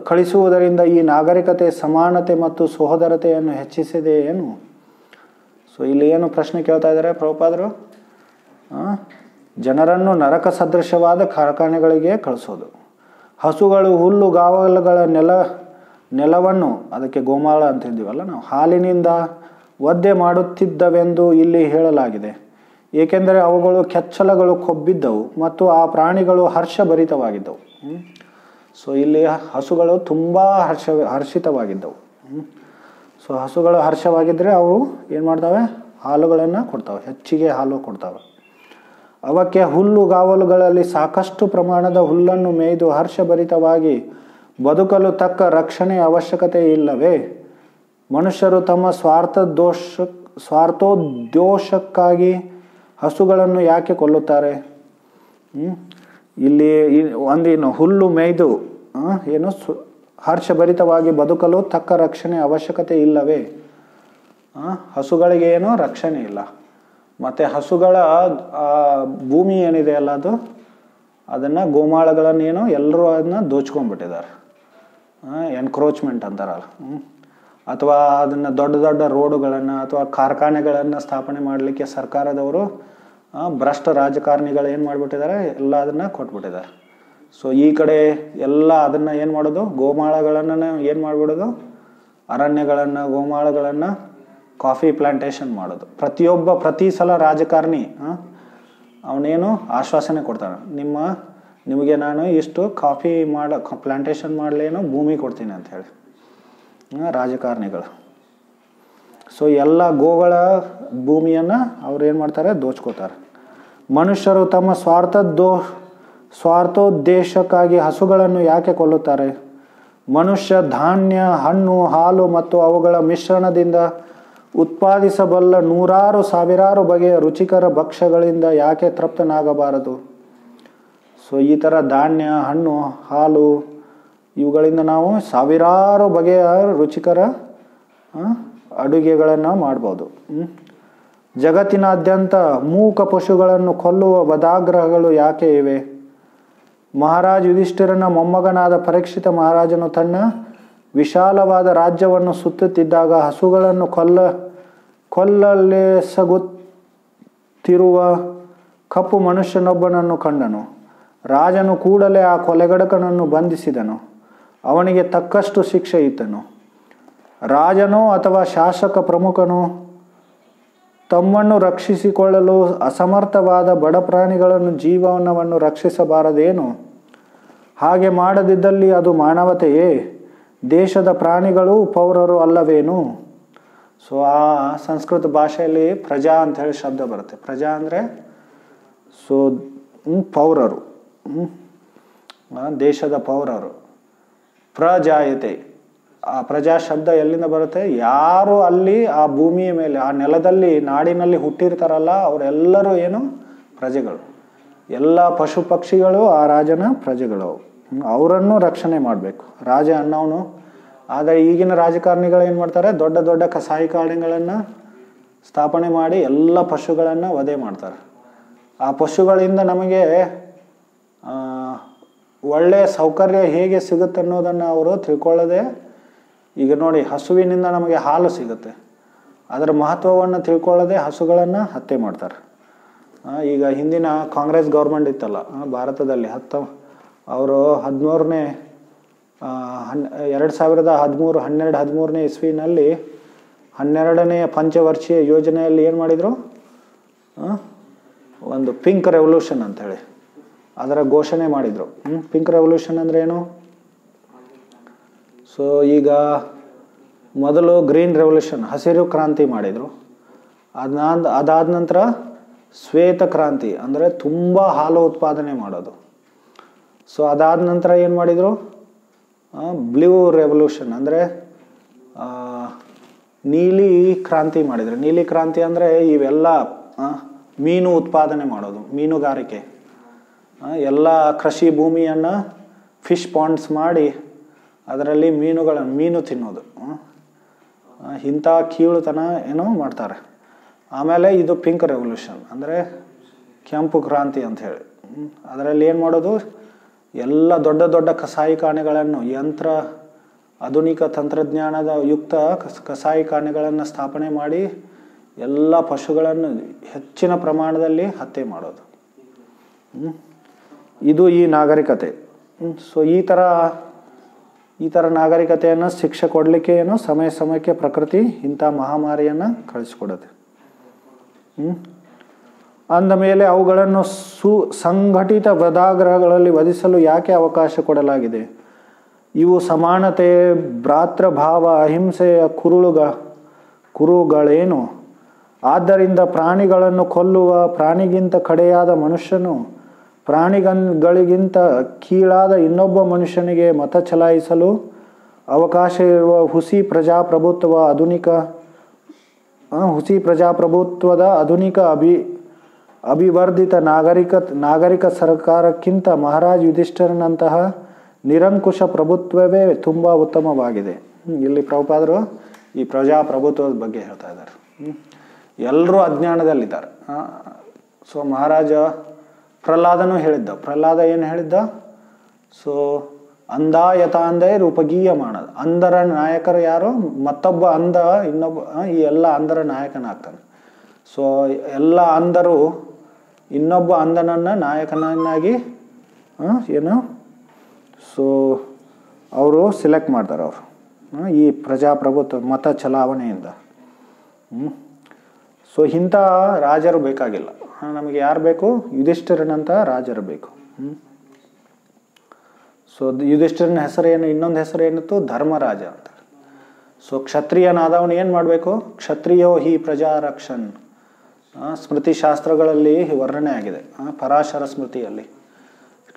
ಕಳಿಸುವುದರಿಂದ ಈ ನಾಗರಿಕತೆ ಸಮಾನತೆ ಮತ್ತು ಸಹೋದರತೆಯನ್ನು ಹೆಚ್ಚಿಸಿದೆ ಏನು? ಸೊ ಇಲ್ಲಿ ಏನು ಪ್ರಶ್ನೆ ಕೇಳ್ತಾ ಇದ್ದಾರೆ ಪ್ರಭುಪಾದರು? ಜನರನ್ನು ನರಕ ಸದೃಶವಾದ ಕಾರ್ಖಾನೆಗಳಿಗೆ ಕಳಿಸೋದು. ಹಸುಗಳು ಹುಲ್ಲುಗಾವಲುಗಳ ನೆಲವನ್ನು, ಅದಕ್ಕೆ ಗೋಮಾಳ ಅಂತಿದ್ದೀವಲ್ಲ ನಾವು, ಹಾಲಿನಿಂದ ಒದ್ದೆ ಮಾಡುತ್ತಿದ್ದವೆಂದು ಇಲ್ಲಿ ಹೇಳಲಾಗಿದೆ. ಏಕೆಂದರೆ ಅವುಗಳು ಕೆಚ್ಚಲಗಳು ಕೊಬ್ಬಿದ್ದವು ಮತ್ತು ಆ ಪ್ರಾಣಿಗಳು ಹರ್ಷಭರಿತವಾಗಿದ್ದವು. ಸೊ ಇಲ್ಲಿ ಹಸುಗಳು ತುಂಬ ಹರ್ಷಿತವಾಗಿದ್ದವು. ಸೊ ಹಸುಗಳು ಹರ್ಷವಾಗಿದ್ದರೆ ಅವು ಏನು ಮಾಡ್ತವೆ, ಹಾಲುಗಳನ್ನು ಕೊಡ್ತವೆ, ಹೆಚ್ಚಿಗೆ ಹಾಲು ಕೊಡ್ತವೆ. ಅವಕ್ಕೆ ಹುಲ್ಲುಗಾವಲುಗಳಲ್ಲಿ ಸಾಕಷ್ಟು ಪ್ರಮಾಣದ ಹುಲ್ಲನ್ನು ಮೇಯ್ದು ಹರ್ಷಭರಿತವಾಗಿ ಬದುಕಲು ತಕ್ಕ ರಕ್ಷಣೆ ಅವಶ್ಯಕತೆ ಇಲ್ಲವೇ? ಮನುಷ್ಯರು ತಮ್ಮ ಸ್ವಾರ್ಥೋದ್ದೇಶಕ್ಕಾಗಿ ಹಸುಗಳನ್ನು ಯಾಕೆ ಕೊಲ್ಲುತ್ತಾರೆ? ಇಲ್ಲಿ ಒಂದೇನು ಹುಲ್ಲು ಮೇಯ್ದು ಹರ್ಷಭರಿತವಾಗಿ ಬದುಕಲು ತಕ್ಕ ರಕ್ಷಣೆ ಅವಶ್ಯಕತೆ ಇಲ್ಲವೇ? ಹಸುಗಳಿಗೆ ಏನೋ ರಕ್ಷಣೆ ಇಲ್ಲ. ಮತ್ತು ಹಸುಗಳ ಭೂಮಿ ಏನಿದೆ ಅಲ್ಲ, ಅದನ್ನು ಗೋಮಾಳಗಳನ್ನೇನೋ ಎಲ್ಲರೂ ಅದನ್ನ ದೋಚ್ಕೊಂಡ್ಬಿಟ್ಟಿದ್ದಾರೆ. ಎನ್ಕ್ರೋಚ್ಮೆಂಟ್ ಅಂತಾರಲ್ಲ. ಅಥವಾ ಅದನ್ನು ದೊಡ್ಡ ದೊಡ್ಡ ರೋಡುಗಳನ್ನು ಅಥವಾ ಕಾರ್ಖಾನೆಗಳನ್ನು ಸ್ಥಾಪನೆ ಮಾಡಲಿಕ್ಕೆ ಸರ್ಕಾರದವರು ಭ್ರಷ್ಟ ರಾಜಕಾರಣಿಗಳು ಏನು ಮಾಡಿಬಿಟ್ಟಿದ್ದಾರೆ, ಎಲ್ಲ ಅದನ್ನು ಕೊಟ್ಬಿಟ್ಟಿದ್ದಾರೆ. ಸೊ ಈ ಕಡೆ ಎಲ್ಲ ಅದನ್ನು ಏನು ಮಾಡೋದು, ಗೋಮಾಳಗಳನ್ನು ಏನು ಮಾಡಿಬಿಡೋದು, ಅರಣ್ಯಗಳನ್ನು, ಗೋಮಾಳಗಳನ್ನು ಕಾಫಿ ಪ್ಲಾಂಟೇಶನ್ ಮಾಡೋದು. ಪ್ರತಿ ಸಲ ರಾಜಕಾರಣಿ ಅವನೇನು ಆಶ್ವಾಸನೆ ಕೊಡ್ತಾನೆ, ನಿಮಗೆ ನಾನು ಇಷ್ಟು ಕಾಫಿ ಪ್ಲಾಂಟೇಶನ್ ಮಾಡಲೇನೋ ಭೂಮಿ ಕೊಡ್ತೀನಿ ಅಂತ ಹೇಳಿ ರಾಜಕಾರಣಿಗಳು. ಸೊ ಎಲ್ಲ ಗೋಗಳ ಭೂಮಿಯನ್ನು ಅವ್ರು ಏನು ಮಾಡ್ತಾರೆ, ದೋಚ್ಕೋತಾರೆ. ಮನುಷ್ಯರು ತಮ್ಮ ಸ್ವಾರ್ಥೋದ್ದೇಶಕ್ಕಾಗಿ ಹಸುಗಳನ್ನು ಯಾಕೆ ಕೊಲ್ಲುತ್ತಾರೆ? ಮನುಷ್ಯ ಧಾನ್ಯ, ಹಣ್ಣು, ಹಾಲು ಮತ್ತು ಅವುಗಳ ಮಿಶ್ರಣದಿಂದ ಉತ್ಪಾದಿಸಬಲ್ಲ ನೂರಾರು ಸಾವಿರಾರು ಬಗೆಯ ರುಚಿಕರ ಭಕ್ಷ್ಯಗಳಿಂದ ಯಾಕೆ ತೃಪ್ತನಾಗಬಾರದು? ಸೊ ಈ ಥರ ಧಾನ್ಯ, ಹಣ್ಣು, ಹಾಲು ಇವುಗಳಿಂದ ನಾವು ಸಾವಿರಾರು ಬಗೆಯ ರುಚಿಕರ ಅಡುಗೆಗಳನ್ನು ಮಾಡ್ಬೋದು. ಜಗತ್ತಿನಾದ್ಯಂತ ಮೂಕ ಪಶುಗಳನ್ನು ಕೊಲ್ಲುವ ವಧಾಗ್ರಹಗಳು ಯಾಕೆ ಇವೆ? ಮಹಾರಾಜ ಯುಧಿಷ್ಠಿರನ ಮೊಮ್ಮಗನಾದ ಪರೀಕ್ಷಿತ ಮಹಾರಾಜನು ತನ್ನ ವಿಶಾಲವಾದ ರಾಜ್ಯವನ್ನು ಸುತ್ತುತ್ತಿದ್ದಾಗ ಹಸುಗಳನ್ನು ಕೊಲ್ಲಲೆಸಗುತ್ತಿರುವ ಕಪ್ಪು ಮನುಷ್ಯನೊಬ್ಬನನ್ನು ಕಂಡನು. ರಾಜನು ಕೂಡಲೇ ಆ ಕೊಲೆಗಡಕನನ್ನು ಬಂಧಿಸಿದನು. ಅವನಿಗೆ ತಕ್ಕಷ್ಟು ಶಿಕ್ಷೆ ಇತ್ತನು. ರಾಜನೋ ಅಥವಾ ಶಾಸಕ ಪ್ರಮುಖನು ತಮ್ಮನ್ನು ರಕ್ಷಿಸಿಕೊಳ್ಳಲು ಅಸಮರ್ಥವಾದ ಬಡ ಪ್ರಾಣಿಗಳನ್ನು ಜೀವನವನ್ನು ರಕ್ಷಿಸಬಾರದೇನು? ಹಾಗೆ ಮಾಡದಿದ್ದಲ್ಲಿ ಅದು ಮಾನವತೆಯೇ? ದೇಶದ ಪ್ರಾಣಿಗಳು ಪೌರರು ಅಲ್ಲವೇನು? ಸೊ ಆ ಸಂಸ್ಕೃತ ಭಾಷೆಯಲ್ಲಿ ಪ್ರಜಾ ಅಂತ ಹೇಳಿ ಶಬ್ದ ಬರುತ್ತೆ. ಪ್ರಜಾ ಅಂದರೆ ಸೊ ಪೌರರು. ದೇಶದ ಪೌರರು. ಪ್ರಜಾಯತೆ, ಆ ಪ್ರಜಾ ಶಬ್ದ ಎಲ್ಲಿಂದ ಬರುತ್ತೆ? ಯಾರು ಅಲ್ಲಿ ಆ ಭೂಮಿಯ ಮೇಲೆ, ಆ ನೆಲದಲ್ಲಿ, ನಾಡಿನಲ್ಲಿ ಹುಟ್ಟಿರ್ತಾರಲ್ಲ ಅವರೆಲ್ಲರೂ ಏನು? ಪ್ರಜೆಗಳು. ಎಲ್ಲ ಪಶು ಪಕ್ಷಿಗಳು ಆ ರಾಜನ ಪ್ರಜೆಗಳು. ಅವರನ್ನು ರಕ್ಷಣೆ ಮಾಡಬೇಕು ರಾಜ ಅನ್ನೋನು. ಆದರೆ ಈಗಿನ ರಾಜಕಾರಣಿಗಳು ಏನು ಮಾಡ್ತಾರೆ? ದೊಡ್ಡ ದೊಡ್ಡ ಕಸಾಯಿಖಾನೆಗಳನ್ನು ಸ್ಥಾಪನೆ ಮಾಡಿ ಎಲ್ಲ ಪಶುಗಳನ್ನು ವಧೆ ಮಾಡ್ತಾರೆ. ಆ ಪಶುಗಳಿಂದ ನಮಗೆ ಒಳ್ಳೆಯ ಸೌಕರ್ಯ ಹೇಗೆ ಸಿಗುತ್ತೆ ಅನ್ನೋದನ್ನು ಅವರು ತಿಳ್ಕೊಳ್ಳದೆ, ಈಗ ನೋಡಿ ಹಸುವಿನಿಂದ ನಮಗೆ ಹಾಲು ಸಿಗುತ್ತೆ, ಅದರ ಮಹತ್ವವನ್ನು ತಿಳ್ಕೊಳ್ಳದೆ ಹಸುಗಳನ್ನು ಹತ್ಯೆ ಮಾಡ್ತಾರೆ. ಈಗ ಹಿಂದಿನ ಕಾಂಗ್ರೆಸ್ ಗೌರ್ಮೆಂಟ್ ಇತ್ತಲ್ಲ ಭಾರತದಲ್ಲಿ, ಅವರು 2013 ಇಸ್ವಿನಲ್ಲಿ 12ನೇ ಪಂಚವರ್ಷೀಯ ಯೋಜನೆಯಲ್ಲಿ ಏನು ಮಾಡಿದರು? ಒಂದು ಪಿಂಕ್ ರೆವಲ್ಯೂಷನ್ ಅಂಥೇಳಿ ಅದರ ಘೋಷಣೆ ಮಾಡಿದರು. ಪಿಂಕ್ ರೆವಲ್ಯೂಷನ್ ಅಂದರೆ ಏನು? ಸೊ ಈಗ ಮೊದಲು ಗ್ರೀನ್ ರೆವಲ್ಯೂಷನ್, ಹಸಿರು ಕ್ರಾಂತಿ ಮಾಡಿದರು. ಅದಾದ ನಂತರ ಶ್ವೇತ ಕ್ರಾಂತಿ ಅಂದರೆ ತುಂಬ ಹಾಲು ಉತ್ಪಾದನೆ ಮಾಡೋದು. ಸೊ ಅದಾದ ನಂತರ ಏನು ಮಾಡಿದರು? ಬ್ಲೂ ರೆವಲ್ಯೂಷನ್ ಅಂದರೆ ನೀಲಿ ಕ್ರಾಂತಿ ಮಾಡಿದರು. ನೀಲಿ ಕ್ರಾಂತಿ ಅಂದರೆ ಇವೆಲ್ಲ ಮೀನು ಉತ್ಪಾದನೆ ಮಾಡೋದು, ಮೀನುಗಾರಿಕೆ, ಎಲ್ಲ ಕೃಷಿ ಭೂಮಿಯನ್ನು ಫಿಶ್ ಪಾಂಡ್ಸ್ ಮಾಡಿ ಅದರಲ್ಲಿ ಮೀನು ತಿನ್ನೋದು, ಇಂಥ ಕೀಳುತನ ಏನೋ ಮಾಡ್ತಾರೆ. ಆಮೇಲೆ ಇದು ಪಿಂಕ್ ರೆವಲ್ಯೂಷನ್ ಅಂದರೆ ಕೆಂಪು ಕ್ರಾಂತಿ ಅಂತ ಹೇಳಿ, ಅದರಲ್ಲಿ ಏನು ಮಾಡೋದು? ಎಲ್ಲ ದೊಡ್ಡ ದೊಡ್ಡ ಕಸಾಯಿಖಾನೆಗಳನ್ನು, ಆಧುನಿಕ ತಂತ್ರಜ್ಞಾನದ ಯುಕ್ತ ಕಸಾಯಿಖಾನೆಗಳನ್ನು ಸ್ಥಾಪನೆ ಮಾಡಿ ಎಲ್ಲ ಪಶುಗಳನ್ನು ಹೆಚ್ಚಿನ ಪ್ರಮಾಣದಲ್ಲಿ ಹತ್ಯೆ ಮಾಡೋದು. ಇದು ಈ ನಾಗರಿಕತೆ. ಸೊ ಈ ಥರ ನಾಗರಿಕತೆಯನ್ನು ಶಿಕ್ಷೆ ಕೊಡಲಿಕ್ಕೆ ಏನು ಸಮಯಕ್ಕೆ ಪ್ರಕೃತಿ ಇಂಥ ಮಹಾಮಾರಿಯನ್ನು ಕಳಿಸ್ಕೊಡುತ್ತೆ. ಅಂದ ಮೇಲೆ ಅವುಗಳನ್ನು ಸಂಘಟಿತ ವಧಾಗ್ರಹಗಳಲ್ಲಿ ವಧಿಸಲು ಯಾಕೆ ಅವಕಾಶ ಕೊಡಲಾಗಿದೆ? ಇವು ಸಮಾನತೆ, ಭ್ರಾತೃಭಾವ, ಅಹಿಂಸೆಯ ಕುರುಗಳೇನು? ಆದ್ದರಿಂದ ಪ್ರಾಣಿಗಳನ್ನು ಕೊಲ್ಲುವ ಪ್ರಾಣಿಗಿಂತ ಕಡೆಯಾದ ಮನುಷ್ಯನು ಪ್ರಾಣಿಗಳಿಗಿಂತ ಕೀಳಾದ ಇನ್ನೊಬ್ಬ ಮನುಷ್ಯನಿಗೆ ಮತ ಚಲಾಯಿಸಲು ಅವಕಾಶ ಇರುವ ಹುಸಿ ಪ್ರಜಾಪ್ರಭುತ್ವದ ಆಧುನಿಕ ಅಭಿವರ್ಧಿತ ನಾಗರಿಕ ಸರ್ಕಾರಕ್ಕಿಂತ ಮಹಾರಾಜ್ ಯುಧಿಷ್ಠಿರನಂತಹ ನಿರಂಕುಶ ಪ್ರಭುತ್ವವೇ ತುಂಬ ಉತ್ತಮವಾಗಿದೆ. ಇಲ್ಲಿ ಪ್ರಭುಪಾದರು ಈ ಪ್ರಜಾಪ್ರಭುತ್ವದ ಬಗ್ಗೆ ಹೇಳ್ತಾ ಇದ್ದಾರೆ. ಎಲ್ಲರೂ ಅಜ್ಞಾನದಲ್ಲಿದ್ದಾರೆ. ಸೊ ಮಹಾರಾಜ ಪ್ರಹ್ಲಾದನೂ ಹೇಳಿದ್ದ. ಪ್ರಹ್ಲಾದ ಏನು ಹೇಳಿದ್ದ? ಸೊ ಅಂಧ ಯಥಾಂಧೇ ರೂಪಗೀಯ ಮಾಡೋದು. ಅಂಧರ ನಾಯಕರು ಯಾರು? ಮತ್ತೊಬ್ಬ ಅಂಧ ಇನ್ನೊಬ್ಬ, ಈ ಎಲ್ಲ ಅಂಧರ ನಾಯಕನಾಗ್ತಾನೆ. ಸೊ ಎಲ್ಲ ಅಂಧರು ಇನ್ನೊಬ್ಬ ಅಂಧನನ್ನು ನಾಯಕನನ್ನಾಗಿ ಏನು ಸೊ ಅವರು ಸಿಲೆಕ್ಟ್ ಮಾಡ್ತಾರೆ ಅವರು ಈ ಪ್ರಜಾಪ್ರಭುತ್ವ ಮತ ಚಲಾವಣೆಯಿಂದ. ಸೊ ಇಂಥ ರಾಜರು ಬೇಕಾಗಿಲ್ಲ ನಮಗೆ. ಯಾರು ಬೇಕು? ಯುಧಿಷ್ಠಿರನಂಥ ರಾಜರು ಬೇಕು. ಸೊ ಯುಧಿಷ್ಠಿರನ ಹೆಸರೇನು? ಇನ್ನೊಂದು ಹೆಸರು ಏನಿತ್ತು? ಧರ್ಮರಾಜ ಅಂತ. ಸೊ ಕ್ಷತ್ರಿಯನಾದವನು ಏನು ಮಾಡಬೇಕು? ಕ್ಷತ್ರಿಯೋ ಹಿ ಪ್ರಜಾರಕ್ಷನ್. ಸ್ಮೃತಿ ಶಾಸ್ತ್ರಗಳಲ್ಲಿ ವರ್ಣನೆ ಆಗಿದೆ, ಪರಾಶರ ಸ್ಮೃತಿಯಲ್ಲಿ.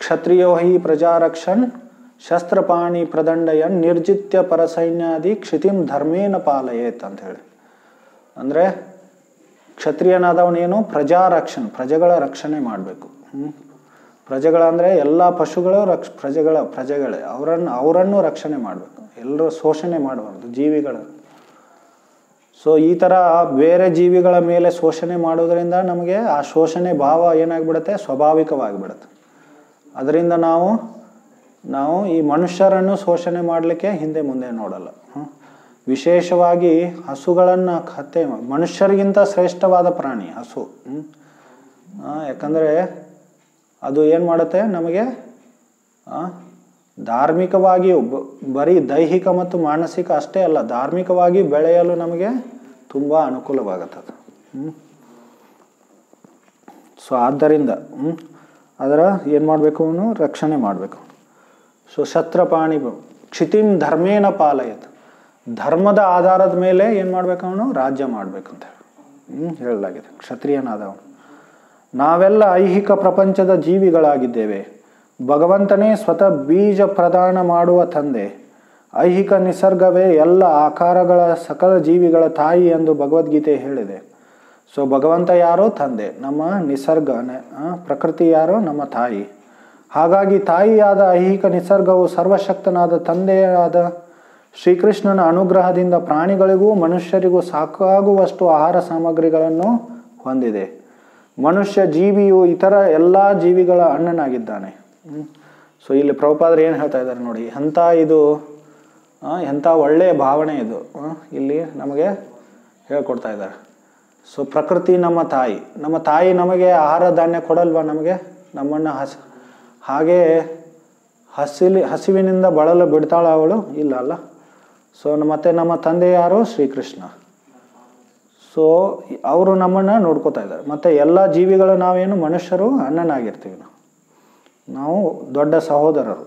ಕ್ಷತ್ರಿಯೋ ಹಿ ಪ್ರಜಾರಕ್ಷನ್ ಶಸ್ತ್ರಪಾಣಿ ಪ್ರದಂಡಯನ್ ನಿರ್ಜಿತ್ಯ ಪರಸೈನ್ಯಾದಿ ಕ್ಷಿತಿಂ ಧರ್ಮೇನ ಪಾಲಯೇತ್ ಅಂತ ಹೇಳಿ. ಅಂದರೆ ಕ್ಷತ್ರಿಯನಾದವನೇನು? ಪ್ರಜಾರಕ್ಷನ್, ಪ್ರಜೆಗಳ ರಕ್ಷಣೆ ಮಾಡಬೇಕು. ಪ್ರಜೆಗಳಂದರೆ ಎಲ್ಲ ಪಶುಗಳು ಪ್ರಜೆಗಳೇ, ಅವರನ್ನು ರಕ್ಷಣೆ ಮಾಡಬೇಕು. ಎಲ್ಲರೂ ಶೋಷಣೆ ಮಾಡಬಾರ್ದು ಜೀವಿಗಳ. ಸೊ ಈ ಥರ ಬೇರೆ ಜೀವಿಗಳ ಮೇಲೆ ಶೋಷಣೆ ಮಾಡೋದ್ರಿಂದ ನಮಗೆ ಆ ಶೋಷಣೆ ಭಾವ ಏನಾಗ್ಬಿಡುತ್ತೆ? ಸ್ವಾಭಾವಿಕವಾಗಿಬಿಡುತ್ತೆ. ಅದರಿಂದ ನಾವು ಈ ಮನುಷ್ಯರನ್ನು ಶೋಷಣೆ ಮಾಡಲಿಕ್ಕೆ ಹಿಂದೆ ಮುಂದೆ ನೋಡಲ್ಲ. ವಿಶೇಷವಾಗಿ ಹಸುಗಳನ್ನು ಹತ್ಯೆ, ಮನುಷ್ಯರಿಗಿಂತ ಶ್ರೇಷ್ಠವಾದ ಪ್ರಾಣಿ ಹಸು. ಯಾಕಂದರೆ ಅದು ಏನು ಮಾಡುತ್ತೆ? ನಮಗೆ ಧಾರ್ಮಿಕವಾಗಿಯೂ ಬರೀ ದೈಹಿಕ ಮತ್ತು ಮಾನಸಿಕ ಅಷ್ಟೇ ಅಲ್ಲ, ಧಾರ್ಮಿಕವಾಗಿ ಬೆಳೆಯಲು ನಮಗೆ ತುಂಬ ಅನುಕೂಲವಾಗುತ್ತದೆ. ಸೊ ಆದ್ದರಿಂದ ಅದರ ಏನು ಮಾಡಬೇಕು? ಅವನು ರಕ್ಷಣೆ ಮಾಡಬೇಕು. ಸೊ ಶಸ್ತ್ರಪಾಣಿ ಕ್ಷಿತಿಂ ಧರ್ಮೇನ ಪಾಲಯತ್, ಧರ್ಮದ ಆಧಾರದ ಮೇಲೆ ಏನು ಮಾಡಬೇಕು? ಅವನು ರಾಜ್ಯ ಮಾಡಬೇಕಂತ ಹೇಳಲಾಗಿದೆ. ಕ್ಷತ್ರಿಯನಾದವನು. ನಾವೆಲ್ಲ ಐಹಿಕ ಪ್ರಪಂಚದ ಜೀವಿಗಳಾಗಿದ್ದೇವೆ. ಭಗವಂತನೇ ಸ್ವತಃ ಬೀಜ ಪ್ರದಾನ ಮಾಡುವ ತಂದೆ. ಐಹಿಕ ನಿಸರ್ಗವೇ ಎಲ್ಲ ಆಕಾರಗಳ ಸಕಲ ಜೀವಿಗಳ ತಾಯಿ ಎಂದು ಭಗವದ್ಗೀತೆ ಹೇಳಿದೆ. ಸೊ ಭಗವಂತ ಯಾರೋ ತಂದೆ, ನಮ್ಮ ನಿಸರ್ಗ ಪ್ರಕೃತಿ ಯಾರೋ ನಮ್ಮ ತಾಯಿ. ಹಾಗಾಗಿ ತಾಯಿಯಾದ ಐಹಿಕ ನಿಸರ್ಗವು ಸರ್ವಶಕ್ತನಾದ ತಂದೆಯಾದ ಶ್ರೀಕೃಷ್ಣನ ಅನುಗ್ರಹದಿಂದ ಪ್ರಾಣಿಗಳಿಗೂ ಮನುಷ್ಯರಿಗೂ ಸಾಕಾಗುವಷ್ಟು ಆಹಾರ ಸಾಮಗ್ರಿಗಳನ್ನು ಹೊಂದಿದೆ. ಮನುಷ್ಯ ಜೀವಿಯು ಇತರ ಎಲ್ಲ ಜೀವಿಗಳ ಅಣ್ಣನಾಗಿದ್ದಾನೆ. ಸೊ ಇಲ್ಲಿ ಪ್ರಭುಪಾದರು ಏನು ಹೇಳ್ತಾ ಇದ್ದಾರೆ ನೋಡಿ, ಎಂಥ ಒಳ್ಳೆಯ ಭಾವನೆ ಇದು ಇಲ್ಲಿ ನಮಗೆ ಹೇಳ್ಕೊಡ್ತಾ ಇದ್ದಾರೆ. ಸೊ ಪ್ರಕೃತಿ ನಮ್ಮ ತಾಯಿ ನಮಗೆ ಆಹಾರ ಧಾನ್ಯ ಕೊಡಲ್ವಾ? ನಮಗೆ ನಮ್ಮನ್ನು ಹಾಗೆ ಹಸಿವಿನಿಂದ ಬಳಲು ಬಿಡ್ತಾಳ ಅವಳು? ಇಲ್ಲ ಅಲ್ಲ. ಸೊ ಮತ್ತೆ ನಮ್ಮ ತಂದೆ ಯಾರು? ಶ್ರೀಕೃಷ್ಣ. ಸೊ ಅವರು ನಮ್ಮನ್ನು ನೋಡ್ಕೋತಾ ಇದ್ದಾರೆ. ಮತ್ತು ಎಲ್ಲ ಜೀವಿಗಳು ನಾವೇನು ಮನುಷ್ಯರು ಅಣ್ಣನಾಗಿರ್ತೀವಿ, ನಾವು ದೊಡ್ಡ ಸಹೋದರರು.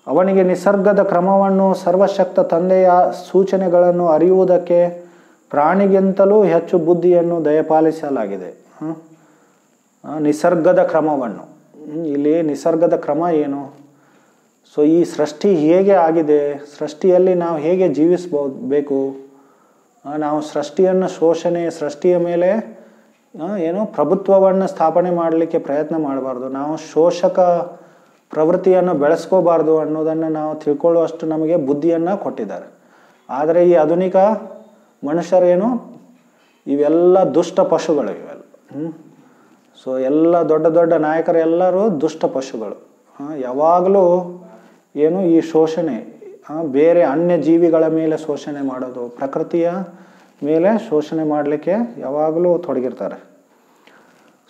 ಅವನಿಗೆ ನಿಸರ್ಗದ ಕ್ರಮವನ್ನು ಸರ್ವಶಕ್ತ ತಂದೆಯ ಸೂಚನೆಗಳನ್ನು ಅರಿಯುವುದಕ್ಕೆ ಪ್ರಾಣಿಗಿಂತಲೂ ಹೆಚ್ಚು ಬುದ್ಧಿಯನ್ನು ದಯಪಾಲಿಸಲಾಗಿದೆ. ನಿಸರ್ಗದ ಕ್ರಮವನ್ನು, ಇಲ್ಲಿ ನಿಸರ್ಗದ ಕ್ರಮ ಏನು? ಸೊ ಈ ಸೃಷ್ಟಿ ಹೇಗೆ ಆಗಿದೆ, ಸೃಷ್ಟಿಯಲ್ಲಿ ನಾವು ಹೇಗೆ ಬೇಕು, ನಾವು ಸೃಷ್ಟಿಯನ್ನು ಸೃಷ್ಟಿಯ ಮೇಲೆ ಪ್ರಭುತ್ವವನ್ನು ಸ್ಥಾಪನೆ ಮಾಡಲಿಕ್ಕೆ ಪ್ರಯತ್ನ ಮಾಡಬಾರ್ದು. ನಾವು ಶೋಷಕ ಪ್ರವೃತ್ತಿಯನ್ನು ಬೆಳೆಸ್ಕೋಬಾರ್ದು ಅನ್ನೋದನ್ನು ನಾವು ತಿಳ್ಕೊಳ್ಳುವಷ್ಟು ನಮಗೆ ಬುದ್ಧಿಯನ್ನು ಕೊಟ್ಟಿದ್ದಾರೆ. ಆದರೆ ಈ ಆಧುನಿಕ ಮನುಷ್ಯರೇನು, ಇವೆಲ್ಲ ದುಷ್ಟ ಪಶುಗಳು ಇವೆಲ್ಲ. ಸೊ ಎಲ್ಲ ದೊಡ್ಡ ದೊಡ್ಡ ನಾಯಕರೆಲ್ಲರೂ ದುಷ್ಟ ಪಶುಗಳು. ಯಾವಾಗಲೂ ಈ ಶೋಷಣೆ, ಬೇರೆ ಅನ್ಯ ಜೀವಿಗಳ ಮೇಲೆ ಶೋಷಣೆ ಮಾಡೋದು, ಪ್ರಕೃತಿಯ ಮೇಲೆ ಶೋಷಣೆ ಮಾಡಲಿಕ್ಕೆ ಯಾವಾಗಲೂ ತೊಡಗಿರ್ತಾರೆ.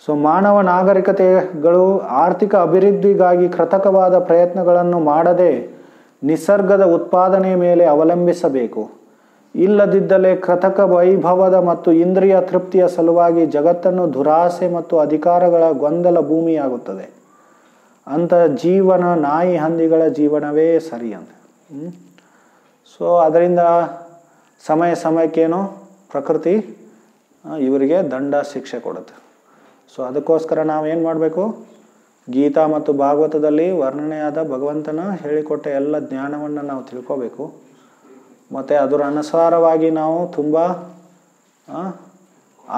ಸೊ ಮಾನವ ನಾಗರಿಕತೆಗಳು ಆರ್ಥಿಕ ಅಭಿವೃದ್ಧಿಗಾಗಿ ಕೃತಕವಾದ ಪ್ರಯತ್ನಗಳನ್ನು ಮಾಡದೆ ನಿಸರ್ಗದ ಉತ್ಪಾದನೆಯ ಮೇಲೆ ಅವಲಂಬಿಸಬೇಕು. ಇಲ್ಲದಿದ್ದಲ್ಲಿ ಕೃತಕ ವೈಭವದ ಮತ್ತು ಇಂದ್ರಿಯ ತೃಪ್ತಿಯ ಸಲುವಾಗಿ ಜಗತ್ತನ್ನು ದುರಾಸೆ ಮತ್ತು ಅಧಿಕಾರಗಳ ಗೊಂದಲ ಭೂಮಿಯಾಗುತ್ತದೆ. ಅಂಥ ಜೀವನ ನಾಯಿ ಹಂದಿಗಳ ಜೀವನವೇ ಸರಿ ಅಂತ. ಸೊ ಅದರಿಂದ ಸಮಯಕ್ಕೇನೋ ಪ್ರಕೃತಿ ಇವರಿಗೆ ದಂಡ ಶಿಕ್ಷೆ ಕೊಡುತ್ತೆ. ಸೊ ಅದಕ್ಕೋಸ್ಕರ ನಾವೇನು ಮಾಡಬೇಕು? ಗೀತಾ ಮತ್ತು ಭಾಗವತದಲ್ಲಿ ವರ್ಣನೆಯಾದ ಭಗವಂತನ ಹೇಳಿಕೊಟ್ಟ ಎಲ್ಲ ಜ್ಞಾನವನ್ನು ನಾವು ತಿಳ್ಕೋಬೇಕು. ಮತ್ತು ಅದರ ಅನುಸಾರವಾಗಿ ನಾವು ತುಂಬ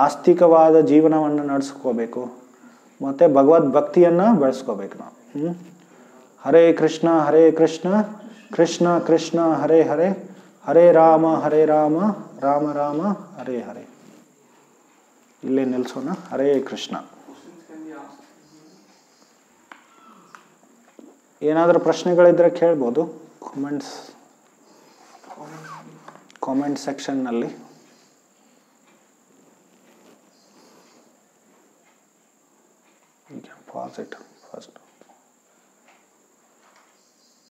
ಆಸ್ತಿಕವಾದ ಜೀವನವನ್ನು ನಡೆಸ್ಕೋಬೇಕು. ಮತ್ತು ಭಗವದ್ ಭಕ್ತಿಯನ್ನು ಬೆಳೆಸ್ಕೋಬೇಕು ನಾವು. ಹರೇ ಕೃಷ್ಣ ಕೃಷ್ಣ ಕೃಷ್ಣ ಹರೇ ಹರೇ, ಹರೇ ರಾಮ ರಾಮ ರಾಮ ಹರೇ ಹರೇ. ಇಲ್ಲೇ ನಿಲ್ಲಿಸೋಣ. ಹರೇ ಕೃಷ್ಣ. ಏನಾದರೂ ಪ್ರಶ್ನೆಗಳಿದ್ರೆ ಕೇಳ್ಬೋದು comment ಸೆಕ್ಷನ್ನಲ್ಲಿ. You can pause it.